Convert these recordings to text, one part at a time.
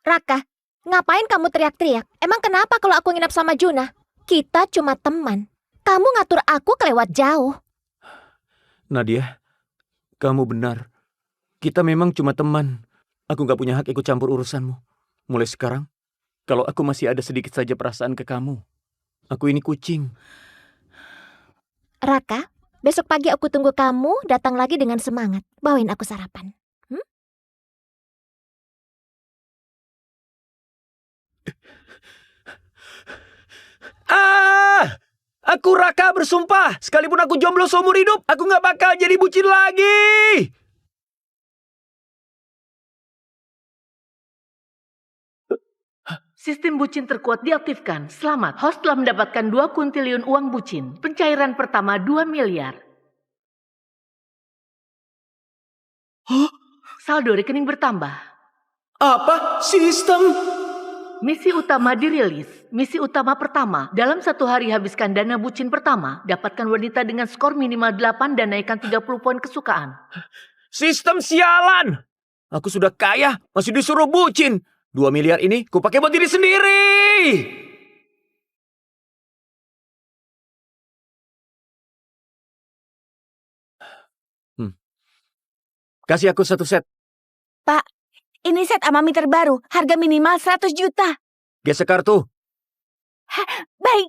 Raka, ngapain kamu teriak-teriak? Emang kenapa kalau aku nginap sama Juna? Kita cuma teman. Kamu ngatur aku kelewat jauh. Nadia, kamu benar. Kita memang cuma teman. Aku gak punya hak ikut campur urusanmu. Mulai sekarang, kalau aku masih ada sedikit saja perasaan ke kamu, aku ini kucing. Raka, besok pagi aku tunggu kamu datang lagi dengan semangat. Bawain aku sarapan. Ah! Aku Raka bersumpah, sekalipun aku jomblo seumur hidup, aku gak bakal jadi bucin lagi. Sistem bucin terkuat diaktifkan. Selamat, host telah mendapatkan 2 kuntiliun uang bucin. Pencairan pertama 2 miliar. Hah? Saldo rekening bertambah. Apa? Sistem? Misi utama dirilis. Misi utama pertama. Dalam 1 hari habiskan dana bucin pertama. Dapatkan wanita dengan skor minimal 8 dan naikkan 30 poin kesukaan. Sistem sialan! Aku sudah kaya, masih disuruh bucin. 2 miliar ini kupakai buat diri sendiri. Kasih aku 1 set. Pak, ini set Amami terbaru. Harga minimal 100 juta. Gesek kartu. Baik.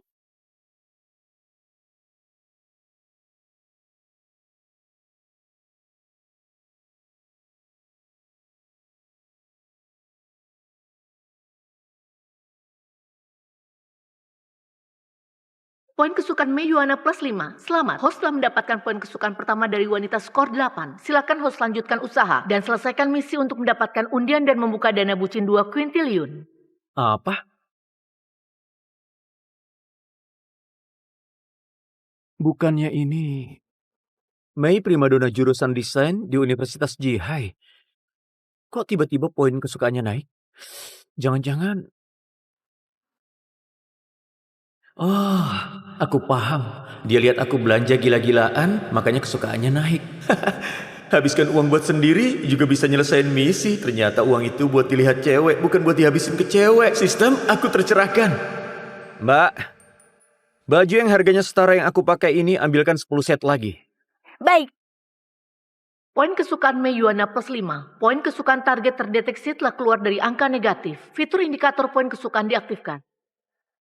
Poin kesukaan Meyuana plus 5. Selamat, host telah mendapatkan poin kesukaan pertama dari wanita skor 8. Silakan host lanjutkan usaha dan selesaikan misi untuk mendapatkan undian dan membuka dana bucin 2 kuintiliun. Apa? Bukannya ini Mei primadona jurusan desain di Universitas Jihai. Kok tiba-tiba poin kesukaannya naik? Jangan-jangan... Oh, aku paham. Dia lihat aku belanja gila-gilaan, makanya kesukaannya naik. Habiskan uang buat sendiri juga bisa nyelesain misi. Ternyata uang itu buat dilihat cewek, bukan buat dihabisin ke cewek. Sistem, aku tercerahkan. Mbak, baju yang harganya setara yang aku pakai ini ambilkan 10 set lagi. Baik. Poin kesukaan Meyuana plus 5. Poin kesukaan target terdeteksi telah keluar dari angka negatif. Fitur indikator poin kesukaan diaktifkan.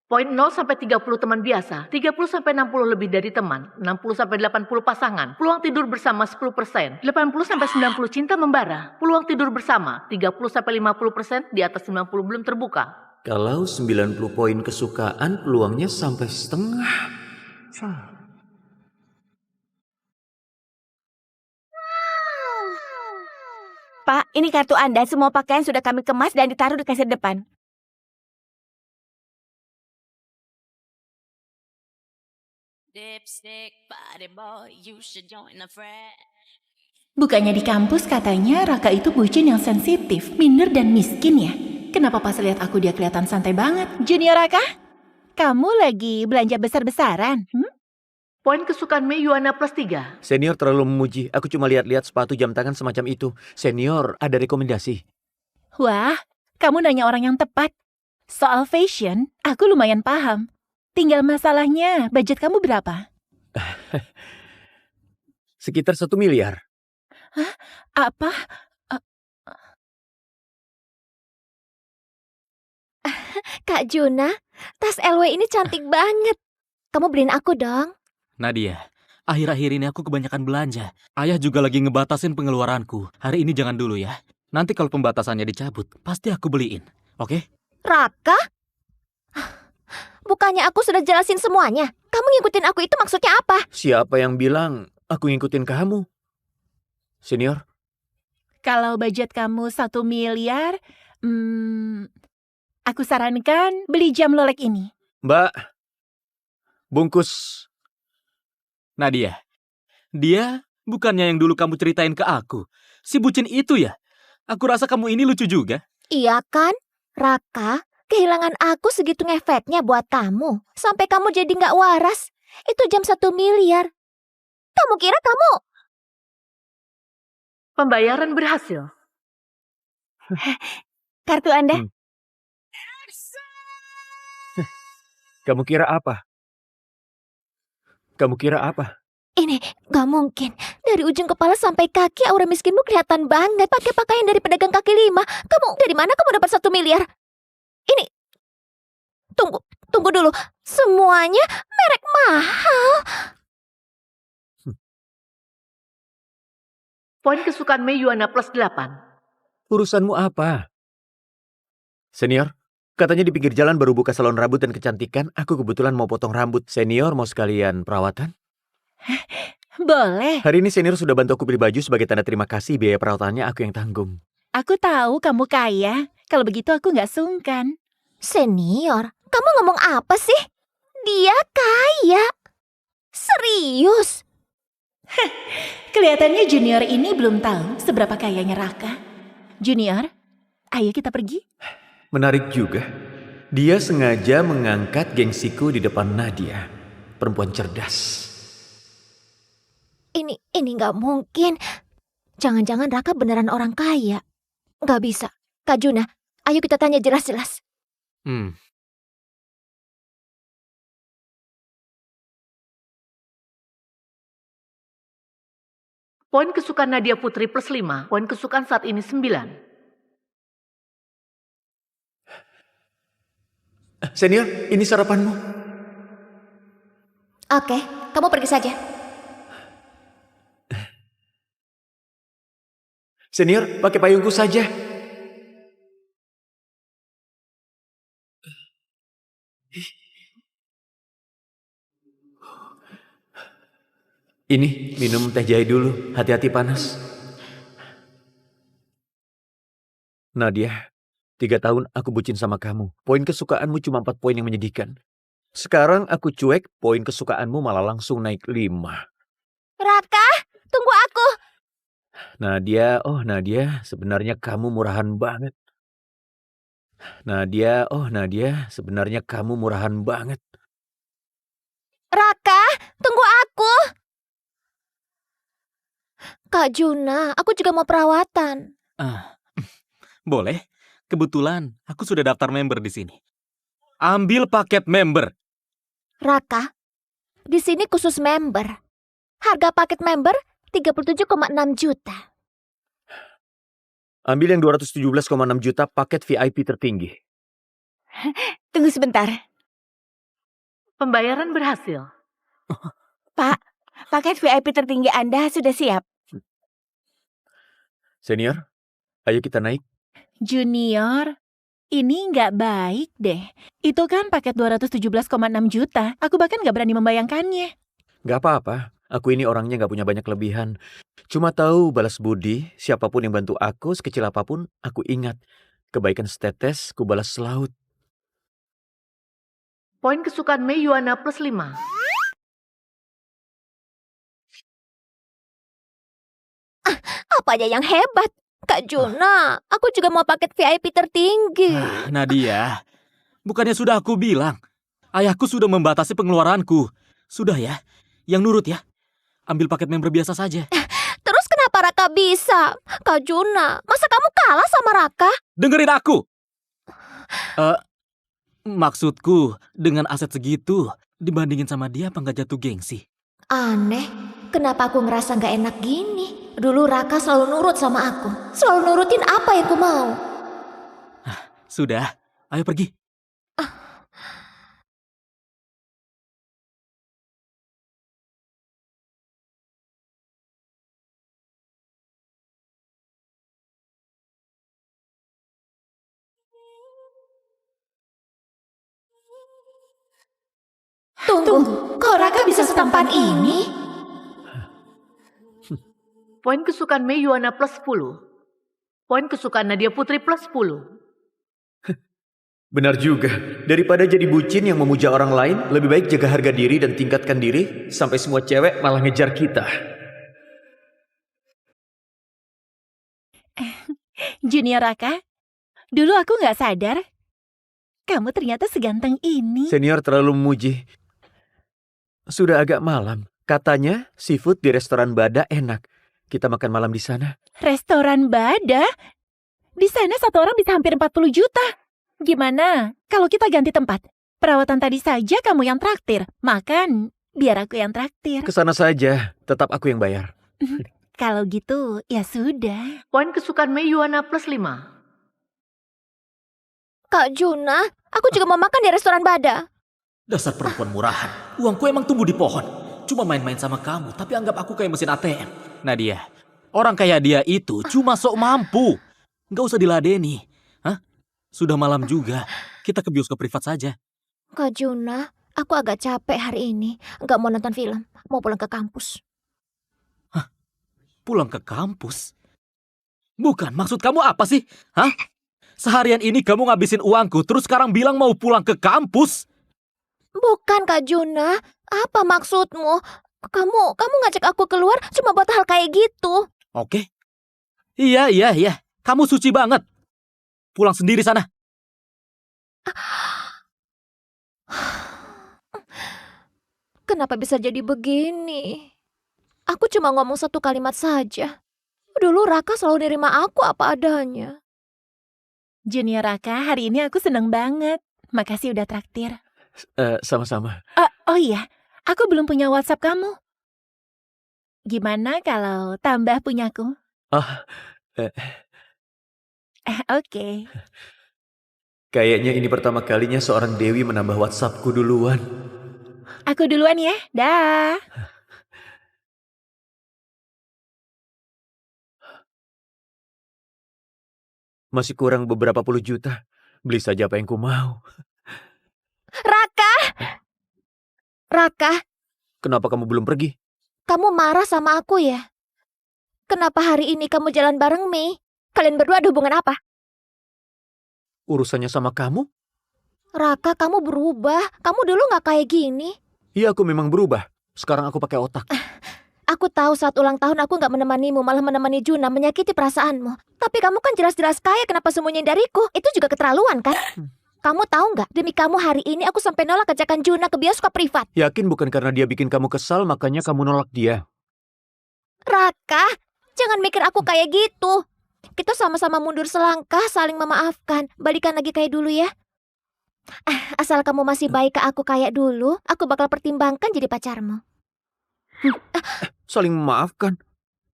Poin 0 sampai 30 teman biasa, 30 sampai 60 lebih dari teman, 60 sampai 80 pasangan, peluang tidur bersama 10%, 80 sampai 90 cinta membara, peluang tidur bersama 30 sampai 50%, di atas 90 belum terbuka. Kalau 90 poin kesukaan, peluangnya sampai setengah. Pak, ini kartu Anda. Semua pakaian sudah kami kemas dan ditaruh di kasir depan. Bukannya di kampus katanya Raka itu bucin yang sensitif, minder dan miskin ya? Kenapa pas lihat aku dia kelihatan santai banget? Junior Raka, kamu lagi belanja besar-besaran? Poin kesukaan Meyuana plus 3. Senior terlalu memuji. Aku cuma lihat-lihat sepatu jam tangan semacam itu. Senior, ada rekomendasi? Wah, kamu nanya orang yang tepat. Soal fashion, aku lumayan paham. Tinggal masalahnya, budget kamu berapa? Sekitar 1 miliar. Hah? Apa? Kak Juna, tas LW ini cantik banget. Kamu beliin aku dong. Nadia, akhir-akhir ini aku kebanyakan belanja. Ayah juga lagi ngebatasin pengeluaranku. Hari ini jangan dulu ya. Nanti kalau pembatasannya dicabut, pasti aku beliin. Oke? Raka? Bukannya aku sudah jelasin semuanya? Kamu ngikutin aku itu maksudnya apa? Siapa yang bilang aku ngikutin kamu? Senior? Kalau budget kamu 1 miliar, aku sarankan beli jam Lolek ini. Mbak, bungkus. Nadia, dia bukannya yang dulu kamu ceritain ke aku. Si bucin itu ya? Aku rasa kamu ini lucu juga. Iya kan? Raka, kehilangan aku segitu ngefeknya buat kamu. Sampai kamu jadi gak waras. Itu jam 1 miliar. Kamu kira kamu... Pembayaran berhasil. Kartu Anda? Kamu kira apa? Kamu kira apa? Ini gak mungkin. Dari ujung kepala sampai kaki aura miskinmu kelihatan banget. Pakai pakaian dari pedagang kaki lima. Kamu dari mana kamu dapat 1 miliar? Ini, tunggu dulu. Semuanya merek mahal. Poin kesukaan Mei Yuana plus 8. Urusanmu apa? Senior, katanya di pinggir jalan baru buka salon rambut dan kecantikan. Aku kebetulan mau potong rambut. Senior mau sekalian perawatan? Boleh. Hari ini senior sudah bantu aku beli baju sebagai tanda terima kasih. Biaya perawatannya aku yang tanggung. Aku tahu kamu kaya. Kalau begitu aku nggak sungkan. Senior, kamu ngomong apa sih? Dia kaya. Serius? Kelihatannya junior ini belum tahu seberapa kayanya Raka. Junior, ayo kita pergi. Menarik juga. Dia sengaja mengangkat gengsiku di depan Nadia. Perempuan cerdas. Ini nggak mungkin. Jangan-jangan Raka beneran orang kaya. Nggak bisa. Kak Juna, ayo kita tanya jelas-jelas. Poin kesukaan Nadia Putri plus 5. Poin kesukaan saat ini 9. Senior, ini sarapanmu. Oke, kamu pergi saja. Senior, pakai payungku saja. Ini, minum teh jahe dulu. Hati-hati panas. Nadia, 3 tahun aku bucin sama kamu. Poin kesukaanmu cuma 4 poin yang menyedihkan. Sekarang aku cuek, poin kesukaanmu malah langsung naik 5. Raka, tunggu aku. Nadia, sebenarnya kamu murahan banget. Nadia, sebenarnya kamu murahan banget. Raka, tunggu aku. Kak Juna, aku juga mau perawatan. Boleh. Kebetulan aku sudah daftar member di sini. Ambil paket member. Raka, di sini khusus member. Harga paket member 37,6 juta. Ambil yang 217,6 juta paket VIP tertinggi. Tunggu sebentar. Pembayaran berhasil. Pak, paket VIP tertinggi Anda sudah siap. Senior, ayo kita naik. Junior, ini nggak baik deh. Itu kan paket 217,6 juta. Aku bahkan nggak berani membayangkannya. Gak apa-apa, aku ini orangnya gak punya banyak kelebihan. Cuma tahu balas budi, siapapun yang bantu aku, sekecil apapun, aku ingat. Kebaikan setetes, ku balas selaut. Poin kesukaan Mei Yuana plus 5. Apa aja yang hebat? Kak Juna, aku juga mau paket VIP tertinggi. Nadia, bukannya sudah aku bilang. Ayahku sudah membatasi pengeluaranku. Sudah ya, yang nurut ya. Ambil paket member biasa saja. Terus kenapa Raka bisa? Kak Juna, masa kamu kalah sama Raka? Dengerin aku. Maksudku, dengan aset segitu, dibandingin sama dia apa nggak jatuh gengsi? Aneh, kenapa aku ngerasa gak enak gini? Dulu Raka selalu nurut sama aku. Selalu nurutin apa yang ku mau. Sudah, ayo pergi. Tunggu, kok Raka bisa setampan ini? Poin kesukaan Mei Yuana plus 10. Poin kesukaan Nadia Putri plus 10. Benar juga, daripada jadi bucin yang memuja orang lain, lebih baik jaga harga diri dan tingkatkan diri, sampai semua cewek malah ngejar kita. Junior Raka, dulu aku nggak sadar. Kamu ternyata seganteng ini. Senior terlalu memuji. Sudah agak malam, katanya seafood di restoran Bada enak. Kita makan malam di sana. Restoran Bada? Di sana satu orang bisa hampir 40 juta. Gimana kalau kita ganti tempat? Perawatan tadi saja kamu yang traktir. Makan, biar aku yang traktir. Kesana saja, tetap aku yang bayar. Kalau gitu, ya sudah. Poin kesukaan Mei Yuana plus 5. Kak Juna, aku juga mau makan di restoran Bada. Dasar perempuan murahan. Uangku emang tumbuh di pohon. Cuma main-main sama kamu, tapi anggap aku kayak mesin ATM. Nadia, orang kayak dia itu cuma sok mampu. Nggak usah diladeni. Hah? Sudah malam juga. Kita ke bioskop privat saja. Kak Juna, aku agak capek hari ini. Nggak mau nonton film, mau pulang ke kampus. Pulang ke kampus? Bukan, maksud kamu apa sih? Hah? Seharian ini kamu ngabisin uangku, terus sekarang bilang mau pulang ke kampus? Bukan Kak Juna, apa maksudmu? Kamu ngajak aku keluar cuma buat hal kayak gitu. Oke. Iya. Kamu suci banget. Pulang sendiri sana. Kenapa bisa jadi begini? Aku cuma ngomong satu kalimat saja. Dulu Raka selalu nerima aku apa adanya. Junior Raka, hari ini aku seneng banget. Makasih udah traktir. Sama-sama. Oh iya, aku belum punya WhatsApp kamu. Gimana kalau tambah punyaku? Oke. Kayaknya ini pertama kalinya seorang Dewi menambah WhatsAppku duluan. Aku duluan ya. Dah. Masih kurang beberapa puluh juta. Beli saja apa yang ku mau. Raka, Kenapa kamu belum pergi? kamu marah sama aku ya? Kenapa hari ini kamu jalan bareng Mei? Kalian berdua ada hubungan apa? Urusannya sama kamu? Raka, kamu berubah. Kamu dulu gak kayak gini. Iya, aku memang berubah. Sekarang aku pakai otak. Aku tahu saat ulang tahun aku gak menemanimu, malah menemani Juna, menyakiti perasaanmu. Tapi kamu kan jelas-jelas kaya, kenapa sembunyiin dariku? Itu juga keterlaluan kan? Kamu tahu nggak? Demi kamu hari ini aku sampai nolak ajakan Juna ke bioskop privat. Yakin bukan karena dia bikin kamu kesal, makanya kamu nolak dia? Raka, jangan mikir aku kayak gitu. Kita sama-sama mundur selangkah, saling memaafkan. Balikan lagi kayak dulu ya. Asal kamu masih baik ke aku kayak dulu, aku bakal pertimbangkan jadi pacarmu. Saling memaafkan?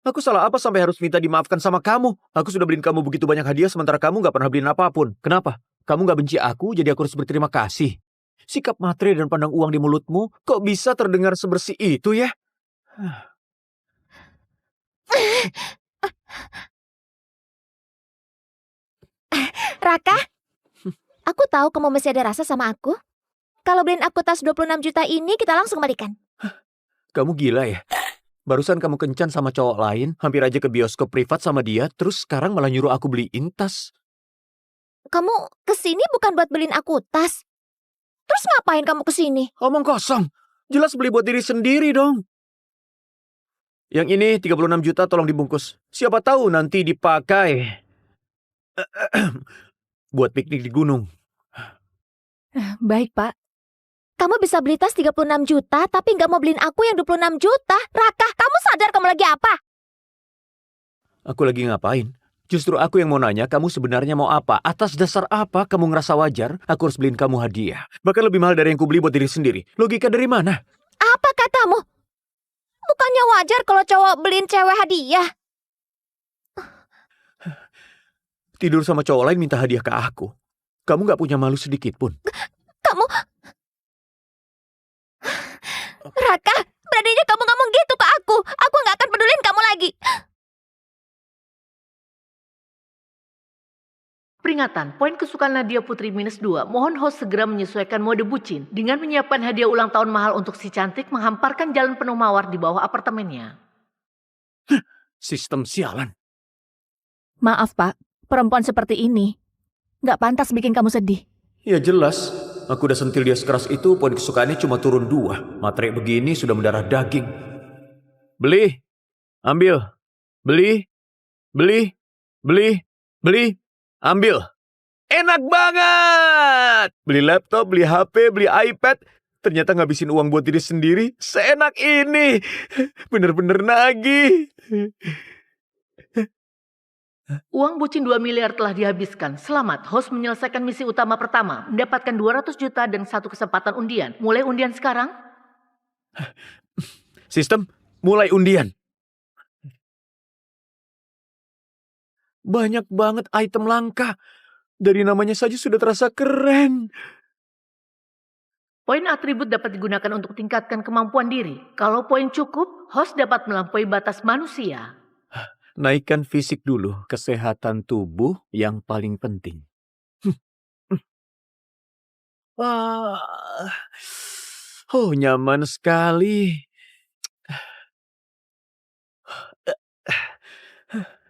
Aku salah apa sampai harus minta dimaafkan sama kamu? Aku sudah beliin kamu begitu banyak hadiah sementara kamu gak pernah beliin apapun. Kenapa? Kamu gak benci aku, jadi aku harus berterima kasih. Sikap matre dan pandang uang di mulutmu kok bisa terdengar sebersih itu ya? Raka, aku tahu kamu masih ada rasa sama aku. Kalau beliin aku tas 26 juta ini, kita langsung balikan. Kamu gila ya? Barusan kamu kencan sama cowok lain, hampir aja ke bioskop privat sama dia, terus sekarang malah nyuruh aku beliin tas. Kamu kesini bukan buat beliin aku tas. Terus ngapain kamu kesini? Omong kosong. Jelas beli buat diri sendiri dong. Yang ini 36 juta tolong dibungkus. Siapa tahu nanti dipakai buat piknik di gunung. Baik, Pak. Kamu bisa beli tas 36 juta, tapi nggak mau beliin aku yang 26 juta. Raka, kamu sadar kamu lagi apa? Aku lagi ngapain? Justru aku yang mau nanya, kamu sebenarnya mau apa? Atas dasar apa kamu ngerasa wajar aku harus beliin kamu hadiah? Bahkan lebih mahal dari yang ku beli buat diri sendiri. Logika dari mana? Apa katamu? Bukannya wajar kalau cowok beliin cewek hadiah? Tidur sama cowok lain minta hadiah ke aku. Kamu gak punya malu sedikit pun. Kamu... Raka, beraninya kamu ngomong gitu ke aku. Aku nggak akan peduliin kamu lagi. Peringatan, poin kesukaan Nadia Putri -2. Mohon host segera menyesuaikan mode bucin dengan menyiapkan hadiah ulang tahun mahal untuk si cantik menghamparkan jalan penuh mawar di bawah apartemennya. Sistem sialan. Maaf, Pak. Perempuan seperti ini nggak pantas bikin kamu sedih. Ya jelas. Aku udah sentil dia sekeras itu, poin kesukaannya cuma turun 2. Materai begini sudah mendarah daging. Beli. Ambil. Beli. Beli. Beli. Beli. Ambil. Enak banget. Beli laptop, beli HP, beli iPad. Ternyata ngabisin uang buat diri sendiri. Seenak ini. Bener-bener nagih. Uang bucin 2 miliar telah dihabiskan. Selamat, host menyelesaikan misi utama pertama. Mendapatkan 200 juta dan 1 kesempatan undian. Mulai undian sekarang. Sistem, mulai undian. Banyak banget item langka. Dari namanya saja sudah terasa keren. Poin atribut dapat digunakan untuk tingkatkan kemampuan diri. Kalau poin cukup, host dapat melampaui batas manusia. Naikkan fisik dulu, kesehatan tubuh yang paling penting. Oh, nyaman sekali.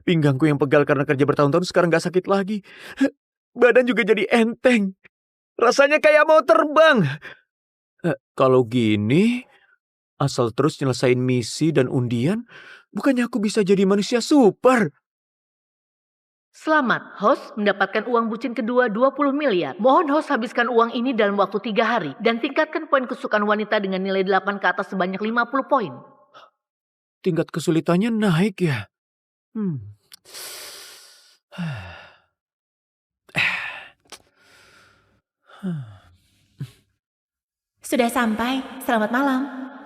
Pinggangku yang pegal karena kerja bertahun-tahun sekarang gak sakit lagi. Badan juga jadi enteng. Rasanya kayak mau terbang. Kalau gini, asal terus nyelesain misi dan undian, bukannya aku bisa jadi manusia super? Selamat, host mendapatkan uang bucin kedua 20 miliar. Mohon host habiskan uang ini dalam waktu 3 hari. Dan tingkatkan poin kesukaan wanita dengan nilai 8 ke atas sebanyak 50 poin. Tingkat kesulitannya naik ya? Sudah sampai. Selamat malam.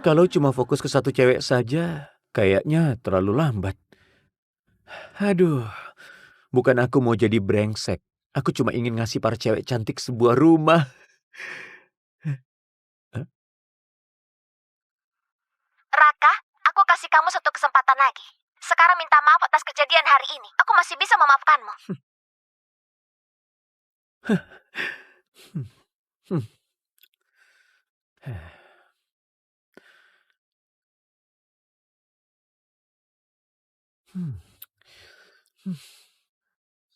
Kalau cuma fokus ke satu cewek saja, kayaknya terlalu lambat. Aduh, bukan aku mau jadi brengsek. Aku cuma ingin ngasih para cewek cantik sebuah rumah. Raka, aku kasih kamu satu kesempatan lagi. Sekarang minta maaf atas kejadian hari ini. Aku masih bisa memaafkanmu.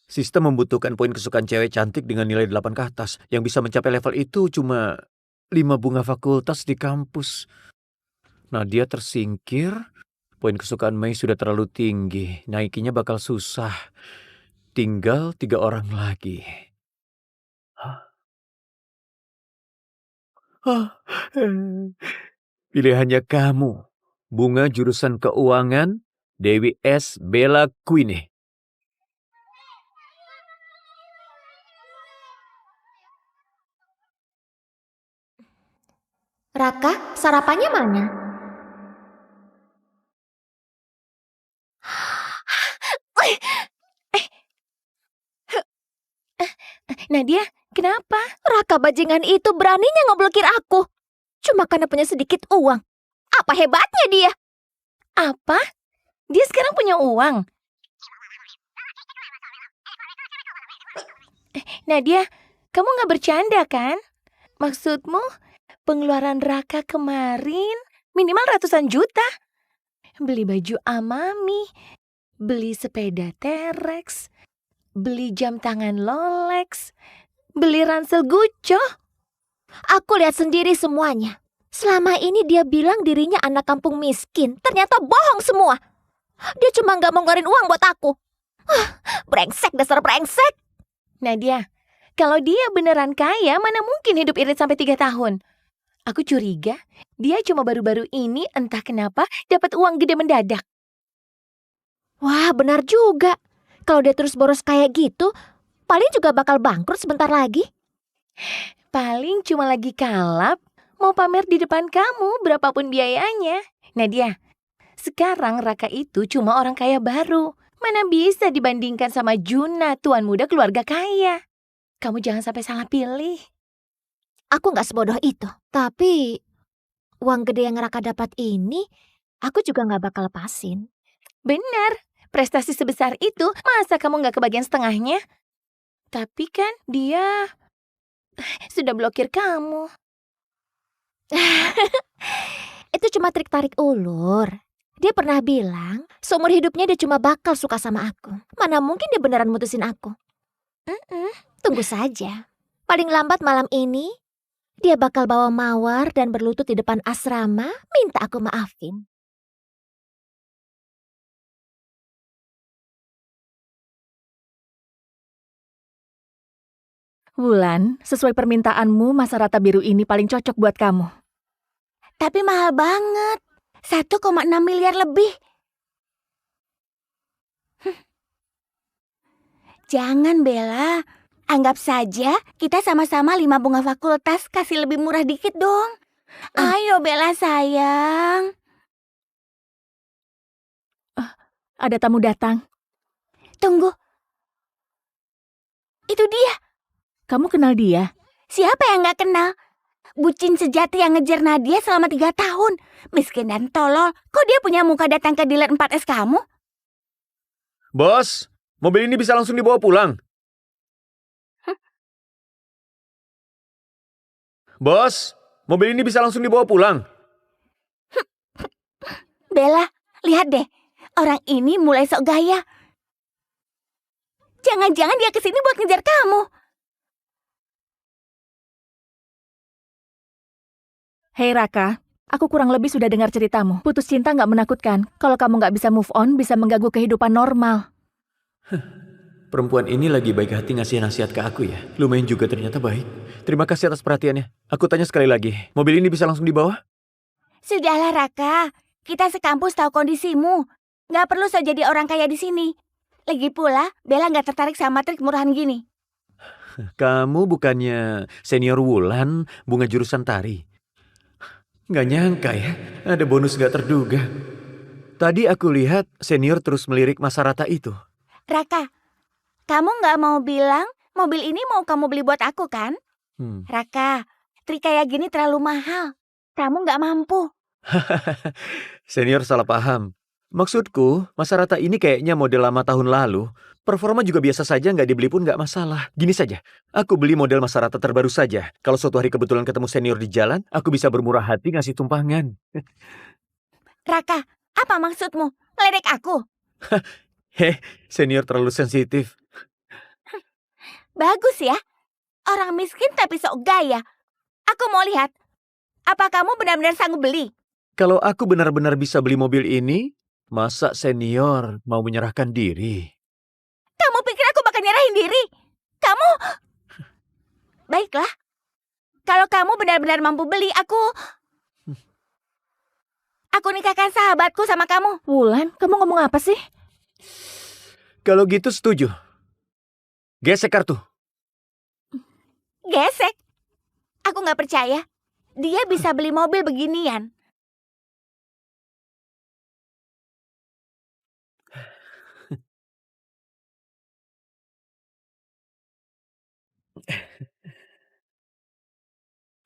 Sistem membutuhkan poin kesukaan cewek cantik dengan nilai 8 ke atas. Yang bisa mencapai level itu cuma 5 bunga fakultas di kampus. Nadia tersingkir. Poin kesukaan Mei sudah terlalu tinggi. Naikinya bakal susah. Tinggal 3 orang lagi. Pilihannya kamu. Bunga jurusan keuangan, Dewi S. Bella Queen. Raka, sarapannya mana? Nadia, kenapa? Raka bajingan itu beraninya ngeblokir aku. Cuma karena punya sedikit uang. Apa hebatnya dia? Apa? Dia sekarang punya uang. Nadia, kamu gak bercanda kan? Maksudmu, pengeluaran Raka kemarin minimal ratusan juta. Beli baju Amami, beli sepeda T-Rex, beli jam tangan Rolex, beli ransel Gucci. Aku lihat sendiri semuanya. Selama ini dia bilang dirinya anak kampung miskin. Ternyata bohong semua. Dia cuma gak mau ngeluarin uang buat aku. Brengsek, dasar brengsek. Nadia, kalau dia beneran kaya, mana mungkin hidup irit sampai 3 tahun? Aku curiga dia cuma baru-baru ini entah kenapa dapat uang gede mendadak. Wah, benar juga. Kalau dia terus boros kayak gitu, paling juga bakal bangkrut sebentar lagi. Paling cuma lagi kalap, mau pamer di depan kamu berapapun biayanya. Nadia, sekarang Raka itu cuma orang kaya baru. Mana bisa dibandingkan sama Juna, tuan muda keluarga kaya. Kamu jangan sampai salah pilih. Aku gak sebodoh itu. Tapi uang gede yang Raka dapat ini, aku juga gak bakal lepasin. Benar, prestasi sebesar itu, masa kamu gak kebagian setengahnya? Tapi kan dia sudah blokir kamu. Itu cuma trik tarik ulur. Dia pernah bilang, seumur hidupnya dia cuma bakal suka sama aku. Mana mungkin dia beneran mutusin aku? Tunggu saja. Paling lambat malam ini, dia bakal bawa mawar dan berlutut di depan asrama, minta aku maafin. Wulan, sesuai permintaanmu, masa rata biru ini paling cocok buat kamu. Tapi mahal banget. 1,6 miliar lebih. Jangan, Bella. Anggap saja kita sama-sama 5 bunga fakultas, kasih lebih murah dikit dong. Ayo Bella sayang. Ada tamu datang. Tunggu. Itu dia. Kamu kenal dia? Siapa yang gak kenal? Bucin sejati yang ngejar Nadia selama 3 tahun. Miskin dan tolol. Kok dia punya muka datang ke dealer 4S kamu? Bos, mobil ini bisa langsung dibawa pulang. Bos, mobil ini bisa langsung dibawa pulang. Bella, lihat deh. Orang ini mulai sok gaya. Jangan-jangan dia kesini buat ngejar kamu. Hei Raka, aku kurang lebih sudah dengar ceritamu. Putus cinta nggak menakutkan. Kalau kamu nggak bisa move on, bisa mengganggu kehidupan normal. Perempuan ini lagi baik hati ngasih nasihat ke aku ya. Lumayan juga ternyata baik. Terima kasih atas perhatiannya. Aku tanya sekali lagi, mobil ini bisa langsung dibawa? Sudahlah Raka, kita sekampus tahu kondisimu. Gak perlu so jadi orang kaya di sini. Lagi pula, Bella gak tertarik sama trik murahan gini. Kamu bukannya senior Wulan, bunga jurusan tari? Gak nyangka ya, ada bonus gak terduga. Tadi aku lihat senior terus melirik Mas Rata itu. Raka, kamu gak mau bilang mobil ini mau kamu beli buat aku kan? Raka, trik kayak gini terlalu mahal. Kamu gak mampu. Senior salah paham. Maksudku, Mas Rata ini kayaknya model lama tahun lalu. Performa juga biasa saja, nggak dibeli pun nggak masalah. Gini saja, aku beli model Mas Rata terbaru saja. Kalau suatu hari kebetulan ketemu senior di jalan, aku bisa bermurah hati ngasih tumpangan. Raka, apa maksudmu? Meledek aku? Senior terlalu sensitif. Bagus ya. Orang miskin tapi sok gaya. Aku mau lihat. Apa kamu benar-benar sanggup beli? Kalau aku benar-benar bisa beli mobil ini, masa senior mau menyerahkan diri? Kamu pikir aku bakal nyerahin diri? Kamu... Baiklah. Kalau kamu benar-benar mampu beli, Aku nikahkan sahabatku sama kamu. Wulan, kamu ngomong apa sih? Kalau gitu setuju. Gesek kartu. Gesek? Aku gak percaya. Dia bisa beli mobil beginian.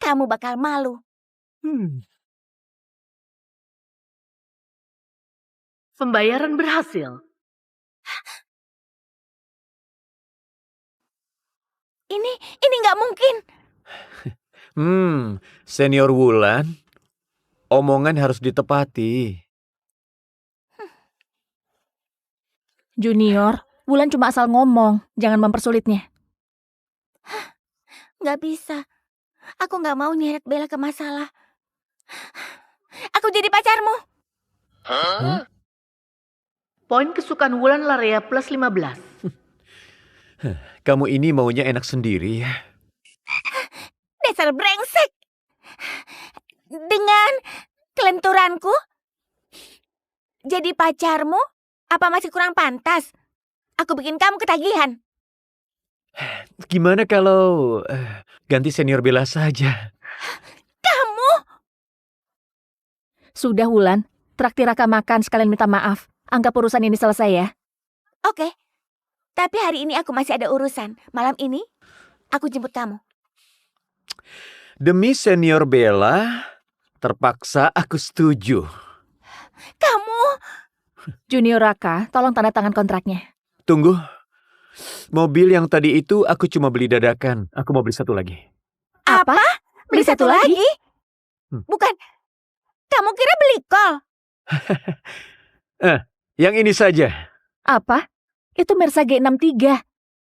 Kamu bakal malu. Pembayaran berhasil. Ini gak mungkin. Senior Wulan, omongan harus ditepati. Junior, Wulan cuma asal ngomong, jangan mempersulitnya. Gak bisa. Aku gak mau nyeret Bella ke masalah. Aku jadi pacarmu. Poin kesukaan Wulan Larea plus 15. Kamu ini maunya enak sendiri ya. Dasar brengsek. Dengan kelenturanku? Jadi pacarmu? Apa masih kurang pantas? Aku bikin kamu ketagihan. Gimana kalau ganti senior Bella saja? Kamu? Sudah Wulan, traktir Raka makan sekalian minta maaf. Anggap urusan ini selesai ya. Oke. Tapi hari ini aku masih ada urusan. Malam ini, aku jemput kamu. Demi senior Bella, terpaksa aku setuju. Kamu? Junior Raka, tolong tanda tangan kontraknya. Tunggu. Mobil yang tadi itu aku cuma beli dadakan. Aku mau beli satu lagi. Apa? Beli satu lagi? Bukan. Kamu kira beli kol? Yang ini saja. Apa? Itu Mersa G63.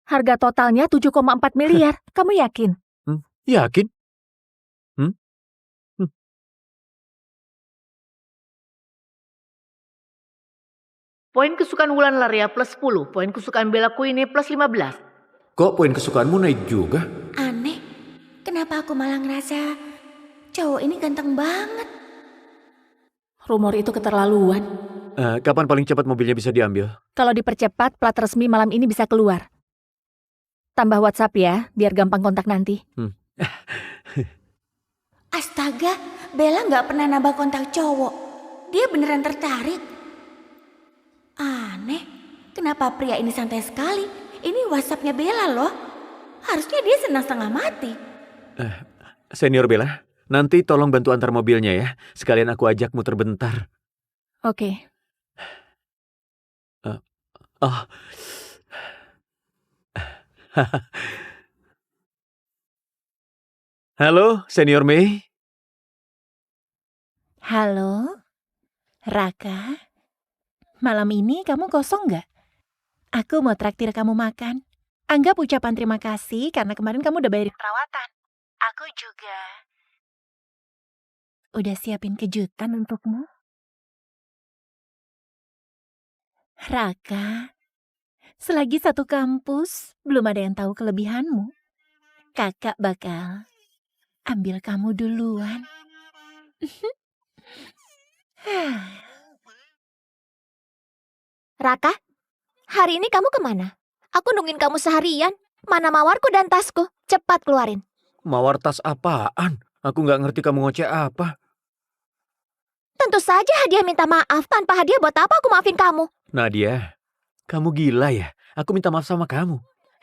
Harga totalnya 7,4 miliar. Kamu yakin? Yakin? Poin kesukaan Wulan Larea plus 10. Poin kesukaan Bella Queenie plus 15. Kok poin kesukaanmu naik juga? Aneh. Kenapa aku malah ngerasa cowok ini ganteng banget? Rumor itu keterlaluan. Kapan paling cepat mobilnya bisa diambil? Kalau dipercepat, plat resmi malam ini bisa keluar. Tambah WhatsApp ya, biar gampang kontak nanti. Astaga, Bella nggak pernah nambah kontak cowok. Dia beneran tertarik. Aneh, kenapa pria ini santai sekali? Ini WhatsAppnya Bella loh. Harusnya dia senang setengah mati. Senior Bella, nanti tolong bantu antar mobilnya ya. Sekalian aku ajak muter bentar. Oke. Oh. Halo, Senior Mei. Halo, Raka. Malam ini kamu kosong nggak? Aku mau traktir kamu makan. Anggap ucapan terima kasih karena kemarin kamu udah bayarin perawatan. Aku juga udah siapin kejutan untukmu. Raka, selagi satu kampus, belum ada yang tahu kelebihanmu. Kakak bakal ambil kamu duluan. Raka, hari ini kamu kemana? Aku nungguin kamu seharian. Mana mawarku dan tasku? Cepat keluarin. Mawar tas apaan? Aku nggak ngerti kamu ngoceh apa. Tentu saja hadiah minta maaf. Tanpa hadiah buat apa aku maafin kamu? Nadia, kamu gila ya? Aku minta maaf sama kamu.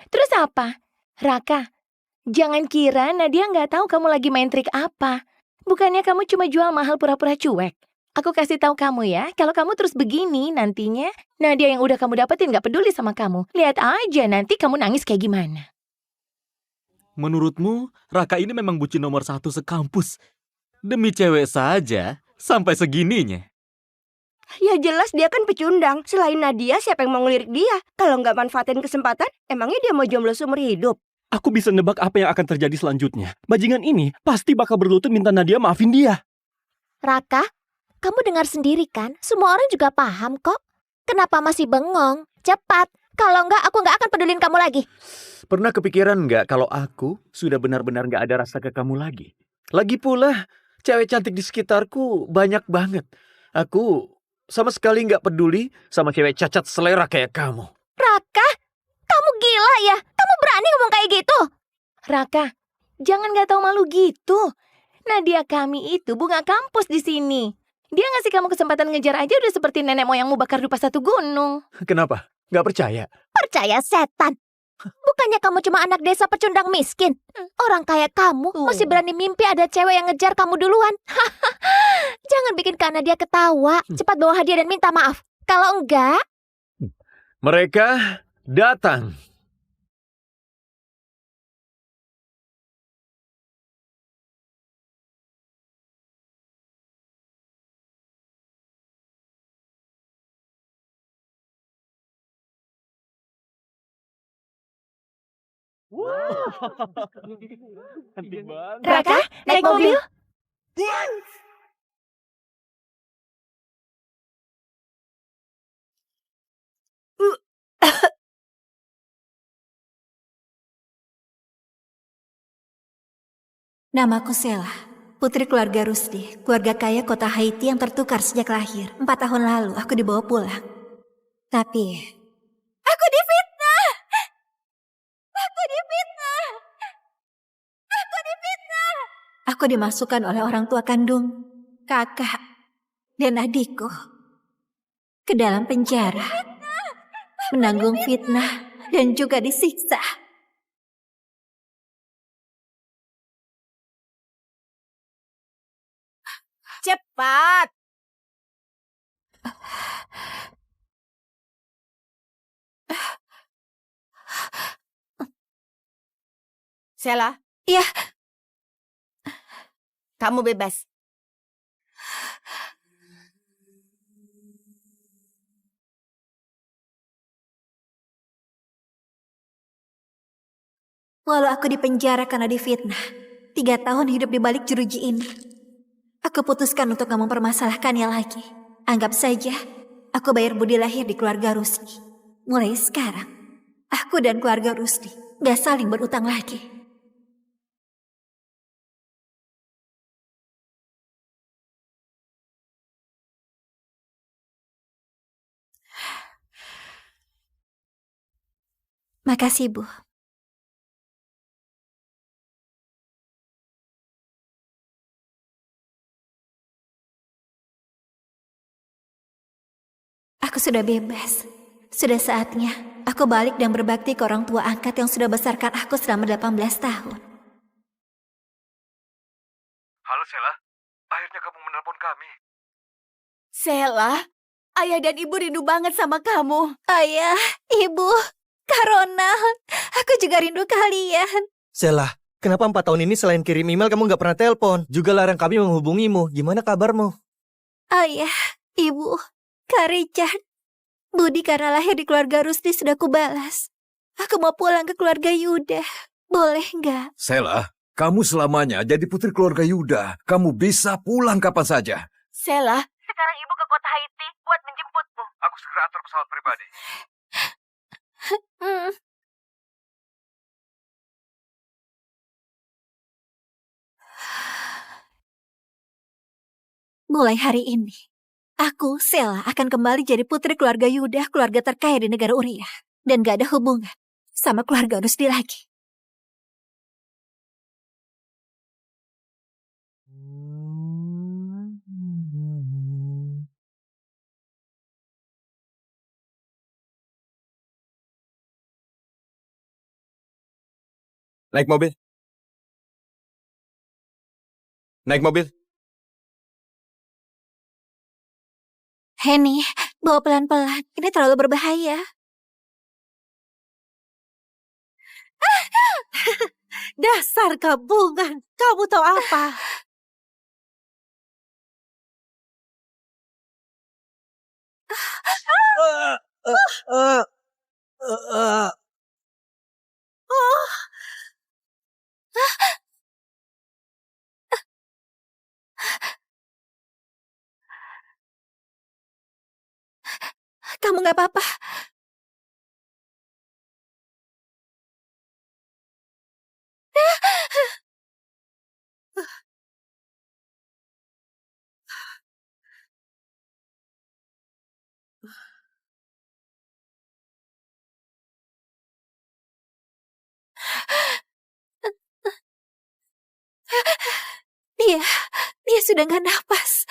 Terus apa? Raka, jangan kira Nadia nggak tahu kamu lagi main trik apa. Bukannya kamu cuma jual mahal pura-pura cuek. Aku kasih tahu kamu ya, kalau kamu terus begini nantinya, Nadia yang udah kamu dapetin nggak peduli sama kamu. Lihat aja nanti kamu nangis kayak gimana. Menurutmu, Raka ini memang bucin nomor 1 sekampus. Demi cewek saja, sampai segininya. Ya jelas dia kan pecundang. Selain Nadia, siapa yang mau ngelirik dia? Kalau nggak manfaatin kesempatan, emangnya dia mau jomblo seumur hidup? Aku bisa nebak apa yang akan terjadi selanjutnya. Bajingan ini pasti bakal berlutut minta Nadia maafin dia. Raka, kamu dengar sendiri kan? Semua orang juga paham kok. Kenapa masih bengong? Cepat. Kalau enggak, aku enggak akan pedulin kamu lagi. Pernah kepikiran nggak kalau aku sudah benar-benar nggak ada rasa ke kamu lagi? Lagi pula, cewek cantik di sekitarku banyak banget. Aku sama sekali nggak peduli sama cewek cacat selera kayak kamu. Raka, kamu gila ya? Kamu berani ngomong kayak gitu? Raka, jangan nggak tahu malu gitu. Nadia kami itu bunga kampus di sini. Dia ngasih kamu kesempatan ngejar aja udah seperti nenek moyangmu bakar dupa satu gunung. Kenapa? Nggak percaya? Percaya setan. Bukannya kamu cuma anak desa pecundang miskin? Orang kayak kamu masih berani mimpi ada cewek yang ngejar kamu duluan. Jangan bikin Kak Nadia ketawa. Cepat bawa hadiah dan minta maaf. Kalau enggak... Mereka datang. Raka, naik mobil. Namaku Sela, putri keluarga Rusdi, keluarga kaya kota Haiti yang tertukar sejak lahir. 4 tahun lalu aku dibawa pulang. Tapi, aku difitnah! Aku difitnah! Aku difitnah! Aku dimasukkan oleh orang tua kandung, kakak, dan adikku ke dalam penjara. Menanggung fitnah dan juga disiksa. Cepat! Sela? Iya. Kamu bebas. Walau aku dipenjara karena difitnah, 3 tahun hidup di balik jeruji ini, aku putuskan untuk gak mempermasalahkannya lagi. Anggap saja, aku bayar budi lahir di keluarga Rusdi. Mulai sekarang, aku dan keluarga Rusdi gak saling berutang lagi. Makasih, Bu. sudah bebas. Sudah saatnya aku balik dan berbakti ke orang tua angkat yang sudah besarkan aku selama 18 tahun. Halo Sela, akhirnya kamu menelpon kami. Sela, ayah dan ibu rindu banget sama kamu. Ayah, ibu, Kak Ronald, aku juga rindu kalian. Sela, kenapa 4 tahun ini selain kirim email kamu nggak pernah telepon? Juga larang kami menghubungimu. Gimana kabarmu? Ayah, ibu, Kak Richard, budi karena lahir di keluarga Rusdi sudah kubalas. Aku mau pulang ke keluarga Yuda. Boleh nggak? Sela, kamu selamanya jadi putri keluarga Yuda. Kamu bisa pulang kapan saja. Sela, sekarang ibu ke kota Haiti buat menjemputmu. Aku segera atur pesawat pribadi. Mulai hari ini, aku, Sela, akan kembali jadi putri keluarga Yuda, keluarga terkaya di negara Uriah. Dan gak ada hubungan sama keluarga Rusdi lagi. Naik mobil. Naik mobil. Henny, bawa pelan-pelan. Ini terlalu berbahaya. Dasar gabungan. Kamu tahu apa? Kamu gak apa-apa. Dia sudah gak napas.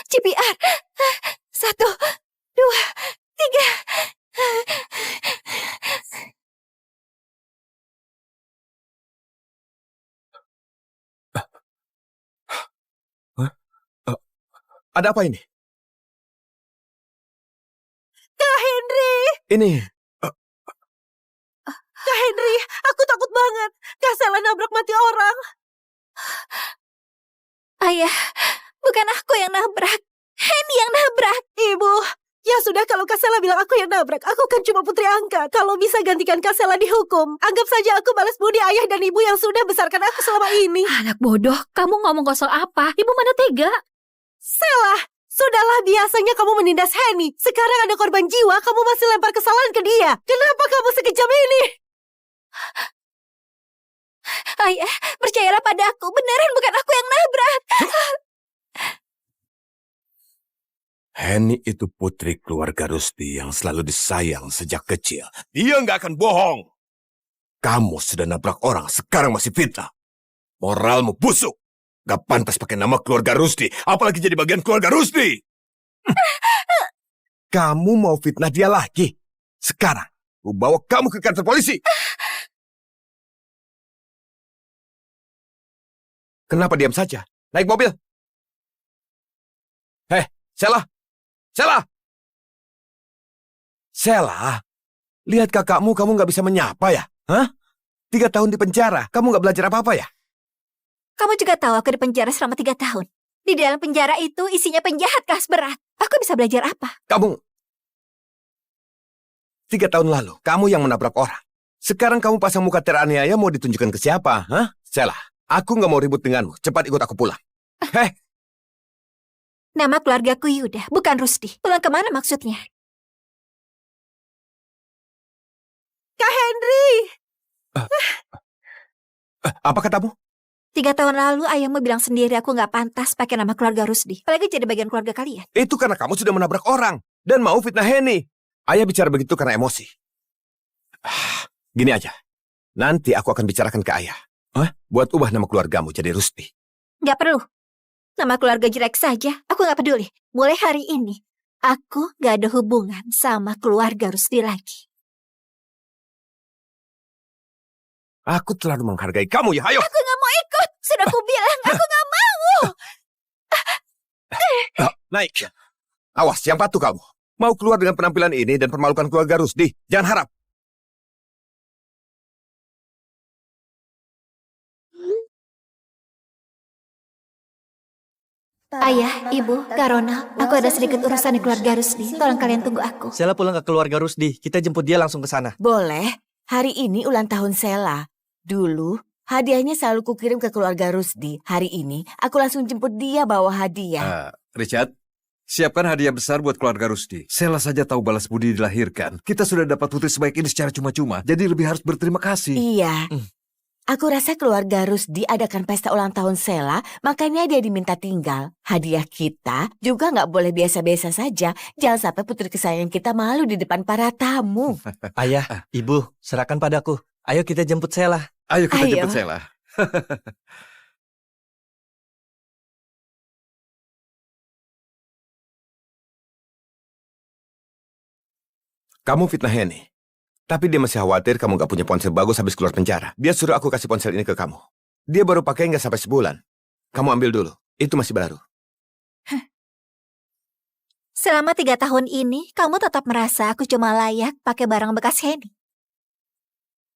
CPR. 1, 2, 3. Ada apa ini? Kak Henry! Ini. Kak Henry, aku takut banget. Kak Sela nabrak mati orang. Ayah, bukan aku yang nabrak. Henny yang nabrak. Ibu, ya sudah kalau Kak Sela bilang aku yang nabrak. Aku kan cuma putri angkat. Kalau bisa gantikan Kak Sela dihukum. Anggap saja aku balas budi ayah dan ibu yang sudah besarkan aku selama ini. Anak bodoh, kamu ngomong kosong apa? Ibu mana tega? Sela, sudahlah biasanya kamu menindas Henny. Sekarang ada korban jiwa, kamu masih lempar kesalahan ke dia. Kenapa kamu sekejam ini? Ayah, percayalah pada aku. Beneran bukan aku yang nabrak. Henny itu putri keluarga Rusdi yang selalu disayang sejak kecil. Dia nggak akan bohong. Kamu sudah nabrak orang, sekarang masih fitnah. Moralmu busuk. Gak pantas pakai nama keluarga Rusdi, apalagi jadi bagian keluarga Rusdi. Kamu mau fitnah dia lagi? Sekarang, aku bawa kamu ke kantor polisi. Kenapa diam saja? Naik mobil. Hei, Sela. Sela. Sela. Lihat kakakmu, kamu nggak bisa menyapa ya? Hah? 3 tahun di penjara, kamu nggak belajar apa-apa ya? Kamu juga tahu aku di penjara selama 3 tahun. Di dalam penjara itu isinya penjahat kelas berat. Aku bisa belajar apa? Kamu 3 tahun lalu, kamu yang menabrak orang. Sekarang kamu pasang muka teraniaya mau ditunjukkan ke siapa? Hah? Sela, aku nggak mau ribut denganmu. Cepat ikut aku pulang. Heh. Nama keluargaku Yuda, bukan Rusdi. Pulang kemana maksudnya? Kak Henry! Apa katamu? 3 tahun lalu ayahmu bilang sendiri aku nggak pantas pakai nama keluarga Rusdi. Apalagi jadi bagian keluarga kalian. Itu karena kamu sudah menabrak orang dan mau fitnah Henny. Ayah bicara begitu karena emosi. Gini aja. Nanti aku akan bicarakan ke ayah. Buat ubah nama keluargamu jadi Rusdi. Nggak perlu. Nama keluarga jelek saja, aku gak peduli. Mulai hari ini, aku gak ada hubungan sama keluarga Rusdi lagi. Aku terlalu menghargai kamu ya, ayo. Aku gak mau ikut. Sudah aku bilang, aku gak mau. Naik. Awas, yang patuh kamu. Mau keluar dengan penampilan ini dan permalukan keluarga Rusdi. Jangan harap. Ayah, Ibu, Kak Ronald, aku ada sedikit urusan di keluarga Rusdi. Tolong kalian tunggu aku. Sela pulang ke keluarga Rusdi. Kita jemput dia langsung ke sana. Boleh. Hari ini ulang tahun Sela. Dulu, hadiahnya selalu kukirim ke keluarga Rusdi. Hari ini, aku langsung jemput dia bawa hadiah. Richard, siapkan hadiah besar buat keluarga Rusdi. Sela saja tahu balas budi dilahirkan. Kita sudah dapat putri sebaik ini secara cuma-cuma. Jadi lebih harus berterima kasih. Iya. Aku rasa keluarga Rusdi adakan pesta ulang tahun Sela, makanya dia diminta tinggal. Hadiah kita juga nggak boleh biasa-biasa saja. Jangan sampai putri kesayangan kita malu di depan para tamu. Ayah, Ibu, serahkan padaku. Ayo kita jemput Sela. Ayo kita jemput Sela. Kamu fitnah Henny. Tapi dia masih khawatir kamu gak punya ponsel bagus habis keluar penjara. Dia suruh aku kasih ponsel ini ke kamu. Dia baru pakai nggak sampai sebulan. Kamu ambil dulu. Itu masih baru. Selama 3 tahun ini, kamu tetap merasa aku cuma layak pakai barang bekas Henny.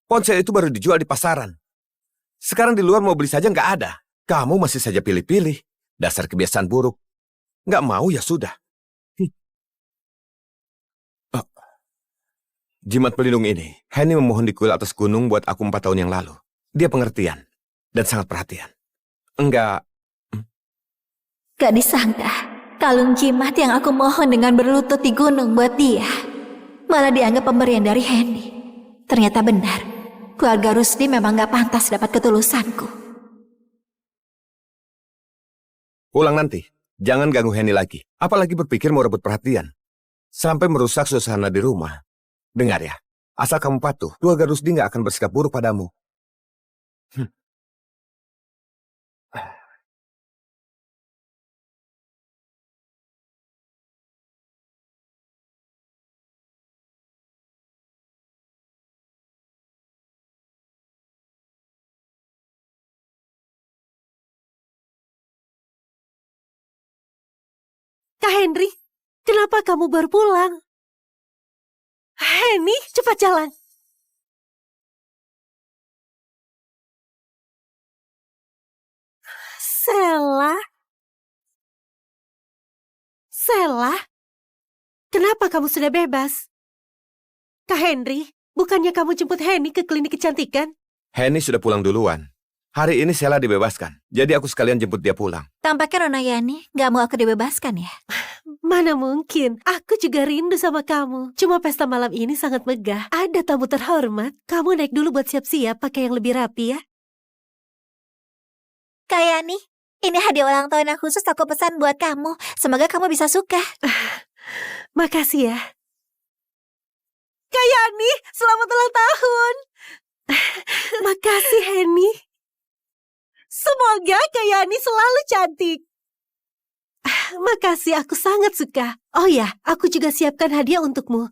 Ponsel itu baru dijual di pasaran. Sekarang di luar mau beli saja nggak ada. Kamu masih saja pilih-pilih. Dasar kebiasaan buruk. Nggak mau ya sudah. Jimat pelindung ini, Henny memohon di kuil atas gunung buat aku 4 tahun yang lalu. Dia pengertian dan sangat perhatian. Enggak. Gak disangka, kalung jimat yang aku mohon dengan berlutut di gunung buat dia, malah dianggap pemberian dari Henny. Ternyata benar, keluarga Rusdi memang gak pantas dapat ketulusanku. Pulang nanti, jangan ganggu Henny lagi. Apalagi berpikir mau rebut perhatian. Sampai merusak suasana di rumah. Dengar ya, asal kamu patuh, keluarga Rusdi nggak akan bersikap buruk padamu. Kak Henry, kenapa kamu baru pulang? Henny, cepat jalan. Sela? Sela? Kenapa kamu sudah bebas? Kak Henry, bukannya kamu jemput Henny ke klinik kecantikan? Henny sudah pulang duluan. Hari ini Sela dibebaskan, jadi aku sekalian jemput dia pulang. Tampaknya Nona Yani gak mau aku dibebaskan ya? Mana mungkin, aku juga rindu sama kamu. Cuma pesta malam ini sangat megah. Ada tamu terhormat. Kamu naik dulu buat siap-siap pakai yang lebih rapi ya. Kak Yani, ini hadiah ulang tahun yang khusus aku pesan buat kamu. Semoga kamu bisa suka. Makasih ya. Kak Yani, selamat ulang tahun. Makasih Henny. Semoga Kak Yani selalu cantik. Makasih, aku sangat suka. Oh ya, aku juga siapkan hadiah untukmu.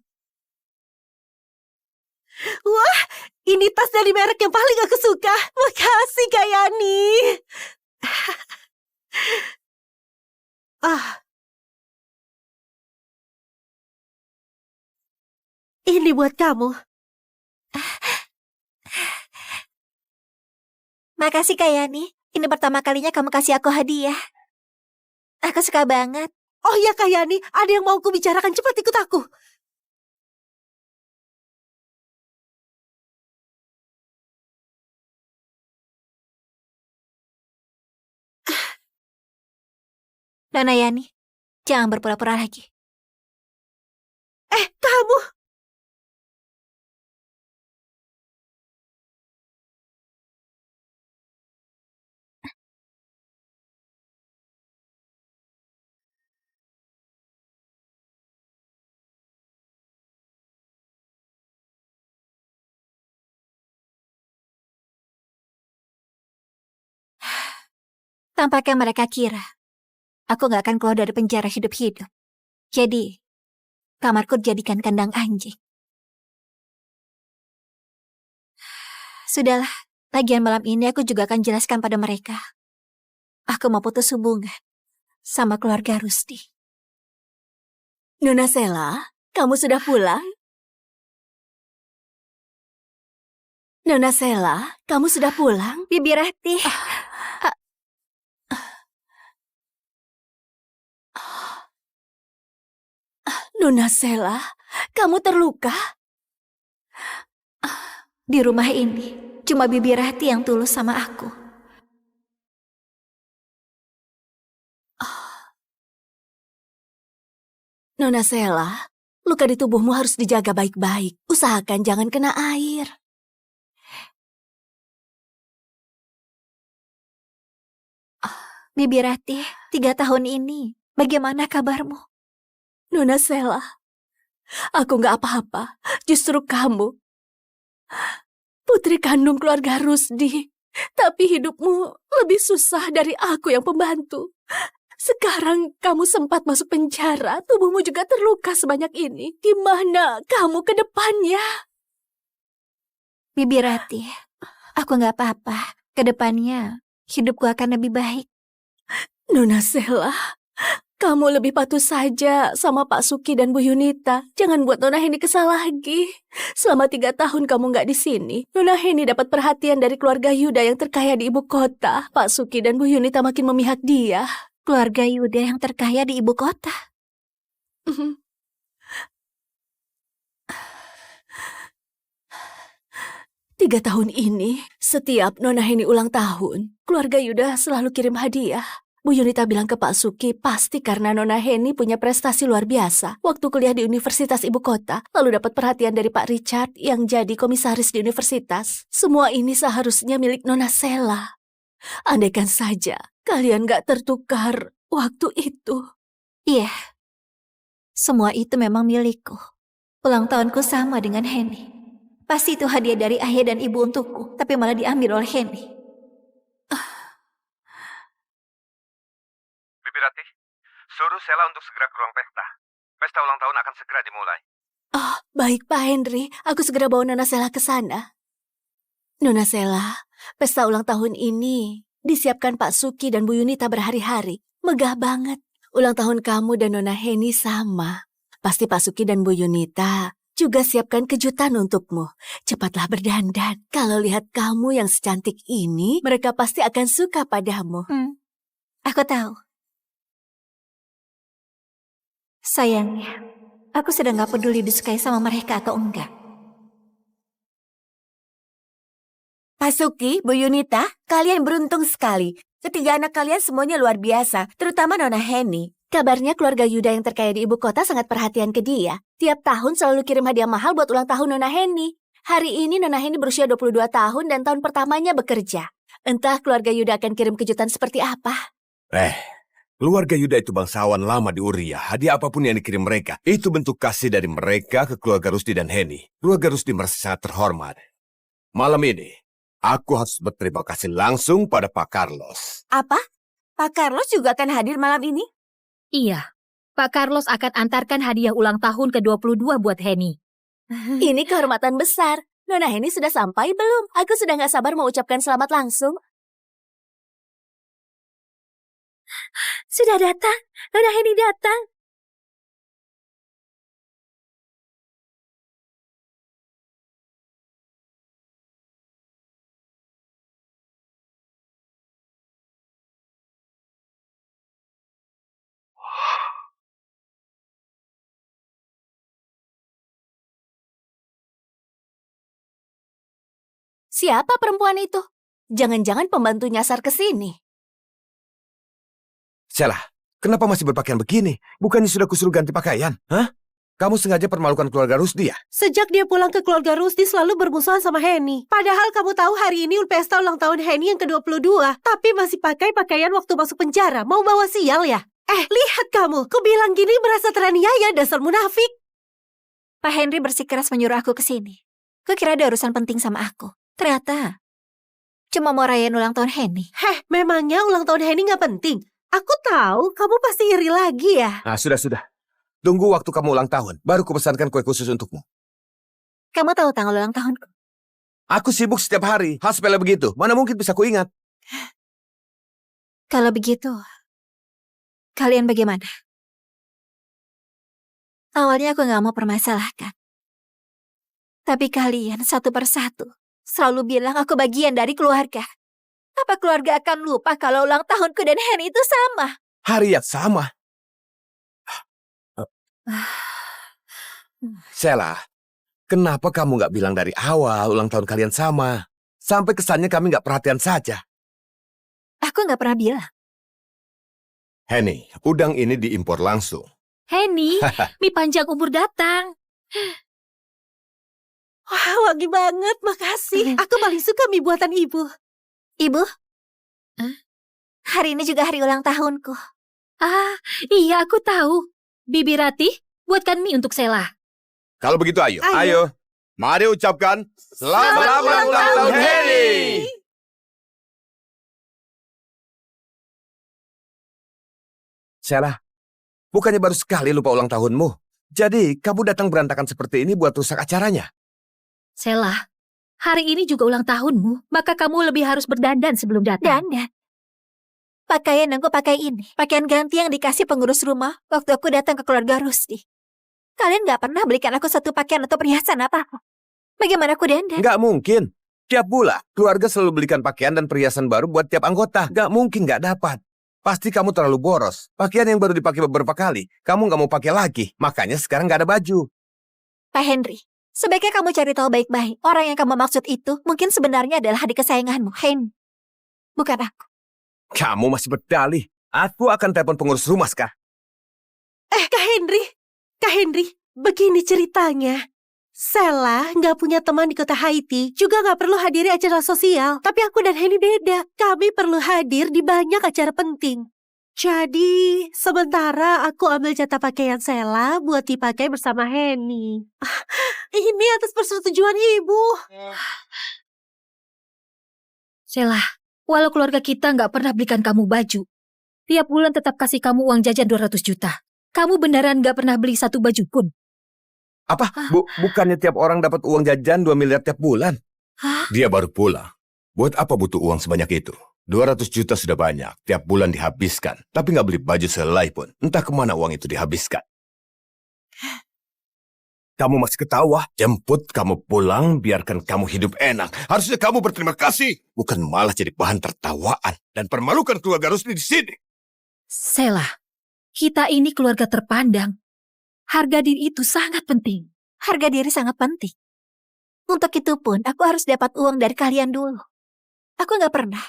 Wah, ini tas dari merek yang paling aku suka. Makasih Kak Yani. Ini buat kamu. Makasih Kak Yani. Ini pertama kalinya kamu kasih aku hadiah. Aku suka banget. Oh ya Kak Yani, ada yang mau aku bicarakan. Cepat ikut aku. Nona Yani, jangan berpura-pura lagi. Kamu. Tampaknya mereka kira Aku gak akan keluar dari penjara hidup-hidup. Jadi, kamarku dijadikan kandang anjing. Sudahlah, lagian malam ini aku juga akan jelaskan pada mereka. Aku mau putus hubungan sama keluarga Rusdi. Nona Sela, kamu sudah pulang? Nona Sela, kamu sudah pulang? Bibi Ratih. Nona Sela, kamu terluka? Di rumah ini, cuma Bibi Ratih yang tulus sama aku. Nona Sela, luka di tubuhmu harus dijaga baik-baik. Usahakan jangan kena air. Bibi Ratih, 3 tahun ini, bagaimana kabarmu? Nona Sela, aku gak apa-apa. Justru kamu, putri kandung keluarga Rusdi. Tapi hidupmu lebih susah dari aku yang pembantu. Sekarang kamu sempat masuk penjara, tubuhmu juga terluka sebanyak ini. Gimana kamu ke depannya? Bibi Ratih, aku gak apa-apa. Kedepannya, hidupku akan lebih baik. Nona Sela, kamu lebih patuh saja sama Pak Suki dan Bu Yunita. Jangan buat Nona Heni kesal lagi. Selama 3 tahun kamu nggak di sini, Nona Heni dapat perhatian dari keluarga Yuda yang terkaya di ibu kota. Pak Suki dan Bu Yunita makin memihak dia. Keluarga Yuda yang terkaya di ibu kota. 3 tahun ini, setiap Nona Heni ulang tahun, keluarga Yuda selalu kirim hadiah. Bu Yunita bilang ke Pak Suki, pasti karena Nona Heni punya prestasi luar biasa. Waktu kuliah di Universitas Ibu Kota, lalu dapat perhatian dari Pak Richard yang jadi komisaris di universitas. Semua ini seharusnya milik Nona Sela. Andaikan saja kalian gak tertukar waktu itu. Iya, semua itu memang milikku. Ulang tahunku sama dengan Heni. Pasti itu hadiah dari ayah dan ibu untukku, tapi malah diambil oleh Heni. Bibi Ratih, suruh Sela untuk segera ke ruang pesta. Pesta ulang tahun akan segera dimulai. Oh, baik Pak Henry. Aku segera bawa Nona Sela ke sana. Nona Sela, pesta ulang tahun ini disiapkan Pak Suki dan Bu Yunita berhari-hari. Megah banget. Ulang tahun kamu dan Nona Heni sama. Pasti Pak Suki dan Bu Yunita juga siapkan kejutan untukmu. Cepatlah berdandan. Kalau lihat kamu yang secantik ini, mereka pasti akan suka padamu. Aku tahu. Sayangnya, aku sudah gak peduli disukai sama mereka atau enggak. Pak Suki, Bu Yunita, kalian beruntung sekali. Ketiga anak kalian semuanya luar biasa, terutama Nona Heni. Kabarnya keluarga Yuda yang terkaya di ibu kota sangat perhatian ke dia. Tiap tahun selalu kirim hadiah mahal buat ulang tahun Nona Heni. Hari ini Nona Heni berusia 22 tahun dan tahun pertamanya bekerja. Entah keluarga Yuda akan kirim kejutan seperti apa. Keluarga Yuda itu bangsawan lama di Uria. Hadiah apapun yang dikirim mereka, itu bentuk kasih dari mereka ke keluarga Rusdi dan Heni. Keluarga Rusdi merasa sangat terhormat. Malam ini, aku harus berterima kasih langsung pada Pak Carlos. Apa? Pak Carlos juga akan hadir malam ini? Iya, Pak Carlos akan antarkan hadiah ulang tahun ke-22 buat Heni. Ini kehormatan besar. Nona Heni sudah sampai belum? Aku sudah gak sabar mau ucapkan selamat langsung. Sudah datang. Nona Heni datang. Siapa perempuan itu? Jangan-jangan pembantu nyasar ke sini. Sela, kenapa masih berpakaian begini? Bukannya sudah kusuruh ganti pakaian? Hah? Kamu sengaja permalukan keluarga Rusdi ya? Sejak dia pulang ke keluarga Rusdi selalu bermusuhan sama Heni. Padahal kamu tahu hari ini pesta ulang tahun Heni yang ke-22. Tapi masih pakai pakaian waktu masuk penjara. Mau bawa sial ya? Lihat kamu. Kubilang gini merasa teraniaya, dasar munafik. Pak Henry bersikeras menyuruh aku ke sini. Kukira ada urusan penting sama aku. Ternyata cuma mau rayain ulang tahun Heni. Memangnya ulang tahun Heni nggak penting? Aku tahu kamu pasti iri lagi ya. Nah, sudah. Tunggu waktu kamu ulang tahun, baru kupesankan kue khusus untukmu. Kamu tahu tanggal ulang tahunku? Aku sibuk setiap hari. Hal sepele begitu, mana mungkin bisa kuingat. Kalau begitu, kalian bagaimana? Awalnya aku gak mau permasalahkan. Tapi kalian satu persatu selalu bilang aku bagian dari keluarga. Apa keluarga akan lupa kalau ulang tahunku dan Henny itu sama? Hari yang sama. Sheila, kenapa kamu gak bilang dari awal ulang tahun kalian sama? Sampai kesannya kami gak perhatian saja. Aku gak pernah bilang. Henny, udang ini diimpor langsung. Henny, mie panjang umur datang. Wah, wangi banget, makasih. Aku paling suka mie buatan ibu. Ibu, hari ini juga hari ulang tahunku. Ah, iya aku tahu. Bibi Ratih, buatkan mie untuk Sheila. Kalau begitu ayo. Mari ucapkan selamat ulang tahun Henny. Sheila, bukannya baru sekali lupa ulang tahunmu. Jadi kamu datang berantakan seperti ini buat rusak acaranya. Sheila, hari ini juga ulang tahunmu, maka kamu lebih harus berdandan sebelum datang. Dandan. Pakaian aku pakai ini. Pakaian ganti yang dikasih pengurus rumah waktu aku datang ke keluarga Rusdi. Kalian gak pernah belikan aku satu pakaian atau perhiasan apa-apa. Bagaimana aku dandan? Gak mungkin. Tiap bulan, keluarga selalu belikan pakaian dan perhiasan baru buat tiap anggota. Gak mungkin gak dapat. Pasti kamu terlalu boros. Pakaian yang baru dipakai beberapa kali, kamu gak mau pakai lagi. Makanya sekarang gak ada baju. Pak Henry, sebaiknya kamu cari tahu baik-baik. Orang yang kamu maksud itu mungkin sebenarnya adalah adik kesayanganmu, Henry. Bukan aku. Kamu masih berdalih. Aku akan telepon pengurus rumah sekarang. Kak Henry, begini ceritanya. Sheila nggak punya teman di kota Haiti, juga nggak perlu hadiri acara sosial. Tapi aku dan Henny beda. Kami perlu hadir di banyak acara penting. Jadi, sementara aku ambil jatah pakaian Sheila buat dipakai bersama Henny. Ini atas persetujuan ibu. Sheila, walau keluarga kita nggak pernah belikan kamu baju, tiap bulan tetap kasih kamu uang jajan 200 juta. Kamu beneran nggak pernah beli satu baju pun? Apa? Bukannya tiap orang dapat uang jajan 2 miliar tiap bulan? Dia baru pulang. Buat apa butuh uang sebanyak itu? 200 juta sudah banyak. Tiap bulan dihabiskan. Tapi nggak beli baju sehelai pun. Entah kemana uang itu dihabiskan. Kamu masih ketawa? Jemput kamu pulang, biarkan kamu hidup enak. Harusnya kamu berterima kasih. Bukan malah jadi bahan tertawaan. Dan permalukan keluarga Rusdi di sini. Sheila, kita ini keluarga terpandang. Harga diri itu sangat penting. Harga diri sangat penting. Untuk itu pun, aku harus dapat uang dari kalian dulu. Aku nggak pernah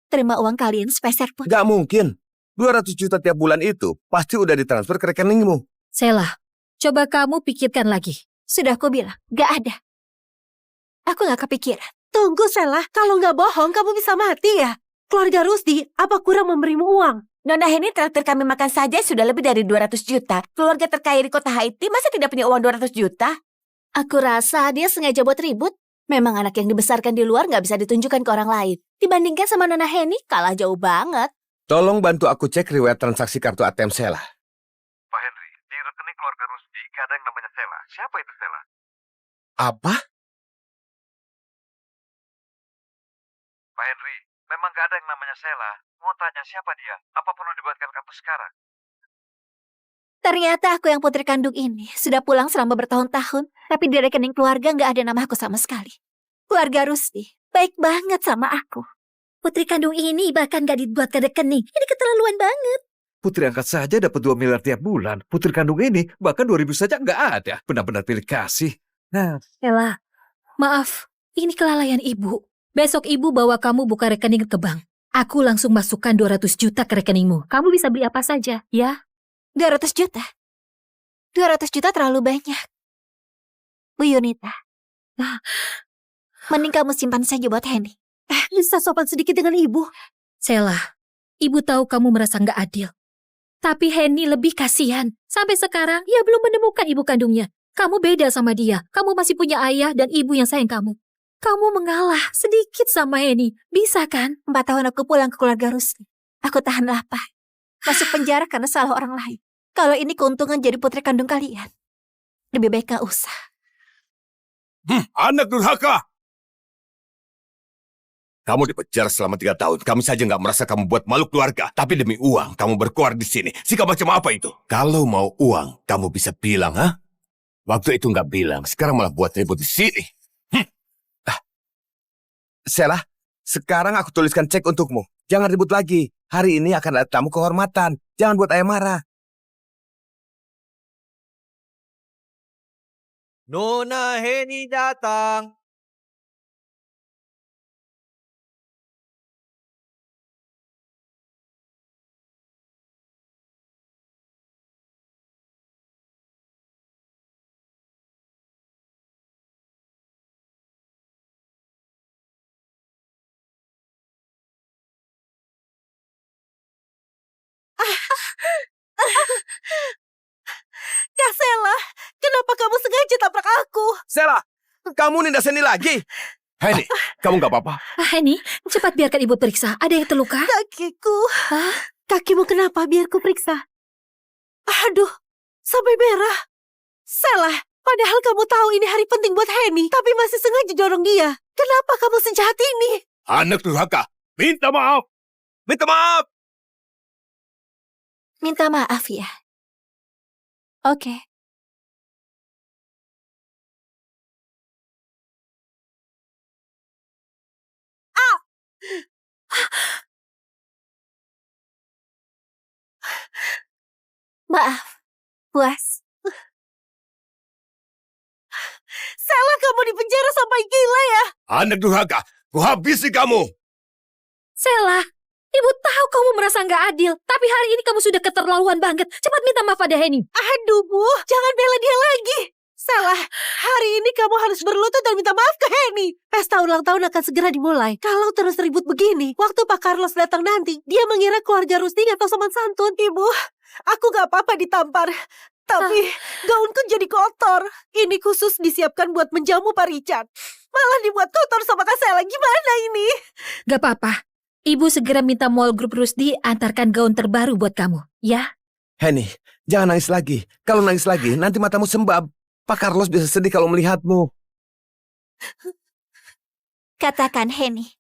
terima uang kalian sepeser pun. Nggak mungkin. 200 juta tiap bulan itu pasti udah ditransfer ke rekeningmu. Sheila, coba kamu pikirkan lagi. Sudah aku bilang, nggak ada. Aku nggak kepikiran. Tunggu, Sheila. Kalau nggak bohong, kamu bisa mati ya? Keluarga Rusdi, apa kurang memberimu uang? Nona Henny traktir kami makan saja sudah lebih dari 200 juta. Keluarga terkaya di kota Haiti masa tidak punya uang 200 juta? Aku rasa dia sengaja buat ribut. Memang anak yang dibesarkan di luar nggak bisa ditunjukkan ke orang lain. Dibandingkan sama Nona Henny, kalah jauh banget. Tolong bantu aku cek riwayat transaksi kartu ATM Sheila. Pak Henry, di rekening keluarga Rusdi gak ada yang namanya Sheila. Siapa itu Sheila? Apa? Pak Henry, memang gak ada yang namanya Sheila. Mau tanya siapa dia? Apa perlu dibuatkan kartu sekarang? Ternyata aku yang putri kandung ini sudah pulang selama bertahun-tahun, tapi di rekening keluarga nggak ada nama aku sama sekali. Keluarga Rusdi baik banget sama aku. Putri kandung ini bahkan nggak dibuatkan rekening. Ini keterlaluan banget. Putri angkat saja dapat 2 miliar tiap bulan. Putri kandung ini bahkan 2.000 saja nggak ada. Benar-benar pilih kasih. Nah, Sheila, maaf, ini kelalaian ibu. Besok ibu bawa kamu buka rekening ke bank. Aku langsung masukkan 200 juta ke rekeningmu. Kamu bisa beli apa saja, ya? 200 juta? 200 juta terlalu banyak. Bu Yunita, mending kamu simpan saja buat Henny. Bisa sopan sedikit dengan ibu. Sheila, ibu tahu kamu merasa nggak adil. Tapi Henny lebih kasihan. Sampai sekarang, ia belum menemukan ibu kandungnya. Kamu beda sama dia. Kamu masih punya ayah dan ibu yang sayang kamu. Kamu mengalah sedikit sama Henny. Bisa kan? 4 tahun aku pulang ke keluarga Rusdi. Aku tahan lapar. masuk penjara karena salah orang lain. Kalau ini keuntungan jadi putri kandung kalian, lebih baik gak usah. Anak durhaka! Kamu dipenjara selama 3 tahun. Kami saja nggak merasa kamu buat malu keluarga. Tapi demi uang, kamu berkuar di sini. Sikap macam apa itu? Kalau mau uang, kamu bisa bilang, ha? Waktu itu nggak bilang. Sekarang malah buat ribut di sini. Sheila, sekarang aku tuliskan cek untukmu. Jangan ribut lagi. Hari ini akan ada tamu kehormatan. Jangan buat ayah marah. Nona Heni datang. Kak Sela, kenapa kamu sengaja tabrak aku? Sheila, kamu nindas Heni lagi? Heni, kamu nggak apa-apa? Heni, cepat biarkan ibu periksa. Ada yang terluka? Kakiku. Kakimu kenapa? Biar ku periksa. Aduh, sampai merah. Sela, padahal kamu tahu ini hari penting buat Heni, tapi masih sengaja dorong dia. Kenapa kamu sejahat ini? Anak durhaka, minta maaf. Minta maaf. Minta maaf ya. Oke. Maaf, puas. Sela, kamu di penjara sampai gila ya? Anak durhaka, ku habisi kamu. Sela, ibu tahu kamu merasa nggak adil, tapi hari ini kamu sudah keterlaluan banget. Cepat minta maaf pada Heni. Aduh, Bu, jangan bela dia lagi. Sela, hari ini kamu harus berlutut dan minta maaf ke Heni. Pesta ulang tahun akan segera dimulai. Kalau terus ribut begini, waktu Pak Carlos datang nanti, dia mengira keluarga Rusdi atau sopan santun. Ibu, aku gak apa-apa ditampar. Tapi gaunku jadi kotor. Ini khusus disiapkan buat menjamu Pak Richard. Malah dibuat kotor sama Kak Sela. Gimana ini? Gak apa-apa. Ibu segera minta mall group Rusdi antarkan gaun terbaru buat kamu, ya? Heni, jangan nangis lagi. Kalau nangis lagi, nanti matamu sembab. Pak Carlos bisa sedih kalau melihatmu. Katakan Heni,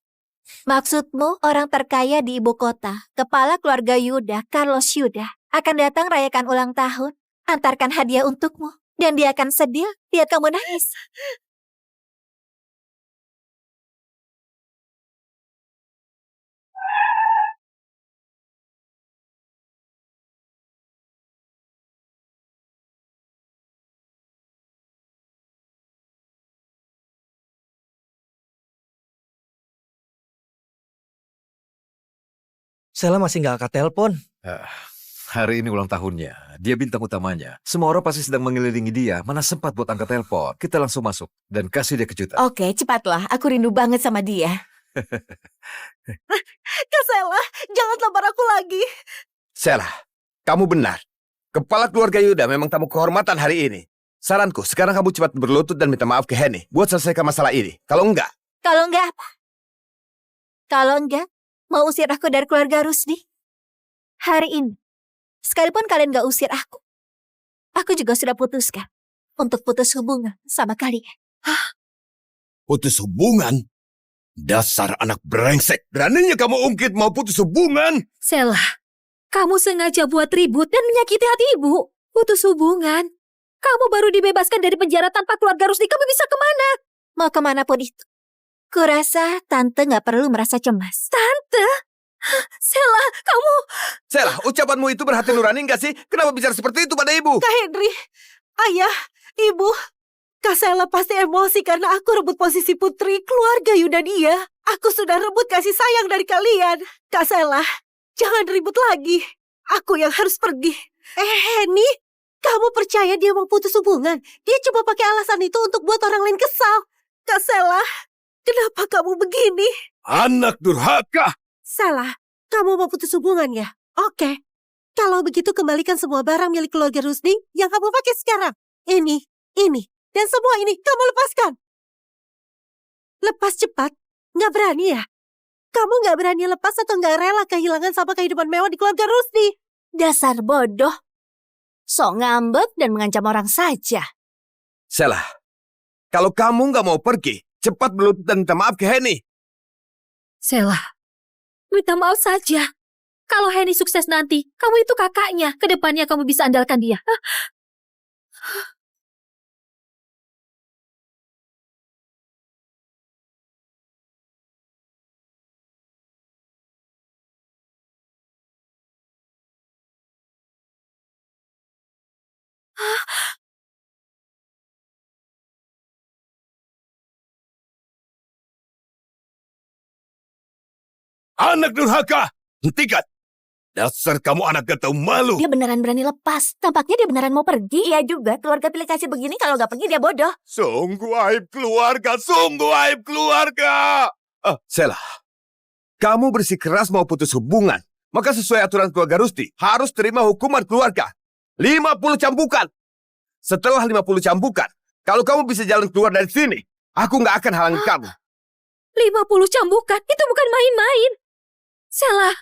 maksudmu orang terkaya di ibu kota, kepala keluarga Yuda, Carlos Yuda, akan datang rayakan ulang tahun, antarkan hadiah untukmu, dan dia akan sedih lihat kamu nangis. Sela masih nggak angkat telepon. Hari ini ulang tahunnya. Dia bintang utamanya. Semua orang pasti sedang mengelilingi dia. Mana sempat buat angkat telepon. Kita langsung masuk dan kasih dia kejutan. Oke, cepatlah. Aku rindu banget sama dia. Kak Sela, jangan tampar aku lagi. Sheila, kamu benar. Kepala keluarga Yuda memang tamu kehormatan hari ini. Saranku, sekarang kamu cepat berlutut dan minta maaf ke Heni buat selesaikan masalah ini. Kalau enggak Apa? Kalau enggak, mau usir aku dari keluarga Rusdi? Hari ini, sekalipun kalian gak usir aku juga sudah putuskan untuk putus hubungan sama kalian. Putus hubungan? Dasar anak brengsek. Beraninya kamu ungkit mau putus hubungan? Sela, kamu sengaja buat ribut dan menyakiti hati ibu. Putus hubungan. Kamu baru dibebaskan dari penjara tanpa keluarga Rusdi. Kamu bisa kemana? Mau kemanapun itu. Kurasa Tante gak perlu merasa cemas. Tante? Sela, kamu... Sheila, ucapanmu itu berhati nurani enggak sih? Kenapa bicara seperti itu pada ibu? Kak Henry, ayah, ibu, Kak Sela pasti emosi karena aku rebut posisi putri keluarga Yuda dia. Aku sudah rebut kasih sayang dari kalian. Kak Sela, jangan ribut lagi. Aku yang harus pergi. Heni, kamu percaya dia mau putus hubungan? Dia cuma pakai alasan itu untuk buat orang lain kesal. Kak Sela, kenapa kamu begini? Anak durhaka! Salah, kamu mau putus hubungan ya? Oke. Kalau begitu kembalikan semua barang milik keluarga Rusdi yang kamu pakai sekarang. Ini, dan semua ini kamu lepaskan. Lepas cepat. Nggak berani ya? Kamu nggak berani lepas atau nggak rela kehilangan sama kehidupan mewah di keluarga Rusdi? Dasar bodoh. Sok ngambek dan mengancam orang saja. Selah, kalau kamu nggak mau pergi, cepat berlutut dan minta maaf ke Henny. Selah, minta maaf saja. Kalau Henny sukses nanti, kamu itu kakaknya. Kedepannya kamu bisa andalkan dia. Anak durhaka, hentikan. Dasar kamu anak gak tahu malu. Dia beneran berani lepas. Tampaknya dia beneran mau pergi. Iya juga, keluarga pilih kasih begini kalau nggak pergi dia bodoh. Sungguh aib keluarga, sungguh aib keluarga. Selah, kamu bersikeras mau putus hubungan. Maka sesuai aturan keluarga Rusdi, harus terima hukuman keluarga. 50 cambukan. Setelah 50 cambukan, kalau kamu bisa jalan keluar dari sini, aku nggak akan halangi kamu. 50 cambukan, itu bukan main-main. Selah,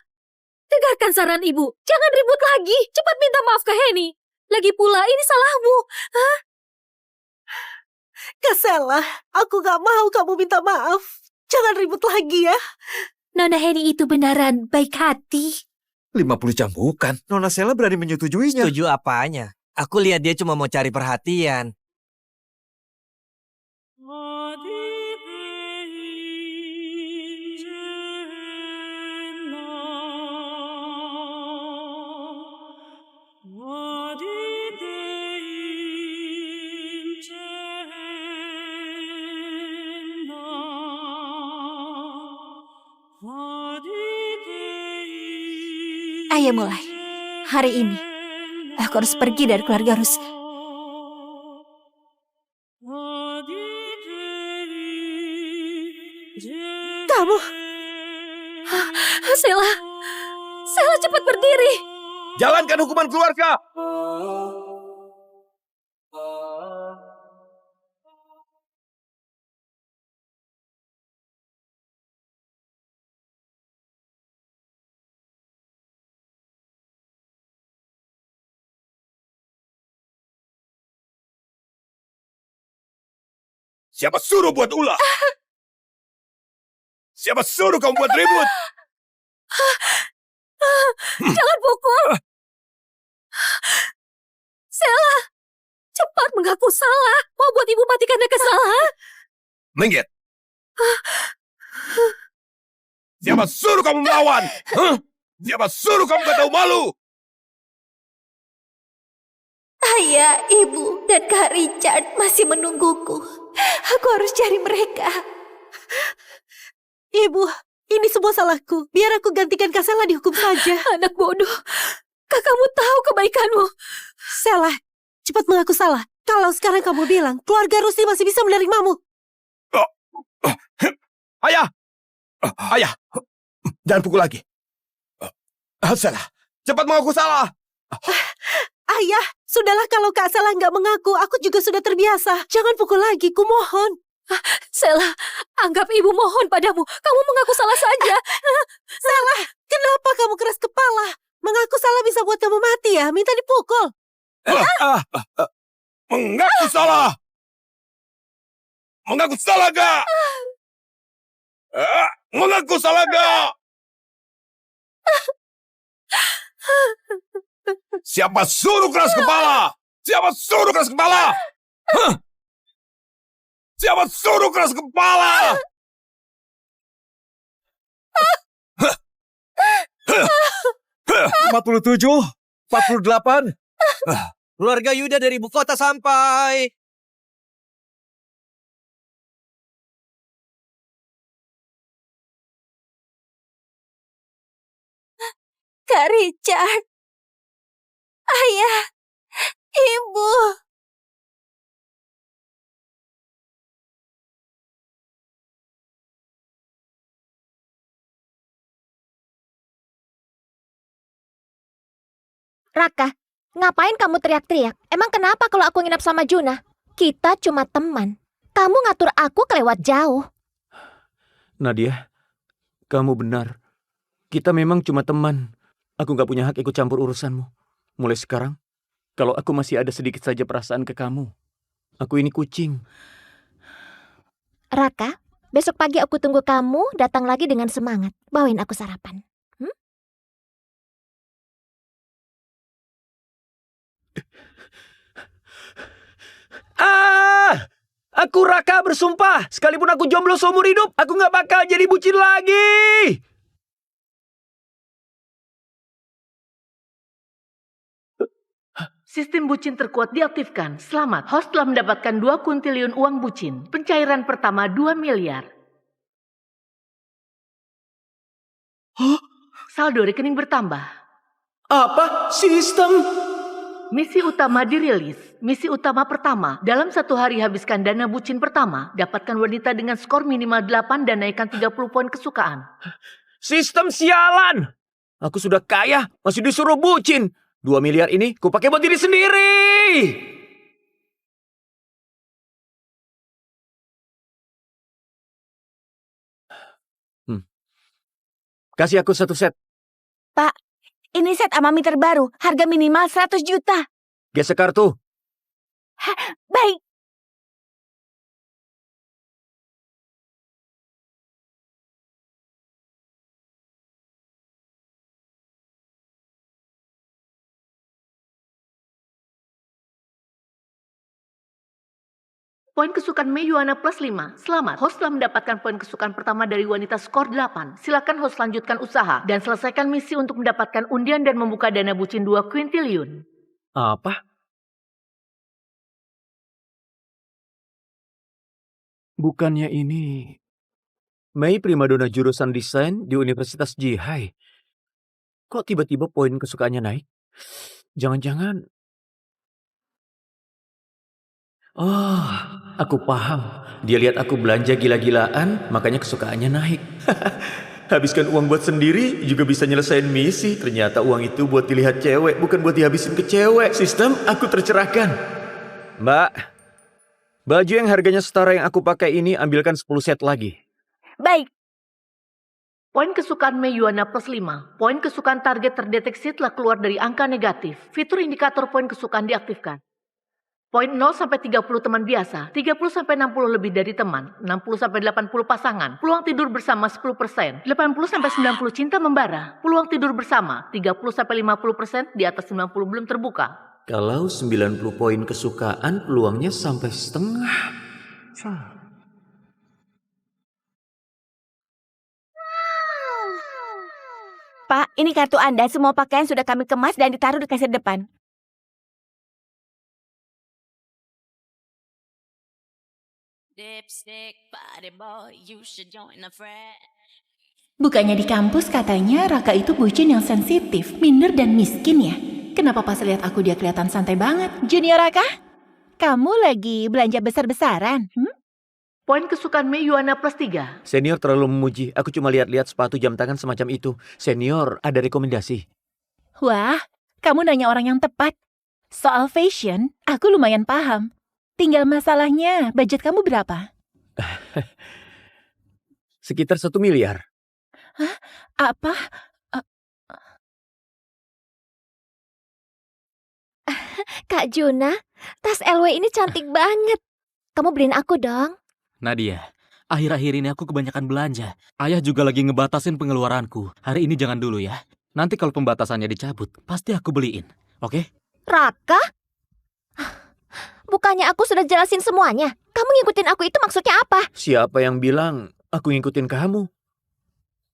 dengarkan saran ibu. Jangan ribut lagi. Cepat minta maaf ke Henny. Lagi pula, ini salahmu. Hah? Kak Selah, aku gak mau kamu minta maaf. Jangan ribut lagi ya. Nona Henny itu beneran baik hati. 50 cambukan. Nona Sela berani menyetujuinya. Setuju apanya? Aku lihat dia cuma mau cari perhatian. Ayo mulai. Hari ini, aku harus pergi dari keluarga Rusdi. Kamu... Sela, Sela cepat berdiri. Jalankan hukuman keluarga. Siapa suruh buat ulah? Siapa suruh kamu buat ribut? Jangan pukul. Sela, cepat mengaku salah. Mau buat ibu mati karena kesalahan. Minggir. Siapa suruh kamu melawan? Siapa suruh kamu gak tahu malu? Ayah, ibu, dan Kak Richard masih menungguku. Aku harus cari mereka. Ibu, ini semua salahku. Biar aku gantikan Kak Selah dihukum saja. Anak bodoh. Kakakmu tahu kebaikanmu. Selah, cepat mengaku salah. Kalau sekarang kamu bilang, keluarga Rusdi masih bisa menerimamu. Ayah! Ayah! Jangan pukul lagi. Selah, cepat mengaku salah. Ayah, sudahlah kalau Kak Selah nggak mengaku, aku juga sudah terbiasa. Jangan pukul lagi, kumohon. Selah, anggap ibu mohon padamu. Kamu mengaku salah saja. Selah, kenapa kamu keras kepala? Mengaku salah bisa buat kamu mati ya? Minta dipukul. Mengaku salah. Mengaku salah gak? Mengaku salah gak? Siapa suruh keras kepala? Siapa suruh keras kepala? Siapa suruh keras kepala? 47, 48. Keluarga Yuda dari ibu kota sampai. Kak Richard. Ayah. Ibu. Raka, ngapain kamu teriak-teriak? Emang kenapa kalau aku nginap sama Juna? Kita cuma teman. Kamu ngatur aku kelewat jauh. Nadia, kamu benar. Kita memang cuma teman. Aku nggak punya hak ikut campur urusanmu. Mulai sekarang, kalau aku masih ada sedikit saja perasaan ke kamu, aku ini kucing. Raka, besok pagi aku tunggu kamu datang lagi dengan semangat. Bawain aku sarapan. Ah! Aku Raka bersumpah, sekalipun aku jomblo seumur hidup, aku nggak bakal jadi bucin lagi. Sistem bucin terkuat diaktifkan. Selamat, host telah mendapatkan 2 kuntiliun uang bucin. Pencairan pertama 2 miliar. Saldo rekening bertambah. Apa? Sistem? Misi utama dirilis. Misi utama pertama. Dalam 1 hari habiskan dana bucin pertama. Dapatkan wanita dengan skor minimal 8 dan naikkan 30 poin kesukaan. Sistem sialan! Aku sudah kaya, masih disuruh bucin. 2 miliar ini ku pakai buat diri sendiri. Kasih aku 1 set. Pak, ini set Amami terbaru. Harga minimal 100 juta. Gesek kartu. Baik. Poin kesukaan Meyuana plus 5. Selamat, host telah mendapatkan poin kesukaan pertama dari wanita skor 8. Silakan host lanjutkan usaha dan selesaikan misi untuk mendapatkan undian dan membuka dana bucin 2 kuintiliun. Apa? Bukannya ini Mei primadona jurusan desain di Universitas Jihai. Kok tiba-tiba poin kesukaannya naik? Jangan-jangan... Oh, aku paham. Dia lihat aku belanja gila-gilaan, makanya kesukaannya naik. Habiskan uang buat sendiri juga bisa nyelesain misi. Ternyata uang itu buat dilihat cewek, bukan buat dihabisin ke cewek. Sistem, aku tercerahkan. Mbak, baju yang harganya setara yang aku pakai ini ambilkan 10 set lagi. Baik. Poin kesukaan Meyuana plus 5. Poin kesukaan target terdeteksi telah keluar dari angka negatif. Fitur indikator poin kesukaan diaktifkan. Poin 0 sampai 30 teman biasa, 30 sampai 60 lebih dari teman, 60 sampai 80 pasangan, peluang tidur bersama 10%, 80 sampai 90 cinta membara, peluang tidur bersama 30 sampai 50%, di atas 90 belum terbuka. Kalau 90 poin kesukaan, peluangnya sampai setengah. Pak, ini kartu Anda. Semua pakaian sudah kami kemas dan ditaruh di kasir depan. Bukannya di kampus katanya Raka itu bucin yang sensitif, minder dan miskin ya? Kenapa pas lihat aku dia kelihatan santai banget? Junior Raka, kamu lagi belanja besar-besaran? Poin kesukaan Meyuana plus 3. Senior terlalu memuji. Aku cuma lihat-lihat sepatu jam tangan semacam itu. Senior, ada rekomendasi? Wah, kamu nanya orang yang tepat. Soal fashion, aku lumayan paham. Tinggal masalahnya, budget kamu berapa? Sekitar 1 miliar. Hah? Apa? Kak Juna, tas LW ini cantik banget. Kamu beliin aku dong. Nadia, akhir-akhir ini aku kebanyakan belanja. Ayah juga lagi ngebatasin pengeluaranku. Hari ini jangan dulu ya. Nanti kalau pembatasannya dicabut, pasti aku beliin. Oke? Raka? Bukannya aku sudah jelasin semuanya? Kamu ngikutin aku itu maksudnya apa? Siapa yang bilang aku ngikutin kamu?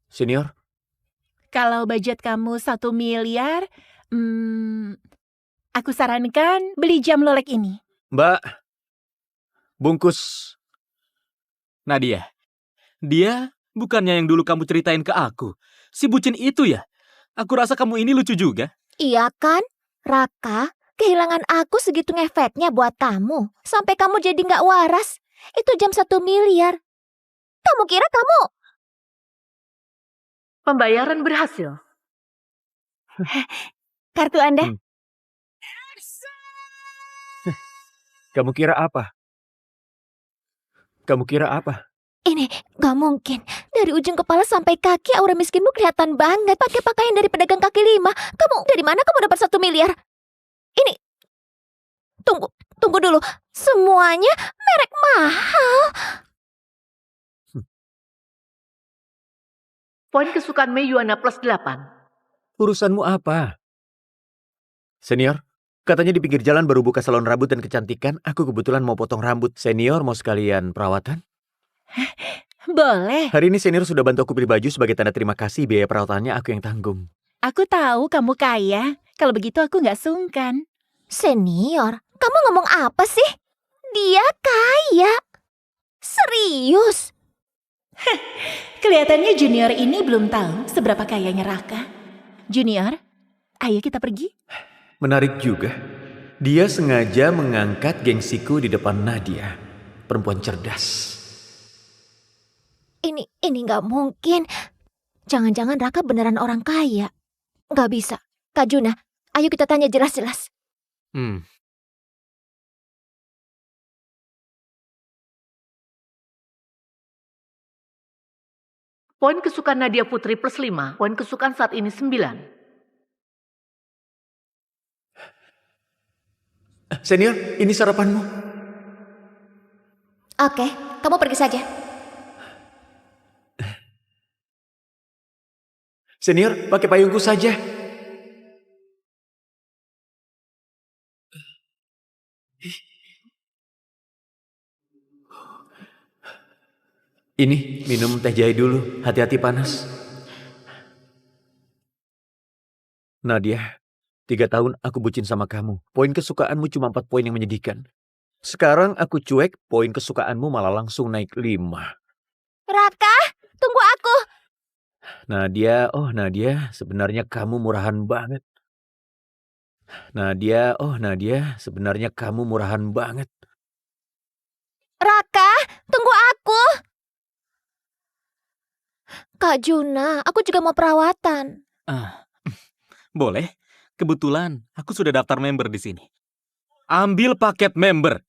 Senior? Kalau budget kamu 1 miliar, aku sarankan beli jam Lolek ini. Mbak, bungkus. Nadia, dia bukannya yang dulu kamu ceritain ke aku. Si bucin itu ya? Aku rasa kamu ini lucu juga. Iya kan? Raka, kehilangan aku segitu ngefeknya buat kamu. Sampai kamu jadi nggak waras. Itu jam 1 miliar. Kamu kira kamu... Pembayaran berhasil. Kartu Anda. Kamu kira apa? Kamu kira apa? Ini gak mungkin. Dari ujung kepala sampai kaki aura miskinmu kelihatan banget. Pakai pakaian dari pedagang kaki lima. Kamu dari mana kamu dapat 1 miliar? Ini, tunggu dulu. Semuanya merek mahal. Poin kesukaan Mei Yuana plus 8. Urusanmu apa? Senior, katanya di pinggir jalan baru buka salon rambut dan kecantikan. Aku kebetulan mau potong rambut. Senior mau sekalian perawatan? Boleh. Hari ini senior sudah bantu aku pilih baju sebagai tanda terima kasih. Biaya perawatannya aku yang tanggung. Aku tahu kamu kaya. Kalau begitu aku nggak sungkan. Senior, kamu ngomong apa sih? Dia kaya. Serius? Kelihatannya Junior ini belum tahu seberapa kayanya Raka. Junior, ayo kita pergi. Menarik juga. Dia sengaja mengangkat gengsiku di depan Nadia. Perempuan cerdas. Ini nggak mungkin. Jangan-jangan Raka beneran orang kaya. Nggak bisa. Kak Juna, ayo kita tanya jelas-jelas. Poin kesukaan Nadia Putri plus 5. Poin kesukaan saat ini 9. Senior, ini sarapanmu. Oke, kamu pergi saja. Senior, pakai payungku saja. Ini, minum teh jahe dulu. Hati-hati panas. Nadia, 3 tahun aku bucin sama kamu. Poin kesukaanmu cuma 4 poin yang menyedihkan. Sekarang aku cuek, poin kesukaanmu malah langsung naik 5. Raka, tunggu aku. Nadia, sebenarnya kamu murahan banget. Nadia, sebenarnya kamu murahan banget. Raka, tunggu aku. Kak Juna, aku juga mau perawatan. Boleh. Kebetulan aku sudah daftar member di sini. Ambil paket member.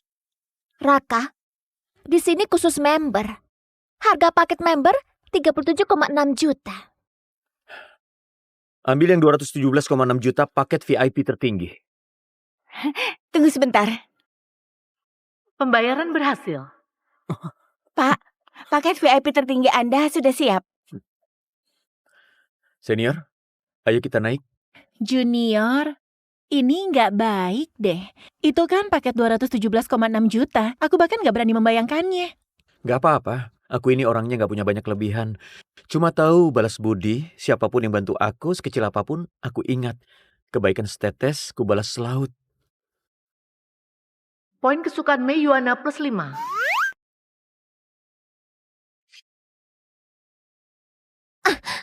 Raka, di sini khusus member. Harga paket member 37,6 juta. Ambil yang 217,6 juta paket VIP tertinggi. Tunggu sebentar. Pembayaran berhasil. Pak, paket VIP tertinggi Anda sudah siap. Senior, ayo kita naik. Junior, ini nggak baik deh. Itu kan paket 217,6 juta. Aku bahkan nggak berani membayangkannya. Gak apa-apa, aku ini orangnya gak punya banyak kelebihan. Cuma tahu balas budi, siapapun yang bantu aku, sekecil apapun, aku ingat. Kebaikan setetes, ku balas selaut. Poin kesukaan Mei Yuana plus 5.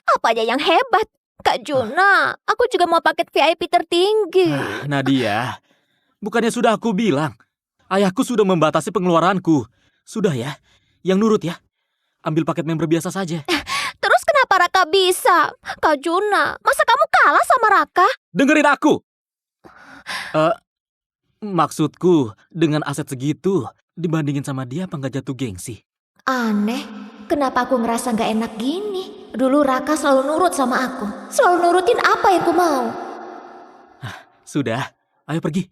Apa aja yang hebat? Kak Juna, aku juga mau paket VIP tertinggi. Nadia, bukannya sudah aku bilang. Ayahku sudah membatasi pengeluaranku. Sudah ya, yang nurut ya. Ambil paket member biasa saja. Terus kenapa Raka bisa? Kak Juna, masa kamu kalah sama Raka? Dengerin aku. Maksudku, dengan aset segitu, dibandingin sama dia apa nggak jatuh gengsi? Aneh, kenapa aku ngerasa gak enak gini? Dulu Raka selalu nurut sama aku. Selalu nurutin apa yang ku mau. Sudah, ayo pergi.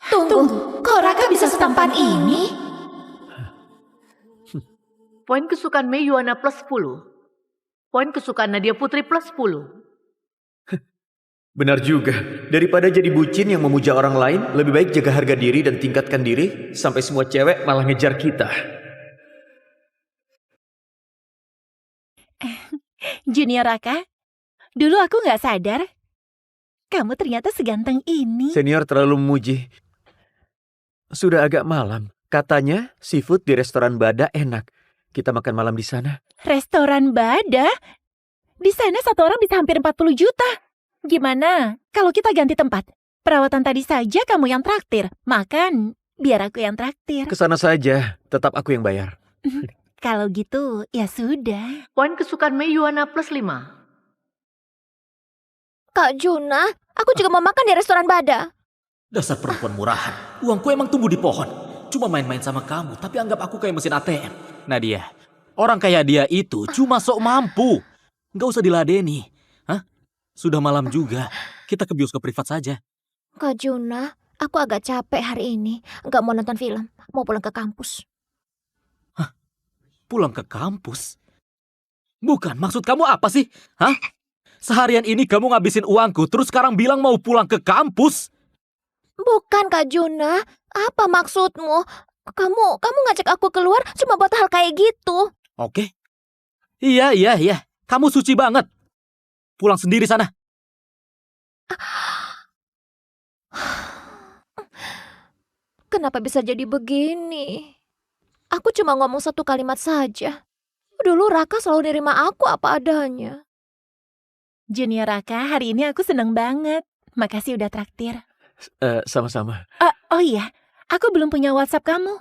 Tunggu, kok Raka bisa setampan ini? Poin kesukaan Mei Yuana plus 10. Poin kesukaan Nadia Putri plus 10. Benar juga, daripada jadi bucin yang memuja orang lain, lebih baik jaga harga diri dan tingkatkan diri, sampai semua cewek malah ngejar kita. Junior Raka, dulu aku nggak sadar. Kamu ternyata seganteng ini. Senior terlalu memuji. Sudah agak malam, katanya seafood di restoran Bada enak. Kita makan malam di sana. Restoran Bada? Di sana satu orang bisa hampir 40 juta. Gimana kalau kita ganti tempat? Perawatan tadi saja kamu yang traktir. Makan, Biar aku yang traktir. Kesana saja, tetap aku yang bayar. Kalau gitu, ya sudah. Poin kesukaan Mei Yuana plus 5. Kak Juna, aku juga mau makan di restoran Bada. Dasar perempuan murahan. Uangku emang tumbuh di pohon. Cuma main-main sama kamu, tapi anggap aku kayak mesin ATM. Nadia, orang kayak dia itu cuma sok mampu. Nggak usah diladeni. Hah? Sudah malam juga. Kita ke bioskop privat saja. Kak Juna, aku agak capek hari ini. Nggak mau nonton film, mau pulang ke kampus. Hah? Pulang ke kampus? Bukan, maksud kamu apa sih? Hah? Seharian ini kamu ngabisin uangku, terus sekarang bilang mau pulang ke kampus? Bukan Kak Juna, apa maksudmu? Kamu ngajak aku keluar cuma buat hal kayak gitu. Oke. Iya. Kamu suci banget. Pulang sendiri sana. Kenapa bisa jadi begini? Aku cuma ngomong satu kalimat saja. Dulu Raka selalu nerima aku apa adanya. Junior Raka, hari ini aku seneng banget. Makasih udah traktir. Sama-sama. Oh iya, aku belum punya WhatsApp kamu.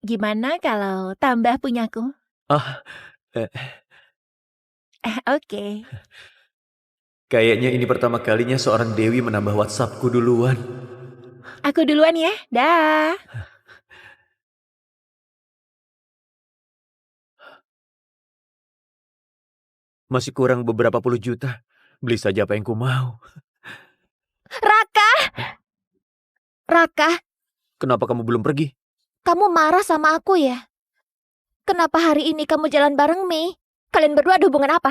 Gimana kalau tambah punyaku? Oke. Kayaknya ini pertama kalinya seorang Dewi menambah WhatsAppku duluan. Aku duluan ya, dah. Masih kurang beberapa puluh juta. Beli saja apa yang ku mau. Raka, Kenapa kamu belum pergi? kamu marah sama aku ya? Kenapa hari ini kamu jalan bareng Mei? Kalian berdua ada hubungan apa?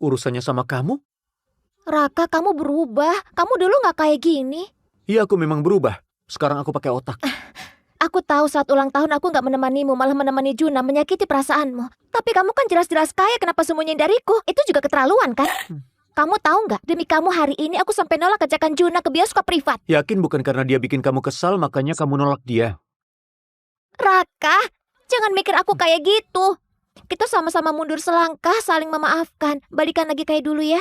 Urusannya sama kamu? Raka, kamu berubah. Kamu dulu gak kayak gini. Iya, aku memang berubah. Sekarang aku pakai otak. Aku tahu saat ulang tahun aku gak menemanimu, malah menemani Juna, menyakiti perasaanmu. Tapi kamu kan jelas-jelas kaya, kenapa sembunyiin dariku? Itu juga keterlaluan kan? Kamu tahu nggak? Demi kamu hari ini aku sampai nolak ajakan Juna ke bioskop privat. Yakin bukan karena dia bikin kamu kesal, makanya kamu nolak dia? Raka, jangan mikir aku kayak gitu. Kita sama-sama mundur selangkah, saling memaafkan. Balikan lagi kayak dulu ya.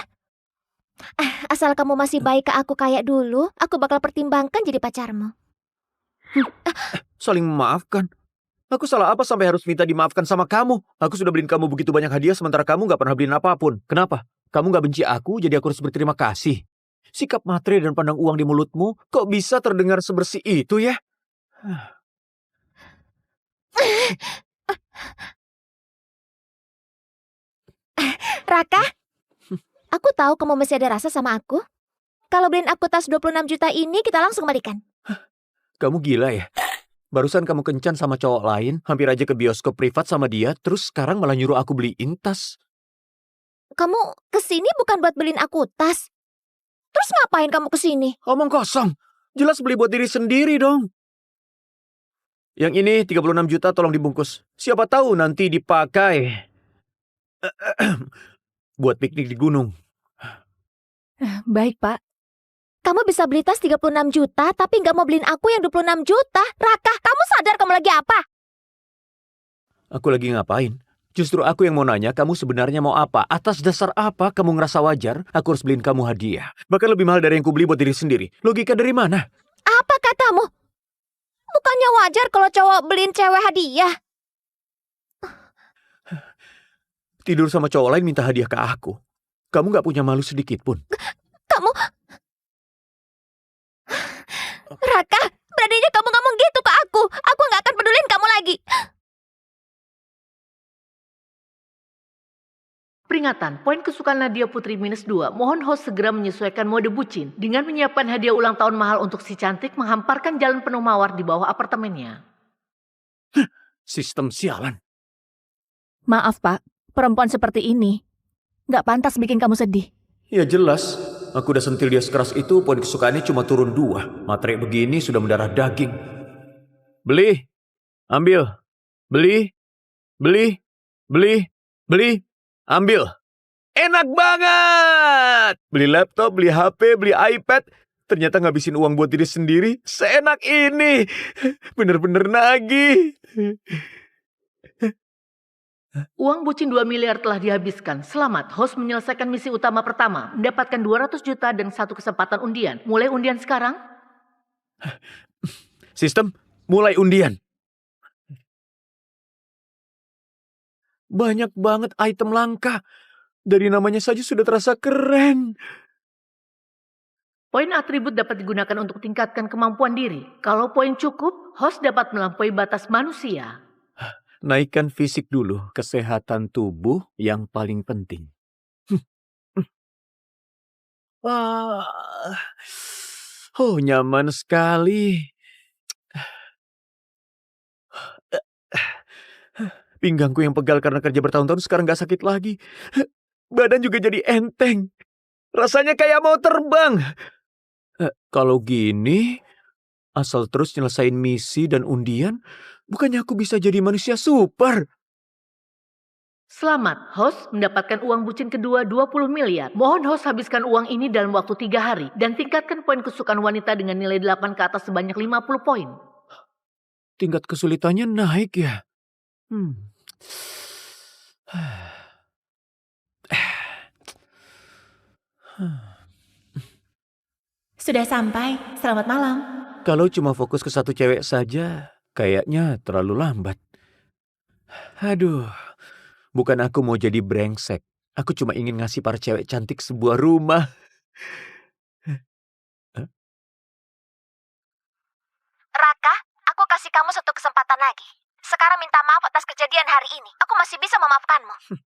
Asal kamu masih baik ke aku kayak dulu, aku bakal pertimbangkan jadi pacarmu. Saling memaafkan? Aku salah apa sampai harus minta dimaafkan sama kamu? Aku sudah beliin kamu begitu banyak hadiah sementara kamu gak pernah beliin apapun. Kenapa? Kamu gak benci aku, jadi aku harus berterima kasih. Sikap matre dan pandang uang di mulutmu kok bisa terdengar sebersih itu ya? Raka, aku tahu kamu masih ada rasa sama aku. Kalau beliin aku tas 26 juta ini, kita langsung balikan. Kamu gila ya? Barusan kamu kencan sama cowok lain, hampir aja ke bioskop privat sama dia, terus sekarang malah nyuruh aku beliin tas. Kamu kesini bukan buat beliin aku tas. Terus ngapain kamu kesini? Omong kosong. Jelas beli buat diri sendiri dong. Yang ini 36 juta tolong dibungkus. Siapa tahu nanti dipakai buat piknik di gunung. Baik, Pak. Kamu bisa beli tas 36 juta, tapi nggak mau beliin aku yang 26 juta. Raka, kamu sadar kamu lagi apa? Aku lagi ngapain? Justru aku yang mau nanya, kamu sebenarnya mau apa? Atas dasar apa kamu ngerasa wajar aku harus beliin kamu hadiah? Bahkan lebih mahal dari yang ku beli buat diri sendiri. Logika dari mana? Apa katamu? Bukannya wajar kalau cowok beliin cewek hadiah? Tidur sama cowok lain minta hadiah ke aku. Kamu gak punya malu sedikit pun. Kamu... Raka, beraninya kamu ngomong gitu ke aku. Aku gak akan peduliin kamu lagi. Peringatan, poin kesukaan Nadia Putri -2. Mohon host segera menyesuaikan mode bucin dengan menyiapkan hadiah ulang tahun mahal untuk si cantik menghamparkan jalan penuh mawar di bawah apartemennya. Sistem sialan. Maaf, Pak. Perempuan seperti ini nggak pantas bikin kamu sedih. Ya jelas. Aku udah sentil dia sekeras itu, poin kesukaannya cuma turun 2. Materai begini sudah mendarah daging. Beli. Ambil. Beli. Beli. Beli. Beli. Ambil. Enak banget. Beli laptop, beli HP, beli iPad. Ternyata ngabisin uang buat diri sendiri. Seenak ini. Bener-bener nagih. Uang bucin 2 miliar telah dihabiskan. Selamat, host menyelesaikan misi utama pertama. Mendapatkan 200 juta dan 1 kesempatan undian. Mulai undian sekarang. Sistem, mulai undian. Banyak banget item langka. Dari namanya saja sudah terasa keren. Poin atribut dapat digunakan untuk tingkatkan kemampuan diri. Kalau poin cukup, host dapat melampaui batas manusia. Naikkan fisik dulu, kesehatan tubuh yang paling penting. Oh, nyaman sekali. Pinggangku yang pegal karena kerja bertahun-tahun sekarang gak sakit lagi. Badan juga jadi enteng. Rasanya kayak mau terbang. Kalau gini, asal terus nyelesain misi dan undian, bukannya aku bisa jadi manusia super? Selamat, host mendapatkan uang bucin kedua 20 miliar. Mohon host habiskan uang ini dalam waktu 3 hari. Dan tingkatkan poin kesukaan wanita dengan nilai 8 ke atas sebanyak 50 poin. Tingkat kesulitannya naik ya? Sudah sampai, selamat malam. Kalau cuma fokus ke satu cewek saja, kayaknya terlalu lambat. Aduh, bukan aku mau jadi brengsek. Aku cuma ingin ngasih para cewek cantik sebuah rumah. Raka, aku kasih kamu satu kesempatan lagi. Sekarang minta maaf atas kejadian hari ini. Aku masih bisa memaafkanmu.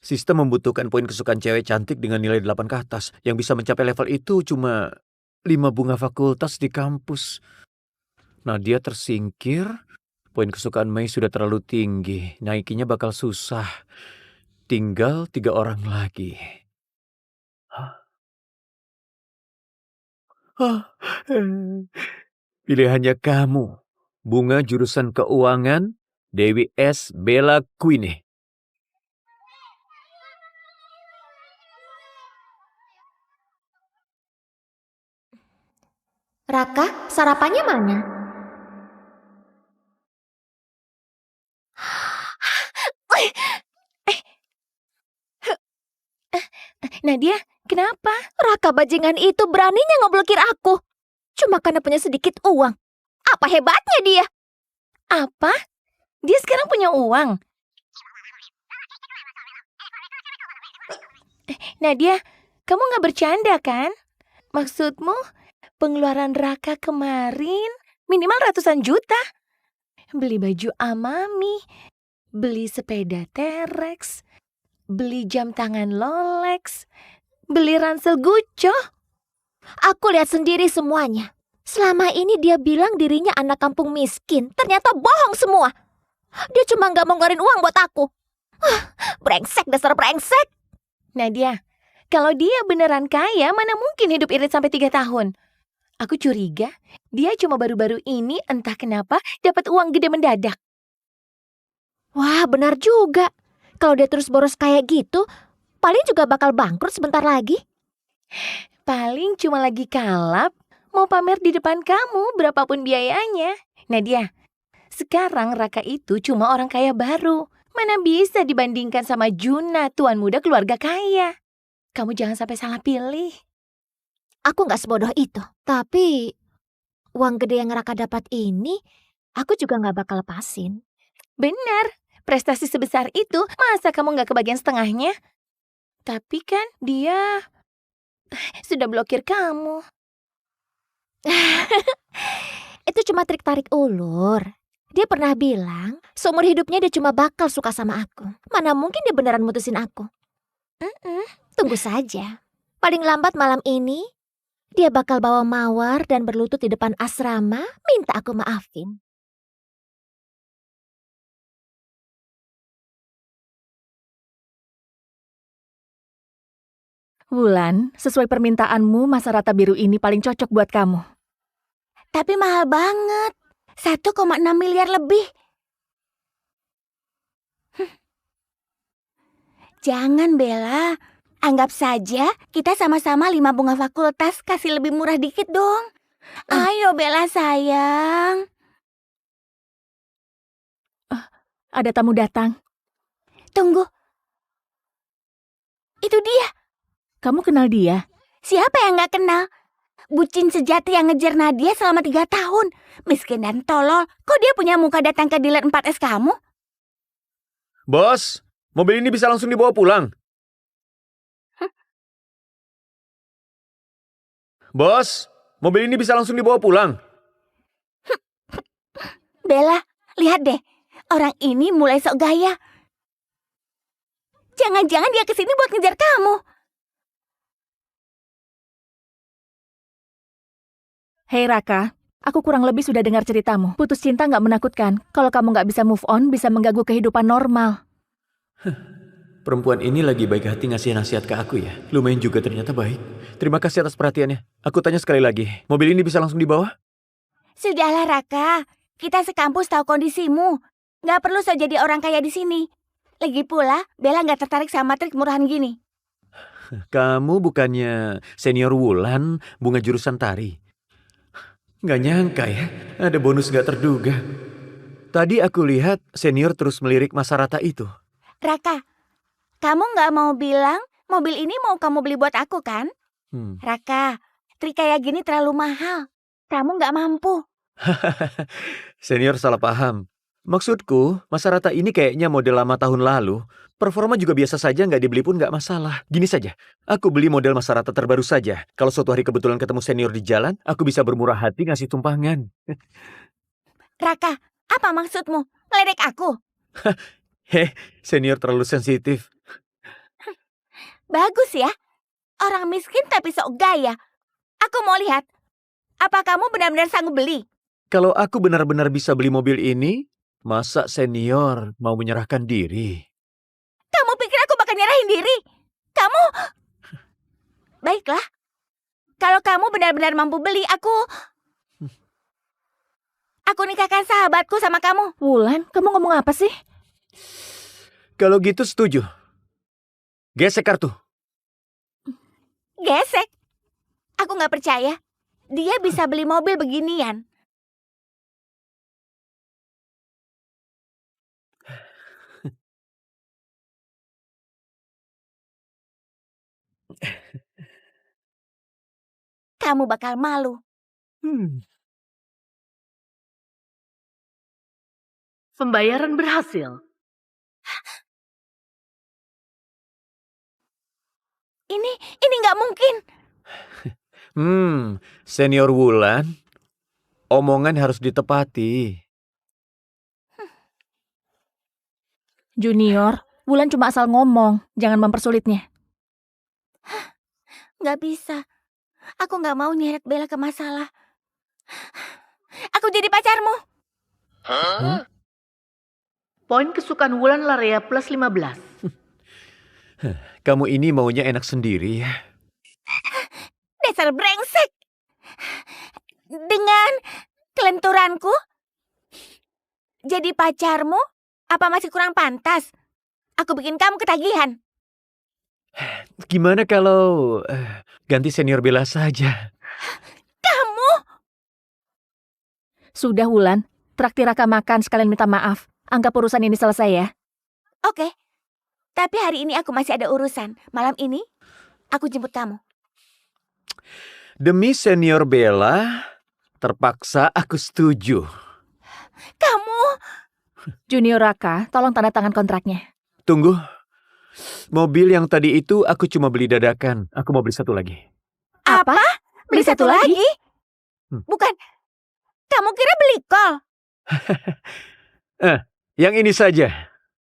Sistem membutuhkan poin kesukaan cewek cantik dengan nilai 8 ke atas. Yang bisa mencapai level itu cuma 5 bunga fakultas di kampus. Nadia tersingkir. Poin kesukaan Mei sudah terlalu tinggi. Naikinya bakal susah. Tinggal 3 orang lagi. Pilihannya kamu. Bunga jurusan keuangan, Dewi S. Bella Queen. Raka, sarapannya mana? Nadia, kenapa? Raka bajingan itu beraninya ngeblokir aku. Cuma karena punya sedikit uang. Apa hebatnya dia? Apa? Dia sekarang punya uang? Nadia, kamu gak bercanda kan? Maksudmu, pengeluaran Raka kemarin minimal ratusan juta? Beli baju Amami, beli sepeda T-Rex, beli jam tangan Rolex, beli ransel Gucci. Aku lihat sendiri semuanya. Selama ini dia bilang dirinya anak kampung miskin. Ternyata bohong semua. Dia cuma gak mau ngeluarin uang buat aku. Brengsek, dasar brengsek. Nadia, kalau dia beneran kaya, mana mungkin hidup irit sampai 3 tahun? Aku curiga dia cuma baru-baru ini entah kenapa dapat uang gede mendadak. Wah, benar juga. Kalau dia terus boros kayak gitu, paling juga bakal bangkrut sebentar lagi. Paling cuma lagi kalap, mau pamer di depan kamu berapapun biayanya. Nadia, sekarang Raka itu cuma orang kaya baru. Mana bisa dibandingkan sama Juna, tuan muda keluarga kaya. Kamu jangan sampai salah pilih. Aku gak sebodoh itu. Tapi uang gede yang Raka dapat ini, aku juga gak bakal lepasin. Benar, prestasi sebesar itu, masa kamu gak kebagian setengahnya? Tapi kan dia sudah blokir kamu. Itu cuma trik tarik ulur. Dia pernah bilang, seumur hidupnya dia cuma bakal suka sama aku. Mana mungkin dia beneran mutusin aku. Tunggu saja. Paling lambat malam ini, dia bakal bawa mawar dan berlutut di depan asrama, minta aku maafin. Wulan, sesuai permintaanmu, masa rata biru ini paling cocok buat kamu. Tapi mahal banget. 1,6 miliar lebih. Jangan, Bella. Anggap saja kita sama-sama 5 bunga fakultas, kasih lebih murah dikit dong. Ayo Bella sayang. Ada tamu datang. Tunggu. Itu dia. Kamu kenal dia? Siapa yang gak kenal? Bucin sejati yang ngejar Nadia selama 3 tahun. Miskin dan tolol. Kok dia punya muka datang ke dealer 4S kamu? Bos, mobil ini bisa langsung dibawa pulang. Bos, mobil ini bisa langsung dibawa pulang. Bella, lihat deh. Orang ini mulai sok gaya. Jangan-jangan dia kesini buat ngejar kamu. Hei Raka, aku kurang lebih sudah dengar ceritamu. Putus cinta nggak menakutkan. Kalau kamu nggak bisa move on, bisa mengganggu kehidupan normal. Perempuan ini lagi baik hati ngasih nasihat ke aku ya. Lumayan juga ternyata baik. Terima kasih atas perhatiannya. Aku tanya sekali lagi, mobil ini bisa langsung dibawa? Sudahlah Raka, kita sekampus tahu kondisimu. Gak perlu so jadi orang kaya di sini. Lagi pula, Bella gak tertarik sama trik murahan gini. Kamu bukannya senior Wulan, bunga jurusan tari? Gak nyangka ya, ada bonus gak terduga. Tadi aku lihat senior terus melirik Masa Rata itu. Raka, kamu gak mau bilang mobil ini mau kamu beli buat aku kan? Raka, trik kayak gini terlalu mahal. Kamu gak mampu. Senior salah paham. Maksudku, Masa Rata ini kayaknya model lama tahun lalu. Performa juga biasa saja, nggak dibeli pun nggak masalah. Gini saja, aku beli model Masa Rata terbaru saja. Kalau suatu hari kebetulan ketemu senior di jalan, aku bisa bermurah hati ngasih tumpangan. Raka, apa maksudmu? Meledek aku? Senior terlalu sensitif. Bagus ya. Orang miskin tapi sok gaya. Aku mau lihat. Apa kamu benar-benar sanggup beli? Kalau aku benar-benar bisa beli mobil ini, masa senior mau menyerahkan diri? Kamu pikir aku bakal nyerahin diri? Kamu... Baiklah. Kalau kamu benar-benar mampu beli, Aku nikahkan sahabatku sama kamu. Wulan, kamu ngomong apa sih? Kalau gitu setuju. Gesek kartu. Gesek? Aku gak percaya. Dia bisa beli mobil beginian. Kamu bakal malu. Pembayaran berhasil. Ini nggak mungkin. Senior Wulan, omongan harus ditepati. Junior, Wulan cuma asal ngomong, jangan mempersulitnya. Nggak bisa. Aku nggak mau nyeret Bella ke masalah. Aku jadi pacarmu. Poin kesukaan Wulan Larea plus 15. Kamu ini maunya enak sendiri ya? Dasar brengsek. Dengan kelenturanku? Jadi pacarmu? Apa masih kurang pantas? Aku bikin kamu ketagihan. Gimana kalau ganti senior Bella saja? Kamu? Sudah Wulan, traktir Raka makan sekalian minta maaf. Anggap urusan ini selesai ya. Oke. Tapi hari ini aku masih ada urusan. Malam ini aku jemput kamu. Demi senior Bella, terpaksa aku setuju. Kamu? Junior Raka, tolong tanda tangan kontraknya. Tunggu. Mobil yang tadi itu aku cuma beli dadakan. Aku mau beli satu lagi. Apa? Beli satu lagi? Bukan. Kamu kira beli kol? Yang ini saja.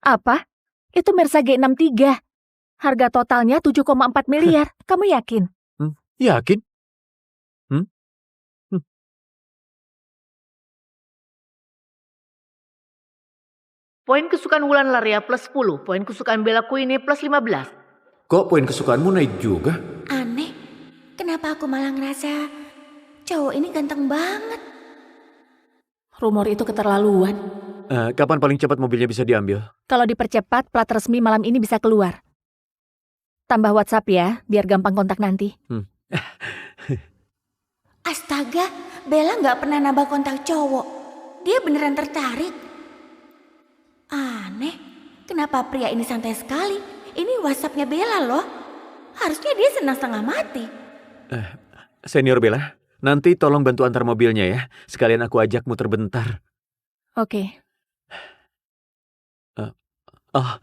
Apa? Itu Mersa G63. Harga totalnya 7,4 miliar. Kamu yakin? Yakin? Poin kesukaan Wulan Larea plus 10. Poin kesukaan Bella Queenie plus 15. Kok poin kesukaanmu naik juga? Aneh. Kenapa aku malah ngerasa cowok ini ganteng banget? Rumor itu keterlaluan. Kapan paling cepat mobilnya bisa diambil? Kalau dipercepat, plat resmi malam ini bisa keluar. Tambah WhatsApp ya, biar gampang kontak nanti. Astaga, Bella nggak pernah nambah kontak cowok. Dia beneran tertarik. Aneh, kenapa pria ini santai sekali? Ini WhatsApp-nya Bella loh. Harusnya dia senang setengah mati. Senior Bella, nanti tolong bantu antar mobilnya ya. Sekalian aku ajak muter bentar. Oke. Oh.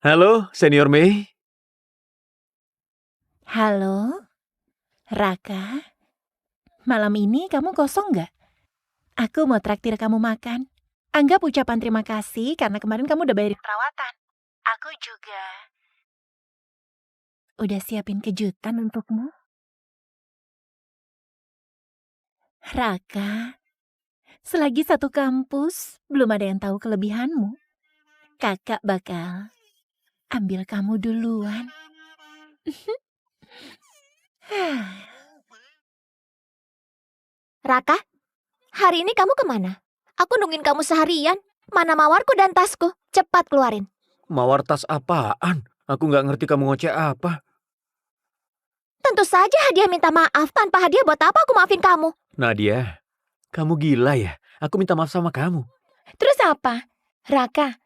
Halo, Senior Mei. Halo, Raka. Malam ini kamu kosong nggak? Aku mau traktir kamu makan. Anggap ucapan terima kasih karena kemarin kamu udah bayarin perawatan. Aku juga udah siapin kejutan untukmu. Raka, selagi satu kampus, belum ada yang tahu kelebihanmu. Kakak bakal ambil kamu duluan. Raka, hari ini kamu kemana? Aku nungguin kamu seharian. Mana mawarku dan tasku? Cepat keluarin. Mawar tas apaan? Aku nggak ngerti kamu ngoceh apa. Tentu saja hadiah minta maaf. Tanpa hadiah buat apa aku maafin kamu? Nadia, kamu gila ya? Aku minta maaf sama kamu. Terus apa? Raka,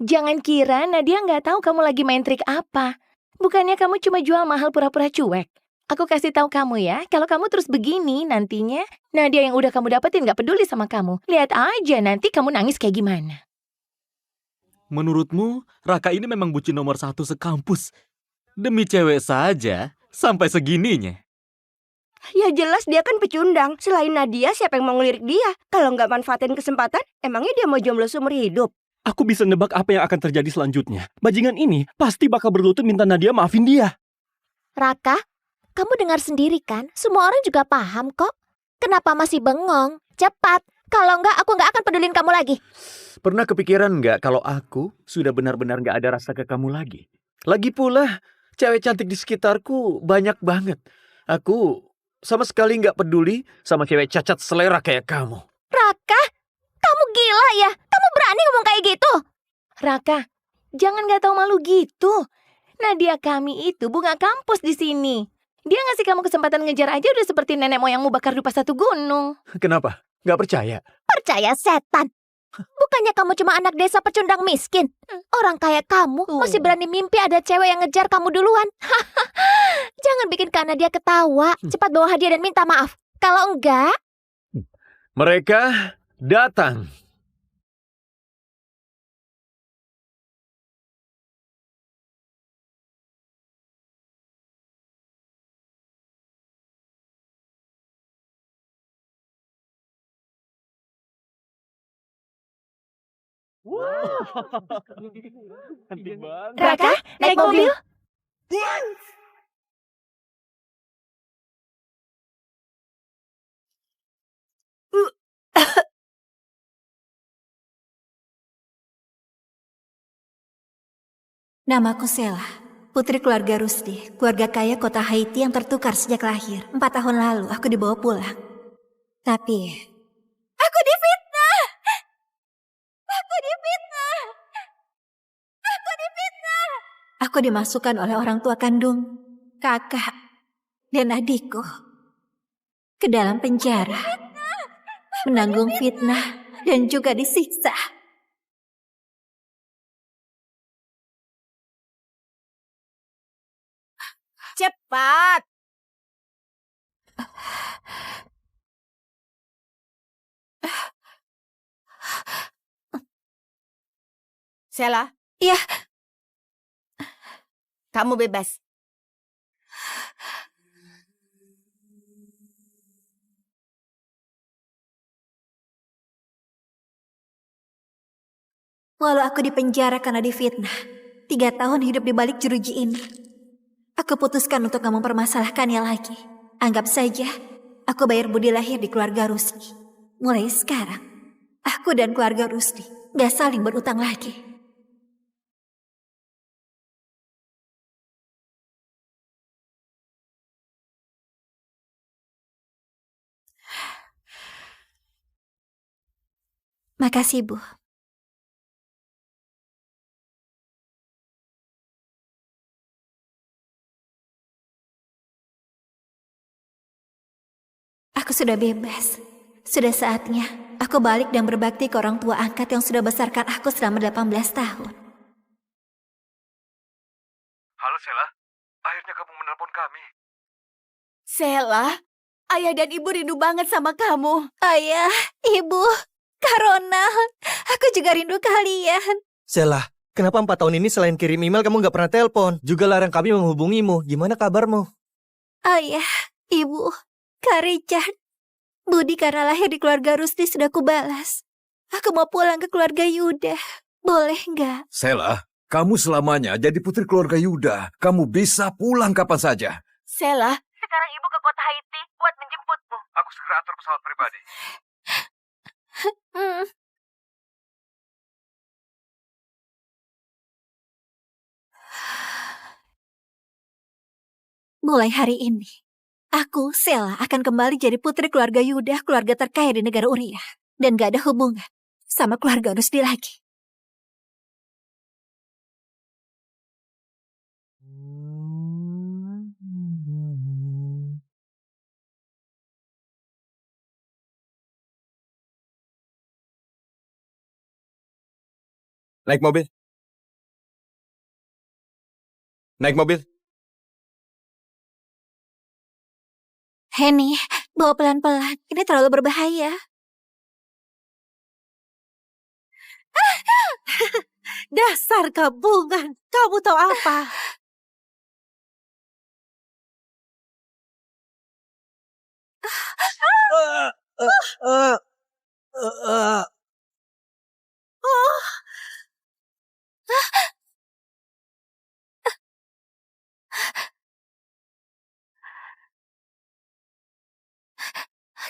jangan kira Nadia nggak tahu kamu lagi main trik apa. Bukannya kamu cuma jual mahal pura-pura cuek. Aku kasih tahu kamu ya, kalau kamu terus begini nantinya, Nadia yang udah kamu dapetin nggak peduli sama kamu. Lihat aja nanti kamu nangis kayak gimana. Menurutmu, Raka ini memang bucin nomor 1 sekampus. Demi cewek saja, sampai segininya. Ya jelas dia kan pecundang. Selain Nadia, siapa yang mau ngelirik dia? Kalau nggak manfaatin kesempatan, emangnya dia mau jomblo seumur hidup? Aku bisa nebak apa yang akan terjadi selanjutnya. Bajingan ini pasti bakal berlutut minta Nadia maafin dia. Raka, kamu dengar sendiri kan? Semua orang juga paham kok. Kenapa masih bengong? Cepat. Kalau enggak, aku nggak akan pedulin kamu lagi. Pernah kepikiran nggak kalau aku sudah benar-benar nggak ada rasa ke kamu lagi? Lagi pula, cewek cantik di sekitarku banyak banget. Aku sama sekali nggak peduli sama cewek cacat selera kayak kamu. Raka, kamu gila ya? Kamu berani ngomong kayak gitu? Raka, jangan nggak tahu malu gitu. Nadia kami itu bunga kampus di sini. Dia ngasih kamu kesempatan ngejar aja udah seperti nenek moyangmu bakar dupa satu gunung. Kenapa? Nggak percaya? Percaya setan. Bukannya kamu cuma anak desa pecundang miskin? Orang kayak kamu masih berani mimpi ada cewek yang ngejar kamu duluan. Jangan bikin Kak Nadia ketawa. Cepat bawa hadiah dan minta maaf. Kalau enggak... Mereka datang. Cantik banget. Raka, naik mobil. Namaku Sela, putri keluarga Rusdi, keluarga kaya kota Haiti yang tertukar sejak lahir. 4 tahun lalu aku dibawa pulang. Tapi Aku difitnah! Aku difitnah! Aku difitnah! aku dimasukkan oleh orang tua kandung, kakak, dan adikku ke dalam penjara, menanggung fitnah dan juga disiksa. Cepat! Sela? Iya. Kamu bebas. Walau aku dipenjara karena difitnah, 3 tahun hidup di balik jeruji ini, aku putuskan untuk gak mempermasalahkannya lagi. Anggap saja aku bayar budi lahir di keluarga Rusdi. Mulai sekarang, aku dan keluarga Rusdi gak saling berutang lagi. Makasih, Bu. Aku sudah bebas. Sudah saatnya aku balik dan berbakti ke orang tua angkat yang sudah besarkan aku selama 18 tahun. Halo Sela, akhirnya kamu menelpon kami. Sela, ayah dan ibu rindu banget sama kamu. Ayah, ibu, Kak Ronald, aku juga rindu kalian. Sela, kenapa 4 tahun ini selain kirim email kamu nggak pernah telepon? Juga larang kami menghubungimu. Gimana kabarmu? Ayah, ibu, Kak Richard, budi karena lahir di keluarga Rusdi sudah kubalas. Aku mau pulang ke keluarga Yuda. Boleh nggak? Sela, kamu selamanya jadi putri keluarga Yuda. Kamu bisa pulang kapan saja. Sela, sekarang ibu ke kota Haiti buat menjemputmu. Aku segera atur pesawat pribadi. Mulai hari ini, aku, Sela, akan kembali jadi putri keluarga Yuda, keluarga terkaya di negara Uriah. Dan gak ada hubungan sama keluarga Rusdi lagi. Naik mobil. Naik mobil. Henny, bawa pelan-pelan. Ini terlalu berbahaya. Dasar gabungan. Kamu tahu apa?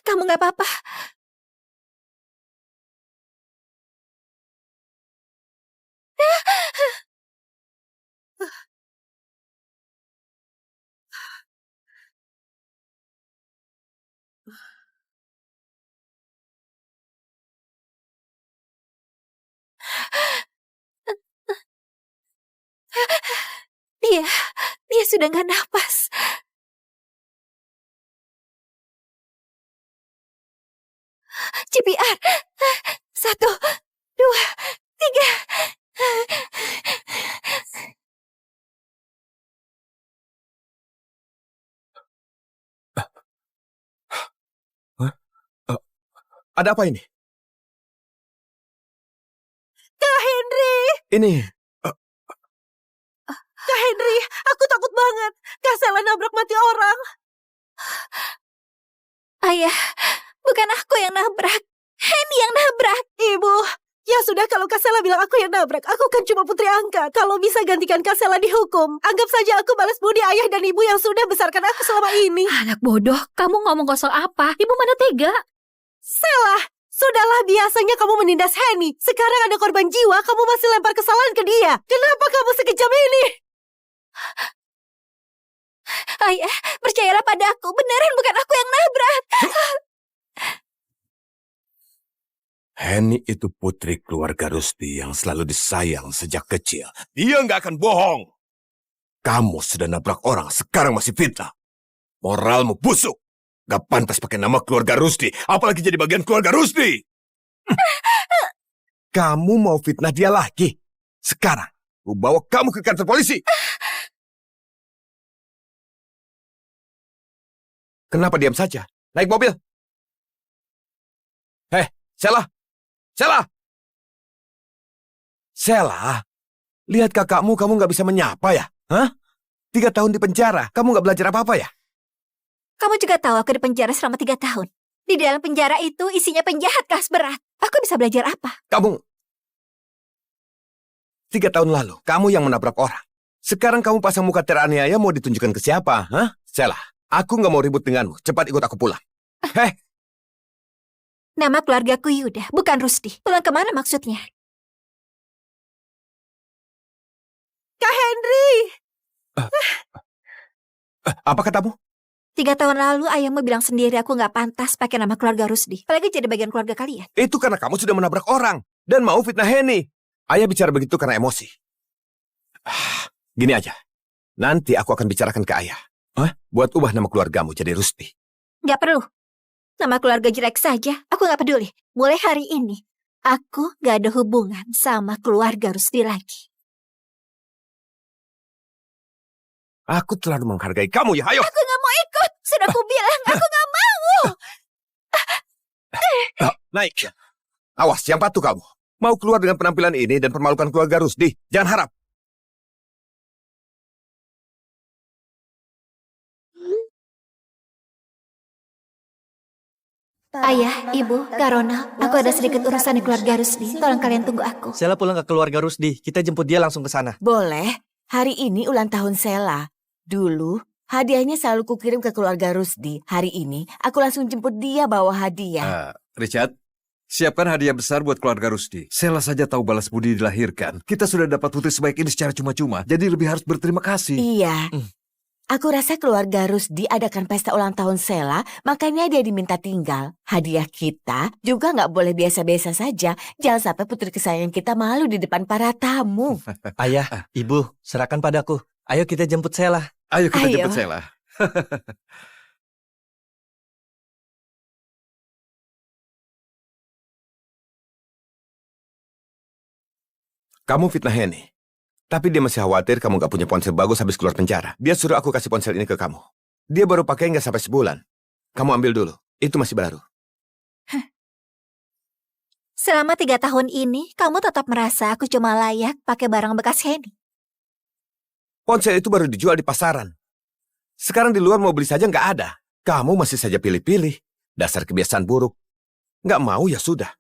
Kamu gak apa-apa. Dia sudah gak napas. CPR. 1, 2, 3. Ada apa ini? Kak Henry! Ini... Kak Henry, aku takut banget. Kak Sela nabrak mati orang. Ayah, bukan aku yang nabrak. Henny yang nabrak. Ibu, ya sudah kalau Kak Sela bilang aku yang nabrak. Aku kan cuma putri angkat. Kalau bisa gantikan Kak Sela dihukum. Anggap saja aku balas budi ayah dan ibu yang sudah besarkan aku selama ini. Anak bodoh, kamu ngomong kosong apa? Ibu mana tega? Sela, sudahlah biasanya kamu menindas Henny. Sekarang ada korban jiwa, kamu masih lempar kesalahan ke dia. Kenapa kamu sekejam ini? Ayah, percayalah pada aku. Beneran bukan aku yang nabrak. Henny itu putri keluarga Rusdi yang selalu disayang sejak kecil. Dia nggak akan bohong. Kamu sudah nabrak orang, sekarang masih fitnah. Moralmu busuk. Gak pantas pakai nama keluarga Rusdi, apalagi jadi bagian keluarga Rusdi. Kamu mau fitnah dia lagi? Sekarang, aku bawa kamu ke kantor polisi. Kenapa diam saja? Naik mobil. Sela! Sela! Sela, lihat kakakmu kamu nggak bisa menyapa ya? Hah? 3 tahun di penjara, kamu nggak belajar apa-apa ya? Kamu juga tahu aku di penjara selama 3 tahun. Di dalam penjara itu isinya penjahat kelas berat. Aku bisa belajar apa? Kamu... 3 tahun lalu, kamu yang menabrak orang. Sekarang kamu pasang muka teraniaya mau ditunjukkan ke siapa? Hah? Sela, aku nggak mau ribut denganmu. Cepat ikut aku pulang. Nama keluargaku Yuda, bukan Rusdi. Pulang kemana maksudnya? Kak Henry! Apa katamu? 3 tahun lalu ayahmu bilang sendiri aku nggak pantas pakai nama keluarga Rusdi. Apalagi jadi bagian keluarga kalian. Itu karena kamu sudah menabrak orang. Dan mau fitnah Henny. Ayah bicara begitu karena emosi. Gini aja. Nanti aku akan bicarakan ke ayah. Buat ubah nama keluargamu jadi Rusdi. Nggak perlu. Nama keluarga jelek saja, aku gak peduli. Mulai hari ini, aku gak ada hubungan sama keluarga Rusdi lagi. Aku terlalu menghargai kamu ya, ayo. Aku gak mau ikut, sudah aku bilang, aku gak mau. Naik. Awas, yang patuh kamu. Mau keluar dengan penampilan ini dan permalukan keluarga Rusdi, jangan harap. Ayah, Ibu, Kak Ronald, aku ada sedikit urusan di keluarga Rusdi. Tolong kalian tunggu aku. Sela pulang ke keluarga Rusdi. Kita jemput dia langsung ke sana. Boleh. Hari ini ulang tahun Sela. Dulu, hadiahnya selalu kukirim ke keluarga Rusdi. Hari ini, aku langsung jemput dia bawa hadiah. Richard, siapkan hadiah besar buat keluarga Rusdi. Sela saja tahu balas budi dilahirkan. Kita sudah dapat putri sebaik ini secara cuma-cuma, jadi lebih harus berterima kasih. Iya. Aku rasa keluarga Rusdi adakan pesta ulang tahun Sela, makanya dia diminta tinggal. Hadiah kita juga nggak boleh biasa-biasa saja. Jangan sampai putri kesayangan kita malu di depan para tamu. Ayah, Ibu, serahkan padaku. Ayo kita jemput Sela. Ayo kita jemput Sela. Kamu fitnah Henny. Tapi dia masih khawatir kamu gak punya ponsel bagus habis keluar penjara. Dia suruh aku kasih ponsel ini ke kamu. Dia baru pakai nggak sampai sebulan. Kamu ambil dulu. Itu masih baru. Selama 3 tahun ini, kamu tetap merasa aku cuma layak pakai barang bekas Henny. Ponsel itu baru dijual di pasaran. Sekarang di luar mau beli saja nggak ada. Kamu masih saja pilih-pilih. Dasar kebiasaan buruk. Nggak mau ya sudah.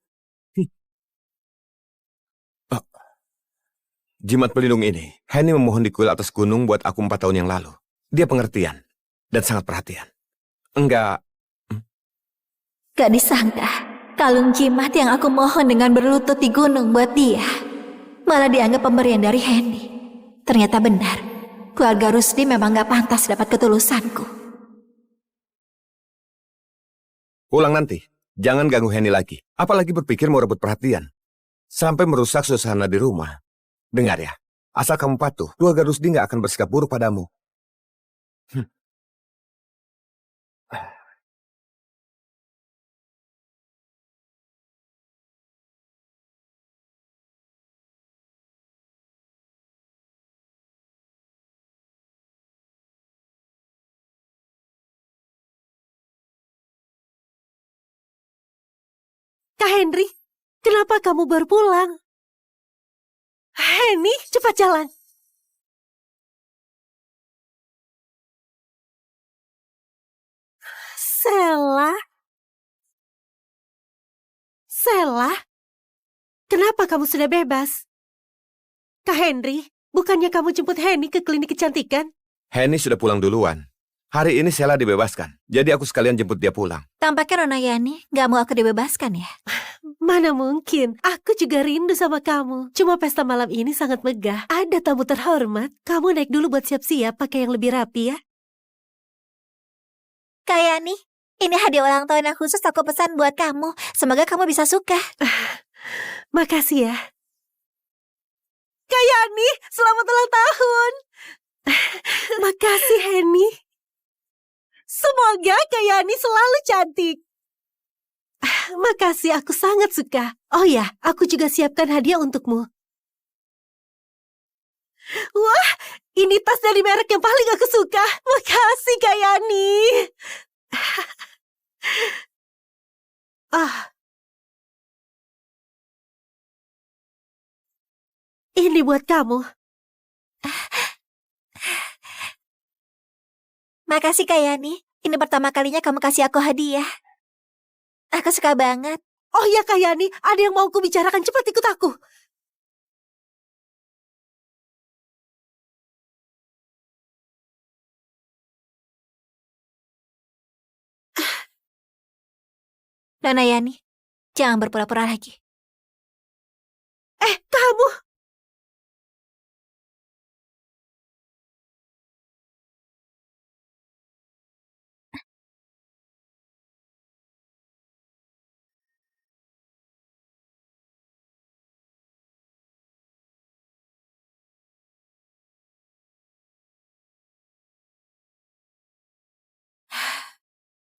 Jimat pelindung ini, Henny memohon di kuil atas gunung buat aku 4 tahun yang lalu. Dia pengertian dan sangat perhatian. Enggak. Gak disangka, kalung jimat yang aku mohon dengan berlutut di gunung buat dia, malah dianggap pemberian dari Henny. Ternyata benar, keluarga Rusdi memang gak pantas dapat ketulusanku. Pulang nanti, jangan ganggu Henny lagi. Apalagi berpikir mau rebut perhatian. Sampai merusak suasana di rumah. Dengar ya, asal kamu patuh, keluarga Rusdi nggak akan bersikap buruk padamu. Kak Henry, kenapa kamu baru pulang? Henny, cepat jalan. Sela? Sela? Kenapa kamu sudah bebas? Kak Henry, bukannya kamu jemput Henny ke klinik kecantikan? Henny sudah pulang duluan. Hari ini Sela dibebaskan, jadi aku sekalian jemput dia pulang. Tampaknya Nona Yani gak mau aku dibebaskan ya? Mana mungkin, aku juga rindu sama kamu. Cuma pesta malam ini sangat megah. Ada tamu terhormat. Kamu naik dulu buat siap-siap pakai yang lebih rapi ya. Kak Yani, ini hadiah ulang tahun yang khusus aku pesan buat kamu. Semoga kamu bisa suka. Makasih ya. Kak Yani, selamat ulang tahun. Makasih Henny. Semoga Kak Yani selalu cantik. Makasih, aku sangat suka. Oh ya, aku juga siapkan hadiah untukmu. Wah, ini tas dari merek yang paling aku suka. Makasih, Kak Yani. Ini buat kamu. Makasih Kak Yani. Ini pertama kalinya kamu kasih aku hadiah. Aku suka banget. Oh ya Kak Yani, ada yang mau aku bicarakan. Cepat ikut aku. Nona Yani, jangan berpura-pura lagi. Kamu.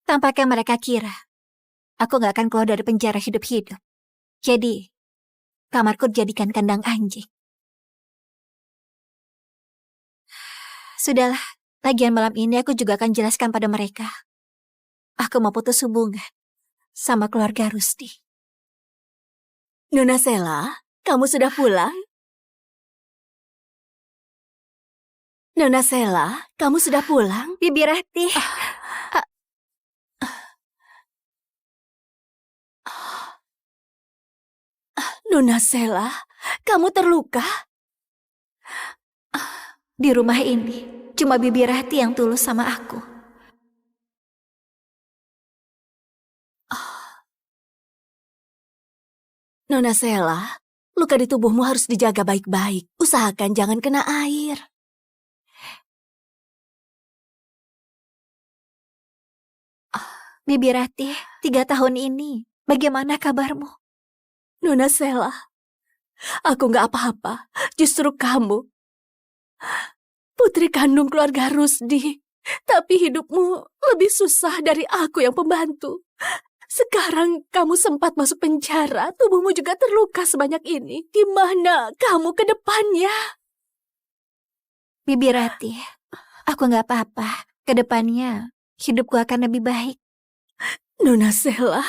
Tampaknya mereka kira Aku gak akan keluar dari penjara hidup-hidup. Jadi, kamarku dijadikan kandang anjing. Sudahlah, lagian malam ini aku juga akan jelaskan pada mereka. Aku mau putus hubungan sama keluarga Rusdi. Nona Sela, kamu sudah pulang? Nona Sela, kamu sudah pulang? Bibi Ratih. Nona Sela, kamu terluka? Di rumah ini, cuma Bibi Ratih yang tulus sama aku. Nona Sela, luka di tubuhmu harus dijaga baik-baik. Usahakan jangan kena air. Bibi Ratih, 3 tahun ini, bagaimana kabarmu? Nona Sela, aku gak apa-apa. Justru kamu, putri kandung keluarga Rusdi. Tapi hidupmu lebih susah dari aku yang pembantu. Sekarang kamu sempat masuk penjara, tubuhmu juga terluka sebanyak ini. Gimana kamu ke depannya? Bibi Ratih, aku gak apa-apa. Kedepannya, hidupku akan lebih baik. Nona Sela,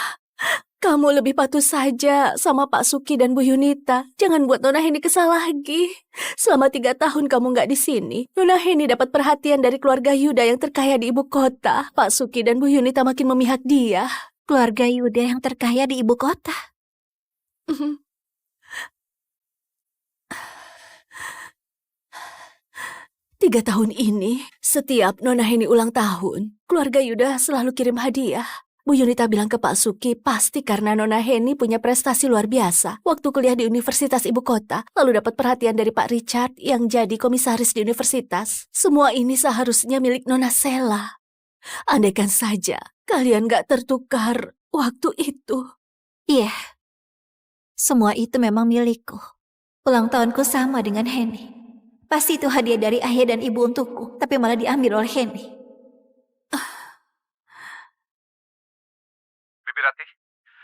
kamu lebih patuh saja sama Pak Suki dan Bu Yunita. Jangan buat Nona Heni kesal lagi. Selama 3 tahun kamu nggak di sini, Nona Heni dapat perhatian dari keluarga Yuda yang terkaya di ibu kota. Pak Suki dan Bu Yunita makin memihak dia. Keluarga Yuda yang terkaya di ibu kota. 3 tahun ini, setiap Nona Heni ulang tahun, keluarga Yuda selalu kirim hadiah. Bu Yunita bilang ke Pak Suki, pasti karena Nona Heni punya prestasi luar biasa. Waktu kuliah di Universitas Ibu Kota, lalu dapat perhatian dari Pak Richard yang jadi komisaris di universitas. Semua ini seharusnya milik Nona Sela. Andaikan saja kalian gak tertukar waktu itu. Iya, semua itu memang milikku. Ulang tahunku sama dengan Heni. Pasti itu hadiah dari ayah dan ibu untukku, tapi malah diambil oleh Heni. Bibi Ratih,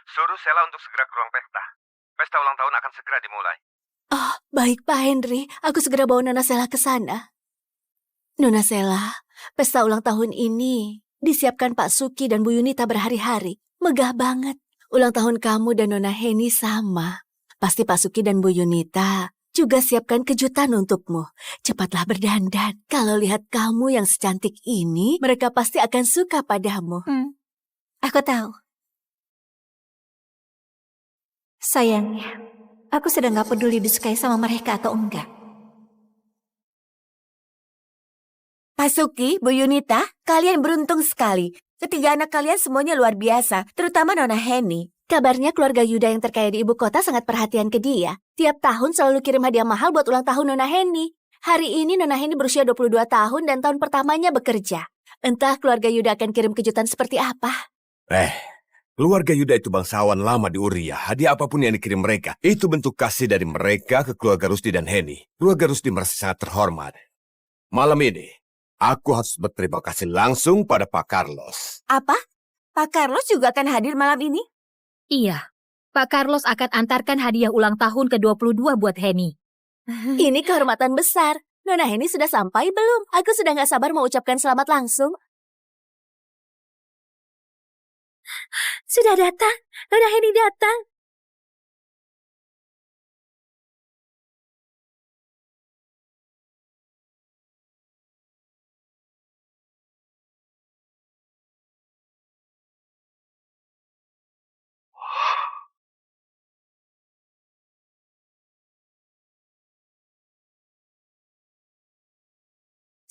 suruh Sela untuk segera ke ruang pesta. Pesta ulang tahun akan segera dimulai. Oh, baik Pak Henry. Aku segera bawa Nona Sela ke sana. Nona Sela, pesta ulang tahun ini disiapkan Pak Suki dan Bu Yunita berhari-hari. Megah banget. Ulang tahun kamu dan Nona Heni sama. Pasti Pak Suki dan Bu Yunita juga siapkan kejutan untukmu. Cepatlah berdandan. Kalau lihat kamu yang secantik ini, mereka pasti akan suka padamu. Aku tahu. Sayangnya, aku sudah gak peduli disukai sama mereka atau enggak. Pak Suki, Bu Yunita, kalian beruntung sekali. Ketiga anak kalian semuanya luar biasa, terutama Nona Heni. Kabarnya keluarga Yuda yang terkaya di ibu kota sangat perhatian ke dia. Tiap tahun selalu kirim hadiah mahal buat ulang tahun Nona Heni. Hari ini Nona Heni berusia 22 tahun dan tahun pertamanya bekerja. Entah keluarga Yuda akan kirim kejutan seperti apa. Keluarga Yuda itu bangsawan lama di Uria. Hadiah apapun yang dikirim mereka, itu bentuk kasih dari mereka ke keluarga Rusdi dan Heni. Keluarga Rusdi merasa sangat terhormat. Malam ini, aku harus berterima kasih langsung pada Pak Carlos. Apa? Pak Carlos juga akan hadir malam ini? Iya, Pak Carlos akan antarkan hadiah ulang tahun ke-22 buat Heni. Ini kehormatan besar. Nona Heni sudah sampai belum? Aku sudah gak sabar mau ucapkan selamat langsung. Sudah datang, Nona Heni datang.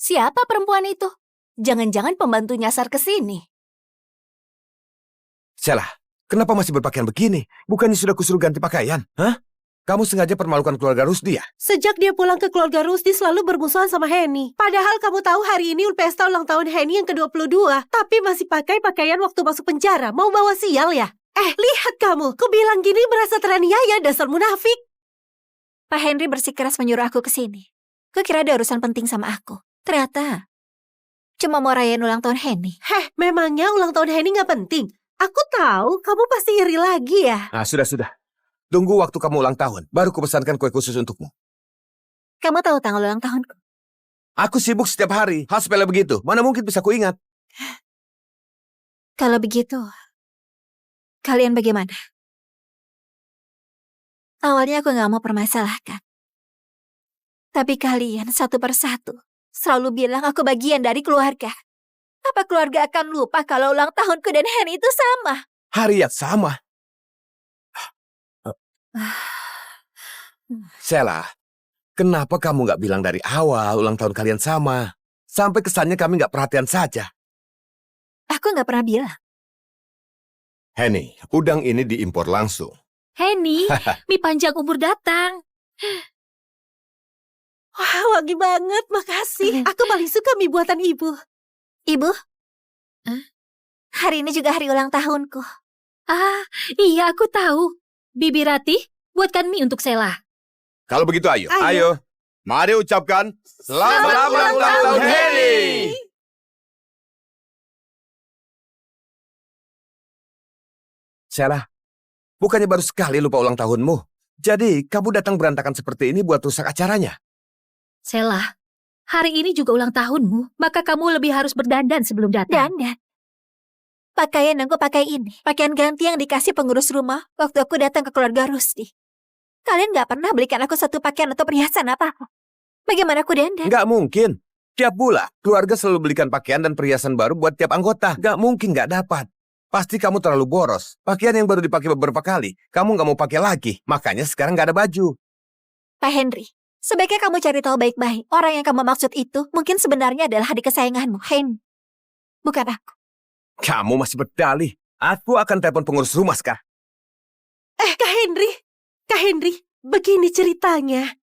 Siapa perempuan itu? Jangan-jangan pembantu nyasar ke sini. Sela, kenapa masih berpakaian begini? Bukannya sudah kusuruh ganti pakaian? Hah? Kamu sengaja permalukan keluarga Rusdi ya? Sejak dia pulang ke keluarga Rusdi selalu bermusuhan sama Heni. Padahal kamu tahu hari ini pesta ulang tahun Heni yang ke-22. Tapi masih pakai pakaian waktu masuk penjara. Mau bawa sial ya? Lihat kamu. Kubilang gini merasa teraniaya, dasar munafik. Pak Henry bersikeras menyuruh aku ke sini. Kukira ada urusan penting sama aku. Ternyata cuma mau rayain ulang tahun Heni. Memangnya ulang tahun Heni nggak penting? Aku tahu kamu pasti iri lagi ya. Nah, sudah. Tunggu waktu kamu ulang tahun, baru kupesankan kue khusus untukmu. Kamu tahu tanggal ulang tahunku? Aku sibuk setiap hari, hal sepele begitu. Mana mungkin bisa kuingat? Kalau begitu, kalian bagaimana? Awalnya aku nggak mau permasalahkan. Tapi kalian satu persatu selalu bilang aku bagian dari keluarga. Apa keluarga akan lupa kalau ulang tahunku dan Henny itu sama? Hari yang sama. Sheila, kenapa kamu nggak bilang dari awal ulang tahun kalian sama? Sampai kesannya kami nggak perhatian saja. Aku nggak pernah bilang. Henny, udang ini diimpor langsung. Henny, mie panjang umur datang. Wah, wangi banget, makasih. Aku paling suka mie buatan ibu. Ibu, hari ini juga hari ulang tahunku. Ah, iya aku tahu. Bibi Ratih, buatkan mie untuk Sheila. Kalau begitu ayo. Mari ucapkan selamat ulang tahun Henny. Sheila, bukannya baru sekali lupa ulang tahunmu. Jadi kamu datang berantakan seperti ini buat rusak acaranya. Sheila, hari ini juga ulang tahunmu, maka kamu lebih harus berdandan sebelum datang. Dandan. Pakaian yang aku pakai ini, pakaian ganti yang dikasih pengurus rumah waktu aku datang ke keluarga Rusdi. Kalian nggak pernah belikan aku satu pakaian atau perhiasan apa-apa. Bagaimana aku dandan? Nggak mungkin. Tiap bulan, keluarga selalu belikan pakaian dan perhiasan baru buat tiap anggota. Nggak mungkin nggak dapat. Pasti kamu terlalu boros. Pakaian yang baru dipakai beberapa kali, kamu nggak mau pakai lagi. Makanya sekarang nggak ada baju. Pak Henry, sebaiknya kamu cari tahu baik-baik. Orang yang kamu maksud itu mungkin sebenarnya adalah adik kesayanganmu, Henry. Bukan aku. Kamu masih berdalih. Aku akan telepon pengurus rumah sekarang. Kak Henry, begini ceritanya.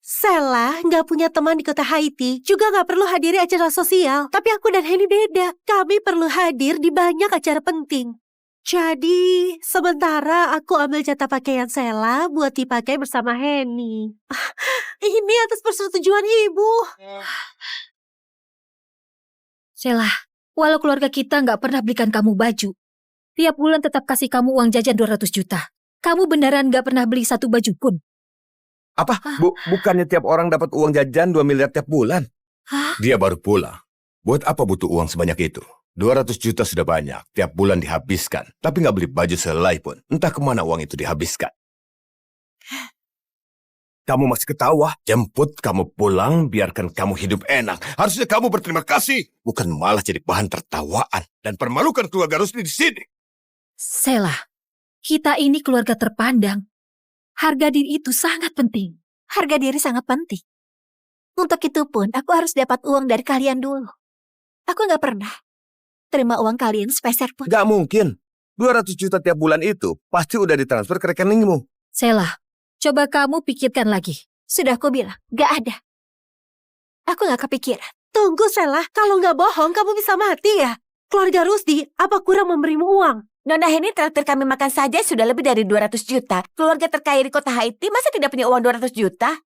Sheila nggak punya teman di kota Haiti, juga nggak perlu hadiri acara sosial. Tapi aku dan Henny beda. Kami perlu hadir di banyak acara penting. Jadi, sementara aku ambil jatah pakaian Sheila buat dipakai bersama Henny. Ini atas persetujuan ibu. Sheila, walau keluarga kita nggak pernah belikan kamu baju, tiap bulan tetap kasih kamu uang jajan 200 juta. Kamu beneran nggak pernah beli satu baju pun? Apa? Bukannya tiap orang dapat uang jajan 2 miliar tiap bulan? Dia baru pulang. Buat apa butuh uang sebanyak itu? 200 juta sudah banyak. Tiap bulan dihabiskan. Tapi nggak beli baju sehelai pun. Entah kemana uang itu dihabiskan. Kamu masih ketawa? Jemput kamu pulang, biarkan kamu hidup enak. Harusnya kamu berterima kasih. Bukan malah jadi bahan tertawaan. Dan permalukan keluarga Rusdi di sini. Sheila, kita ini keluarga terpandang. Harga diri itu sangat penting. Harga diri sangat penting. Untuk itu pun, aku harus dapat uang dari kalian dulu. Aku nggak pernah terima uang kalian sepeser pun. Nggak mungkin. 200 juta tiap bulan itu pasti udah ditransfer ke rekeningmu. Sheila, coba kamu pikirkan lagi. Sudah aku bilang, nggak ada. Aku nggak kepikiran. Tunggu Sheila, kalau nggak bohong kamu bisa mati ya. Keluarga Rusdi, apa kurang memberimu uang? Nona Henny traktir kami makan saja sudah lebih dari 200 juta. Keluarga terkaya di kota Haiti masa tidak punya uang 200 juta?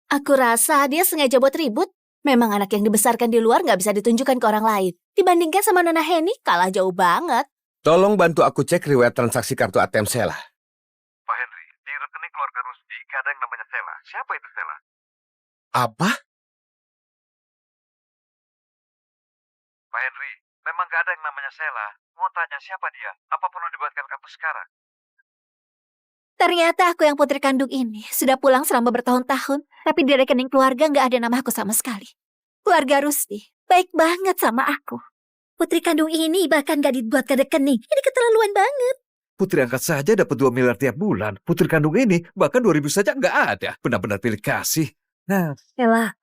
Aku rasa dia sengaja buat ribut. Memang anak yang dibesarkan di luar nggak bisa ditunjukkan ke orang lain. Dibandingkan sama Nona Henny, kalah jauh banget. Tolong bantu aku cek riwayat transaksi kartu ATM Sheila. Pak Henry, di rekening keluarga Rusdi gak ada yang namanya Sheila. Siapa itu Sheila? Apa? Pak Henry, memang gak ada yang namanya Sheila. Mau tanya siapa dia? Apa perlu dibuatkan kartu sekarang? Ternyata aku yang putri kandung ini sudah pulang selama bertahun-tahun, tapi di rekening keluarga nggak ada nama aku sama sekali. Keluarga Rusdi baik banget sama aku. Putri kandung ini bahkan gak dibuatkan rekening. Ini keterlaluan banget. Putri angkat saja dapat 2 miliar tiap bulan. Putri kandung ini bahkan 2.000 saja nggak ada. Benar-benar pilih kasih. Nah, Sheila,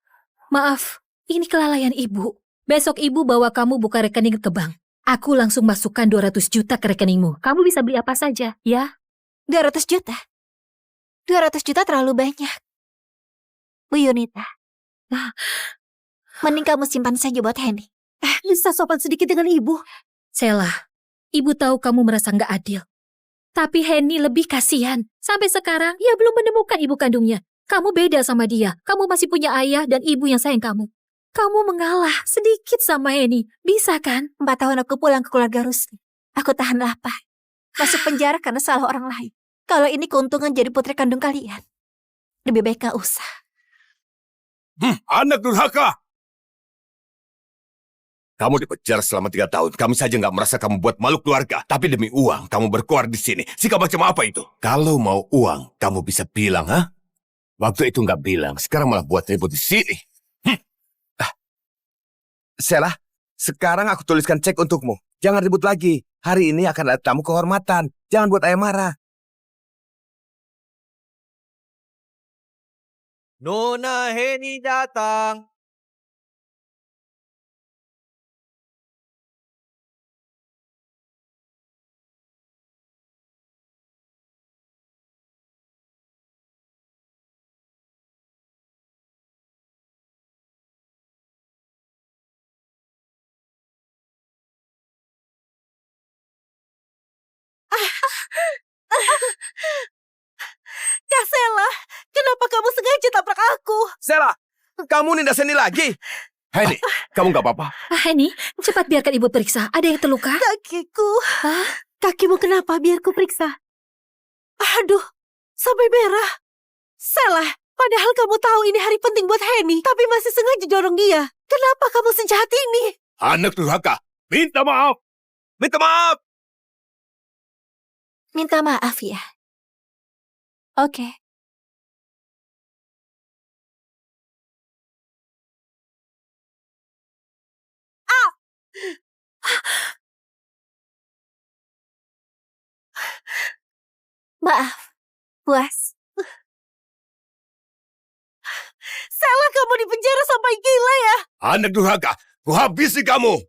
maaf, ini kelalaian ibu. Besok ibu bawa kamu buka rekening ke bank. Aku langsung masukkan 200 juta ke rekeningmu. Kamu bisa beli apa saja, ya? 200 juta? 200 juta terlalu banyak. Bu Yunita. Mending kamu simpan saja buat Henny. Bisa sopan sedikit dengan ibu. Sheila, ibu tahu kamu merasa nggak adil. Tapi Henny lebih kasihan. Sampai sekarang, ia belum menemukan ibu kandungnya. Kamu beda sama dia. Kamu masih punya ayah dan ibu yang sayang kamu. Kamu mengalah sedikit sama Henny. Bisa kan? 4 tahun aku pulang ke keluarga Rusdi. Aku tahan lapar. Masuk penjara karena salah orang lain. Kalau ini keuntungan jadi putri kandung kalian, lebih baik gak usah. Anak durhaka! Kamu dipenjara selama 3 tahun. Kami saja nggak merasa kamu buat malu keluarga. Tapi demi uang, kamu berkuar di sini. Sikap macam apa itu? Kalau mau uang, kamu bisa bilang, ha? Waktu itu nggak bilang. Sekarang malah buat ribut di sini. Sheila, sekarang aku tuliskan cek untukmu. Jangan ribut lagi. Hari ini akan ada tamu kehormatan. Jangan buat ayah marah. Nona Heni datang. Kak Sheila, kenapa kamu sengaja tabrak aku? Sheila, kamu nindas Henny lagi. Henny, kamu nggak apa-apa? Henny, cepat biarkan ibu periksa. Ada yang terluka? Kakiku. Kakimu kenapa? Biar ku periksa. Aduh, sampai merah. Sheila, padahal kamu tahu ini hari penting buat Henny, tapi masih sengaja dorong dia. Kenapa kamu sejahat ini? Anak durhaka, minta maaf. Minta maaf. Minta maaf ya. Oke. Maaf, puas. Sheila, kamu di penjara sampai gila ya? Anak durhaka, ku habisi kamu.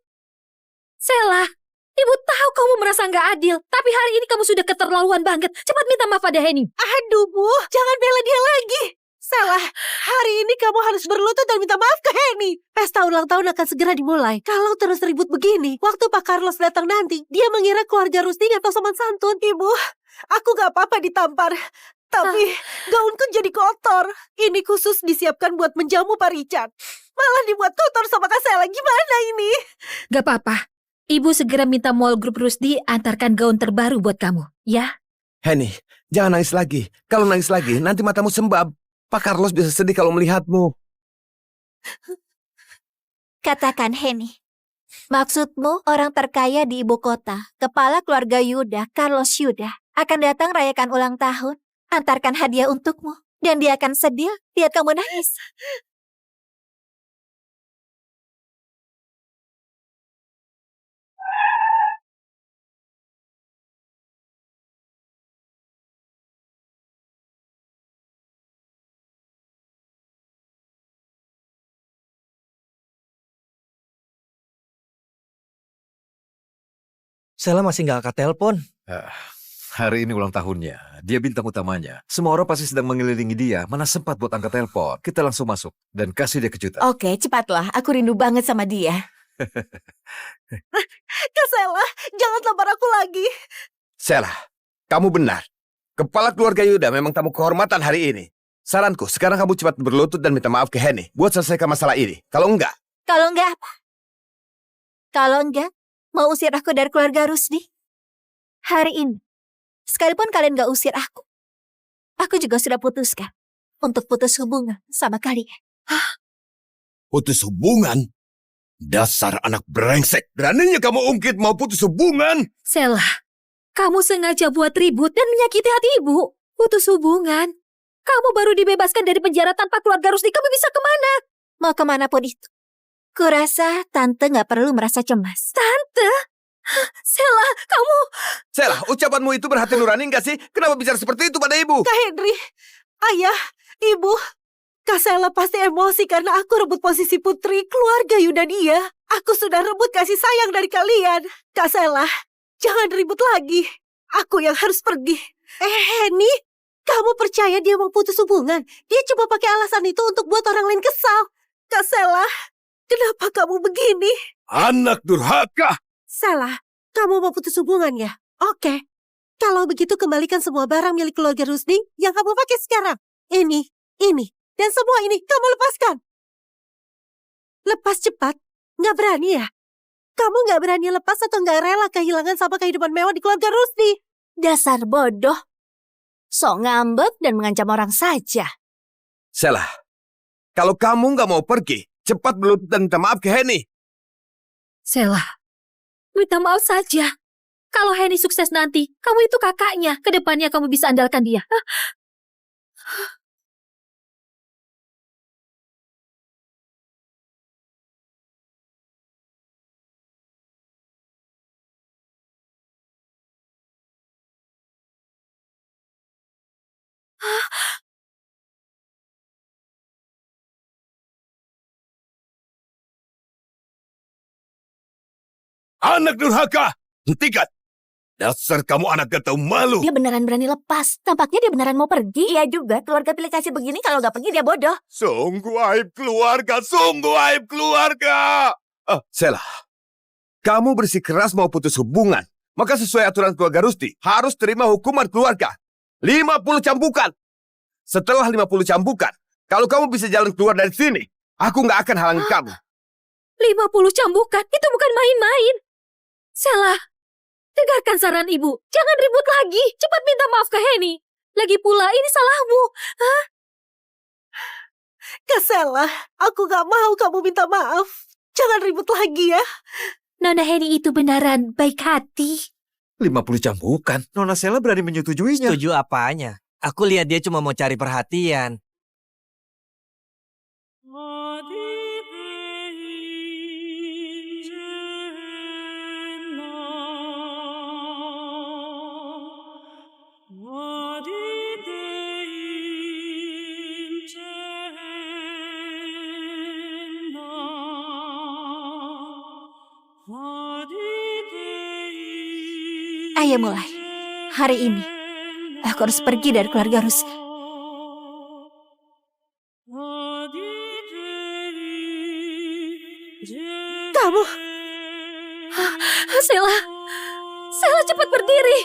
Sheila, ibu tahu kamu merasa nggak adil, tapi hari ini kamu sudah keterlaluan banget. Cepat minta maaf pada Henny. Aduh, Bu, jangan bela dia lagi. Sheila, hari ini kamu harus berlutut dan minta maaf ke Henny. Pesta ulang tahun akan segera dimulai. Kalau terus ribut begini, waktu Pak Carlos datang nanti, dia mengira keluarga Rusdi atau sopan santun. Ibu, aku gak apa-apa ditampar. Tapi gaunku jadi kotor. Ini khusus disiapkan buat menjamu Pak Richard. Malah dibuat kotor sama Kak Sheila. Gimana ini? Gak apa-apa. Ibu segera minta mall grup Rusdi antarkan gaun terbaru buat kamu, ya? Henny, jangan nangis lagi. Kalau nangis lagi, nanti matamu sembab. Pak Carlos bisa sedih kalau melihatmu. Katakan Henny, maksudmu orang terkaya di ibu kota, kepala keluarga Yuda, Carlos Yuda, akan datang rayakan ulang tahun, antarkan hadiah untukmu, dan dia akan sedih lihat kamu nangis. Sheila masih nggak angkat telepon. Hari ini ulang tahunnya. Dia bintang utamanya. Semua orang pasti sedang mengelilingi dia. Mana sempat buat angkat telepon. Kita langsung masuk dan kasih dia kejutan. Oke, cepatlah. Aku rindu banget sama dia. Kak Sheila, jangan tampar aku lagi. Sheila, kamu benar. Kepala keluarga Yuda memang tamu kehormatan hari ini. Saranku, sekarang kamu cepat berlutut dan minta maaf ke Henny buat selesaikan masalah ini. Kalau enggak apa? Kalau enggak, mau usir aku dari keluarga Rusdi? Hari ini, sekalipun kalian gak usir aku juga sudah putuskan untuk putus hubungan sama kalian. Putus hubungan? Dasar anak brengsek. Beraninya kamu ungkit mau putus hubungan? Sheila, kamu sengaja buat ribut dan menyakiti hati ibu. Putus hubungan. Kamu baru dibebaskan dari penjara tanpa keluarga Rusdi. Kamu bisa kemana? Mau kemanapun itu. Kurasa Tante gak perlu merasa cemas. Tante? Sheila, kamu... Sheila, ucapanmu itu berhati nurani gak sih? Kenapa bicara seperti itu pada ibu? Kak Henry, ayah, ibu, Kak Sheila pasti emosi karena aku rebut posisi putri keluarga Yuda dia. Aku sudah rebut kasih sayang dari kalian. Kak Sheila, jangan ribut lagi. Aku yang harus pergi. Henny, kamu percaya dia mau putus hubungan? Dia cuma pakai alasan itu untuk buat orang lain kesal. Kak Sheila, kenapa kamu begini? Anak durhaka! Sheila, kamu mau putus hubungan ya? Oke. Kalau begitu kembalikan semua barang milik keluarga Rusdi yang kamu pakai sekarang. Ini, dan semua ini kamu lepaskan. Lepas cepat. Nggak berani ya? Kamu nggak berani lepas atau nggak rela kehilangan sama kehidupan mewah di keluarga Rusdi? Dasar bodoh. Sok ngambek dan mengancam orang saja. Selah, kalau kamu nggak mau pergi, cepat berlutut dan minta maaf ke Henny. Selah, minta maaf saja. Kalau Henny sukses nanti, kamu itu kakaknya. Kedepannya kamu bisa andalkan dia. Anak durhaka, hentikan. Dasar kamu anak gak tahu malu. Dia beneran berani lepas. Tampaknya dia beneran mau pergi. Iya juga, keluarga pilih kasih begini kalau nggak pergi dia bodoh. Sungguh aib keluarga, sungguh aib keluarga. Selah, kamu bersikeras mau putus hubungan. Maka sesuai aturan keluarga Rusdi, harus terima hukuman keluarga. 50 cambukan. Setelah 50 cambukan, kalau kamu bisa jalan keluar dari sini, aku nggak akan halangi kamu. 50 cambukan, itu bukan main-main. Selah, dengarkan saran ibu. Jangan ribut lagi. Cepat minta maaf ke Henny. Lagi pula, ini salahmu. Hah? Kak Selah, aku gak mau kamu minta maaf. Jangan ribut lagi ya. Nona Henny itu beneran baik hati. 50 cambukan. Nona Sela berani menyetujuinya. Setuju apanya? Aku lihat dia cuma mau cari perhatian. Ayo mulai. Hari ini, aku harus pergi dari keluarga Rusdi. Kamu... Selah, Selah cepat berdiri.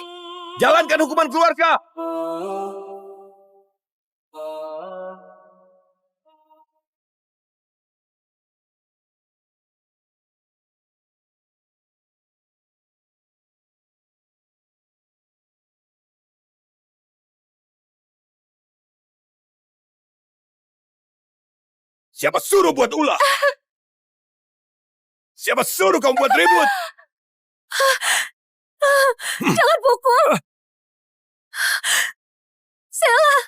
Jalankan hukuman keluarga. Siapa suruh buat ulah? Siapa suruh kamu buat ribut? Jangan pukul. Selah,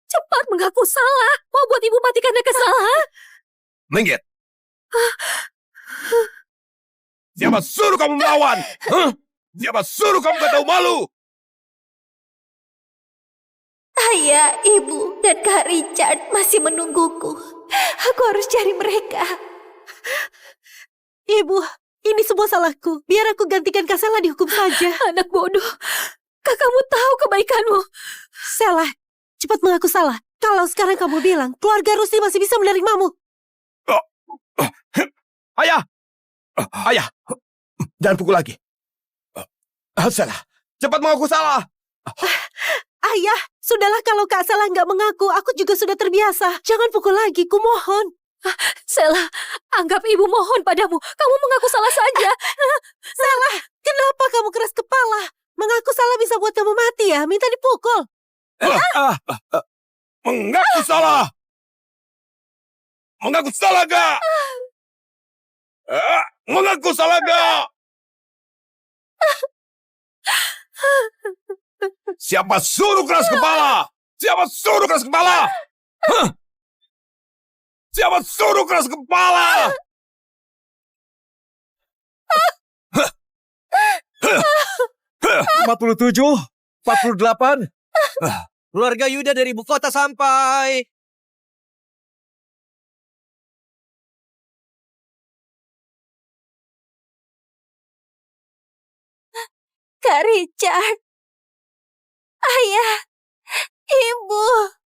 cepat mengaku salah. Mau buat ibu mati karena kesalahan. Minggir. Siapa suruh kamu melawan? Huh? Siapa suruh kamu gak tahu malu? Ayah, ibu, dan Kak Richard masih menungguku. Aku harus cari mereka. Ibu, ini semua salahku. Biar aku gantikan Kak Selah dihukum saja. Anak bodoh. Kakakmu tahu kebaikanmu. Selah, cepat mengaku salah. Kalau sekarang kamu bilang, keluarga Rusdi masih bisa menerimamu. Ayah! Ayah! Jangan pukul lagi. Selah, cepat mengaku salah. Ayah, sudahlah kalau Kak Selah nggak mengaku, aku juga sudah terbiasa. Jangan pukul lagi, kumohon. Selah, anggap ibu mohon padamu. Kamu mengaku salah saja. Selah, kenapa kamu keras kepala? Mengaku salah bisa buat kamu mati ya? Minta dipukul. Mengaku salah. Mengaku salah gak? Mengaku salah gak? Siapa suruh keras kepala? Siapa suruh keras kepala? Huh? Siapa suruh keras kepala? 47, 48. Keluarga Yuda dari ibu kota sampai. Kak Richard. Ayah. Ibu.